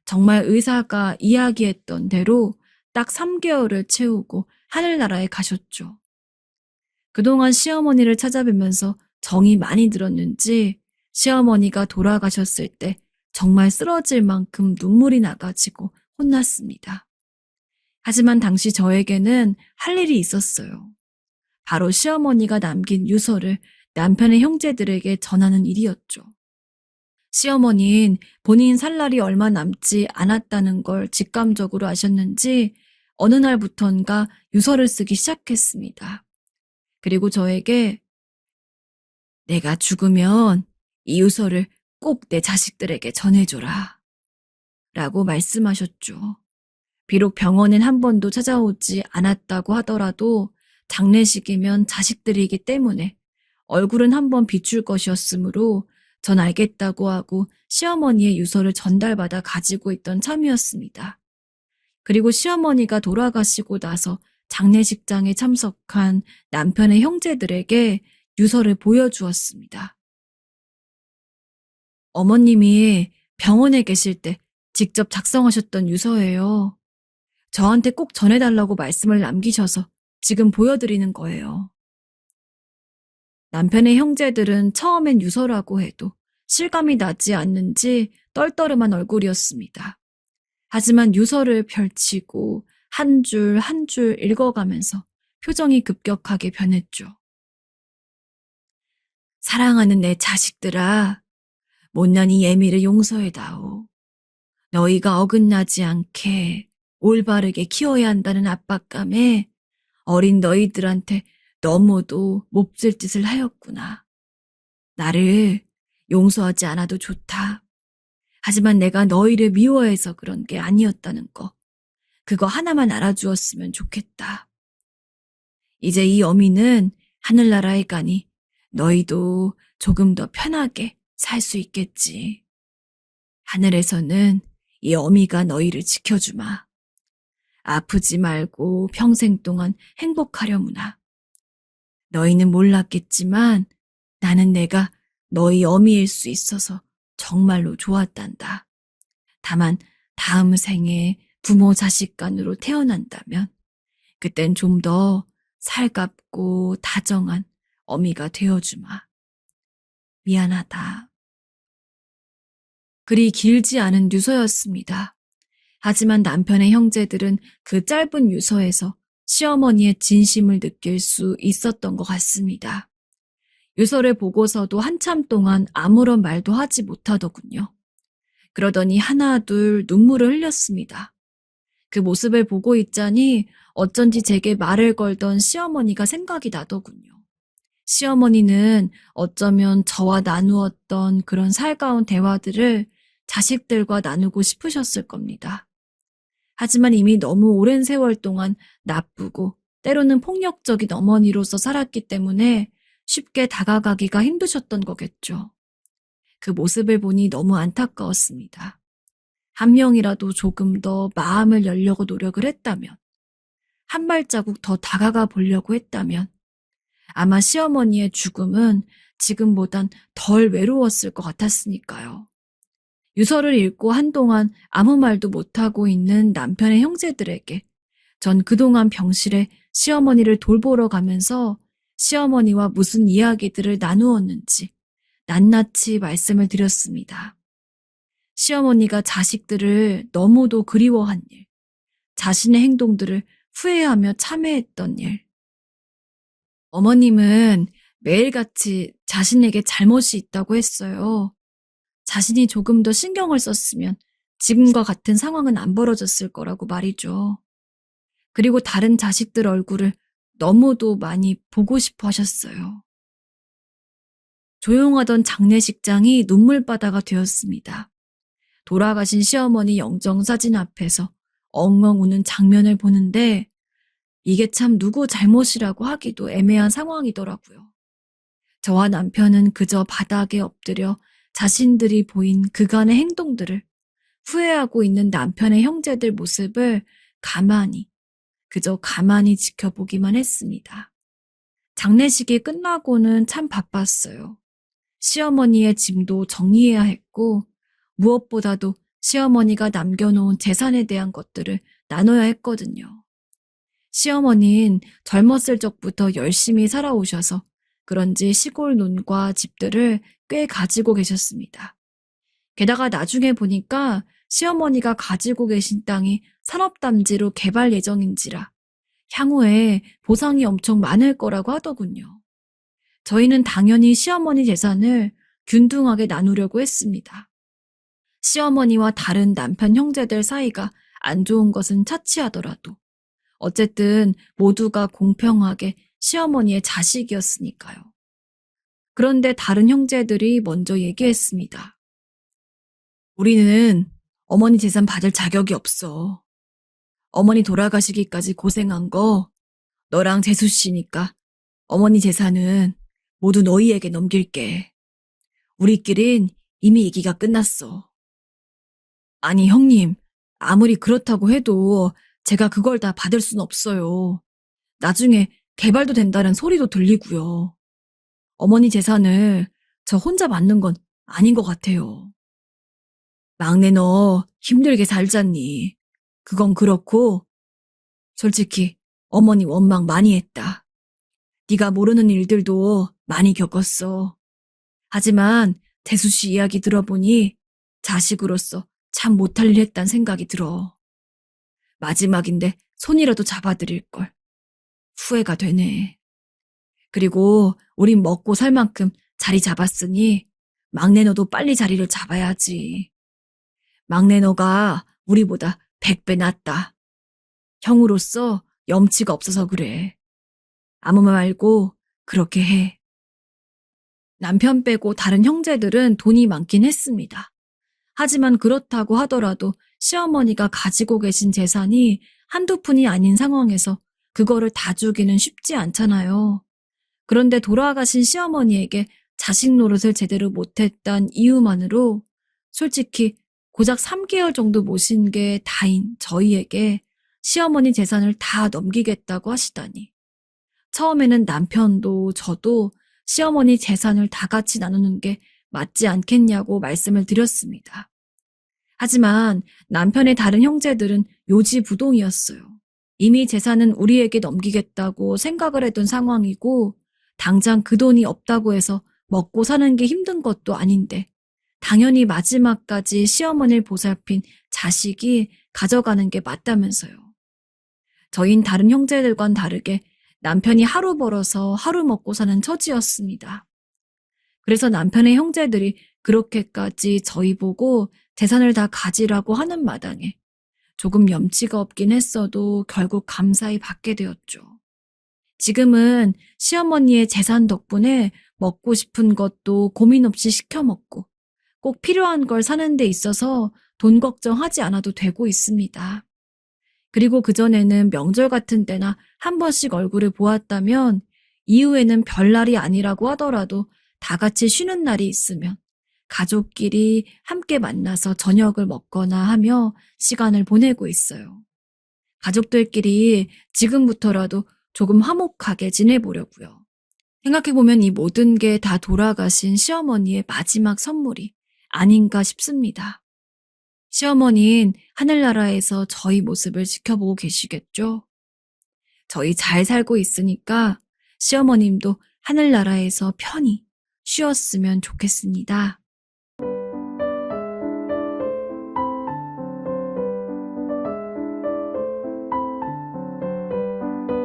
정말 의사가 이야기했던 대로 딱 3개월을 채우고 하늘나라에 가셨죠. 그동안 시어머니를 찾아뵈면서 정이 많이 들었는지 시어머니가 돌아가셨을 때 정말 쓰러질 만큼 눈물이 나가지고 혼났습니다. 하지만 당시 저에게는 할 일이 있었어요. 바로 시어머니가 남긴 유서를 남편의 형제들에게 전하는 일이었죠. 시어머니는 본인 살 날이 얼마 남지 않았다는 걸 직감적으로 아셨는지 어느 날부턴가 유서를 쓰기 시작했습니다. 그리고 저에게 내가 죽으면 이 유서를 꼭 내 자식들에게 전해줘라 라고 말씀하셨죠. 비록 병원엔 한 번도 찾아오지 않았다고 하더라도 장례식이면 자식들이기 때문에 얼굴은 한 번 비출 것이었으므로 전 알겠다고 하고 시어머니의 유서를 전달받아 가지고 있던 참이었습니다. 그리고 시어머니가 돌아가시고 나서 장례식장에 참석한 남편의 형제들에게 유서를 보여주었습니다. 어머님이 병원에 계실 때 직접 작성하셨던 유서예요. 저한테 꼭 전해달라고 말씀을 남기셔서 지금 보여드리는 거예요. 남편의 형제들은 처음엔 유서라고 해도 실감이 나지 않는지 떨떠름한 얼굴이었습니다. 하지만 유서를 펼치고 한 줄 한 줄 읽어가면서 표정이 급격하게 변했죠. 사랑하는 내 자식들아, 못난 이 예미를 용서해다오. 너희가 어긋나지 않게 올바르게 키워야 한다는 압박감에 어린 너희들한테 너무도 몹쓸 짓을 하였구나. 나를 용서하지 않아도 좋다. 하지만 내가 너희를 미워해서 그런 게 아니었다는 거, 그거 하나만 알아주었으면 좋겠다. 이제 이 어미는 하늘나라에 가니 너희도 조금 더 편하게 살 수 있겠지. 하늘에서는 이 어미가 너희를 지켜주마. 아프지 말고 평생 동안 행복하려무나. 너희는 몰랐겠지만 나는 내가 너희 어미일 수 있어서 정말로 좋았단다. 다만 다음 생에 부모 자식 간으로 태어난다면 그땐 좀 더 살갑고 다정한 어미가 되어주마. 미안하다. 그리 길지 않은 유서였습니다. 하지만 남편의 형제들은 그 짧은 유서에서 시어머니의 진심을 느낄 수 있었던 것 같습니다. 유서를 보고서도 한참 동안 아무런 말도 하지 못하더군요. 그러더니 하나 둘 눈물을 흘렸습니다. 그 모습을 보고 있자니 어쩐지 제게 말을 걸던 시어머니가 생각이 나더군요. 시어머니는 어쩌면 저와 나누었던 그런 살가운 대화들을 자식들과 나누고 싶으셨을 겁니다. 하지만 이미 너무 오랜 세월 동안 나쁘고 때로는 폭력적인 어머니로서 살았기 때문에 쉽게 다가가기가 힘드셨던 거겠죠. 그 모습을 보니 너무 안타까웠습니다. 한 명이라도 조금 더 마음을 열려고 노력을 했다면, 한 발자국 더 다가가 보려고 했다면, 아마 시어머니의 죽음은 지금보단 덜 외로웠을 것 같았으니까요. 유서를 읽고 한동안 아무 말도 못하고 있는 남편의 형제들에게 전 그동안 병실에 시어머니를 돌보러 가면서 시어머니와 무슨 이야기들을 나누었는지 낱낱이 말씀을 드렸습니다. 시어머니가 자식들을 너무도 그리워한 일, 자신의 행동들을 후회하며 참회했던 일. 어머님은 매일같이 자신에게 잘못이 있다고 했어요. 자신이 조금 더 신경을 썼으면 지금과 같은 상황은 안 벌어졌을 거라고 말이죠. 그리고 다른 자식들 얼굴을 너무도 많이 보고 싶어 하셨어요. 조용하던 장례식장이 눈물바다가 되었습니다. 돌아가신 시어머니 영정사진 앞에서 엉엉 우는 장면을 보는데 이게 참 누구 잘못이라고 하기도 애매한 상황이더라고요. 저와 남편은 그저 바닥에 엎드려 자신들이 보인 그간의 행동들을, 후회하고 있는 남편의 형제들 모습을 그저 가만히 지켜보기만 했습니다. 장례식이 끝나고는 참 바빴어요. 시어머니의 짐도 정리해야 했고, 무엇보다도 시어머니가 남겨놓은 재산에 대한 것들을 나눠야 했거든요. 시어머니는 젊었을 적부터 열심히 살아오셔서 그런지 시골 논과 집들을 꽤 가지고 계셨습니다. 게다가 나중에 보니까 시어머니가 가지고 계신 땅이 산업단지로 개발 예정인지라 향후에 보상이 엄청 많을 거라고 하더군요. 저희는 당연히 시어머니 재산을 균등하게 나누려고 했습니다. 시어머니와 다른 남편 형제들 사이가 안 좋은 것은 차치하더라도 어쨌든 모두가 공평하게 시어머니의 자식이었으니까요. 그런데 다른 형제들이 먼저 얘기했습니다. 우리는 어머니 재산 받을 자격이 없어. 어머니 돌아가시기까지 고생한 거 너랑 재수 씨니까 어머니 재산은 모두 너희에게 넘길게. 우리끼린 이미 얘기가 끝났어. 아니 형님, 아무리 그렇다고 해도 제가 그걸 다 받을 순 없어요. 나중에 개발도 된다는 소리도 들리고요. 어머니 재산을 저 혼자 받는 건 아닌 것 같아요. 막내 너 힘들게 살잖니. 그건 그렇고 솔직히 어머니 원망 많이 했다. 네가 모르는 일들도 많이 겪었어. 하지만 재수 씨 이야기 들어보니 자식으로서 참 못할 일 했단 생각이 들어. 마지막인데 손이라도 잡아드릴 걸. 후회가 되네. 그리고 우린 먹고 살 만큼 자리 잡았으니 막내 너도 빨리 자리를 잡아야지. 막내 너가 우리보다 100배 낫다. 형으로서 염치가 없어서 그래. 아무 말 말고 그렇게 해. 남편 빼고 다른 형제들은 돈이 많긴 했습니다. 하지만 그렇다고 하더라도 시어머니가 가지고 계신 재산이 한두 푼이 아닌 상황에서 그거를 다 주기는 쉽지 않잖아요. 그런데 돌아가신 시어머니에게 자식 노릇을 제대로 못했단 이유만으로 솔직히 고작 3개월 정도 모신 게 다인 저희에게 시어머니 재산을 다 넘기겠다고 하시다니. 처음에는 남편도 저도 시어머니 재산을 다 같이 나누는 게 맞지 않겠냐고 말씀을 드렸습니다. 하지만 남편의 다른 형제들은 요지부동이었어요. 이미 재산은 우리에게 넘기겠다고 생각을 했던 상황이고 당장 그 돈이 없다고 해서 먹고 사는 게 힘든 것도 아닌데 당연히 마지막까지 시어머니를 보살핀 자식이 가져가는 게 맞다면서요. 저흰 다른 형제들과는 다르게 남편이 하루 벌어서 하루 먹고 사는 처지였습니다. 그래서 남편의 형제들이 그렇게까지 저희 보고 재산을 다 가지라고 하는 마당에 조금 염치가 없긴 했어도 결국 감사히 받게 되었죠. 지금은 시어머니의 재산 덕분에 먹고 싶은 것도 고민 없이 시켜 먹고 꼭 필요한 걸 사는 데 있어서 돈 걱정하지 않아도 되고 있습니다. 그리고 그전에는 명절 같은 때나 한 번씩 얼굴을 보았다면 이후에는 별날이 아니라고 하더라도 다 같이 쉬는 날이 있으면 가족끼리 함께 만나서 저녁을 먹거나 하며 시간을 보내고 있어요. 가족들끼리 지금부터라도 조금 화목하게 지내보려고요. 생각해보면 이 모든 게 다 돌아가신 시어머니의 마지막 선물이 아닌가 싶습니다. 시어머니는 하늘나라에서 저희 모습을 지켜보고 계시겠죠? 저희 잘 살고 있으니까 시어머님도 하늘나라에서 편히 쉬었으면 좋겠습니다.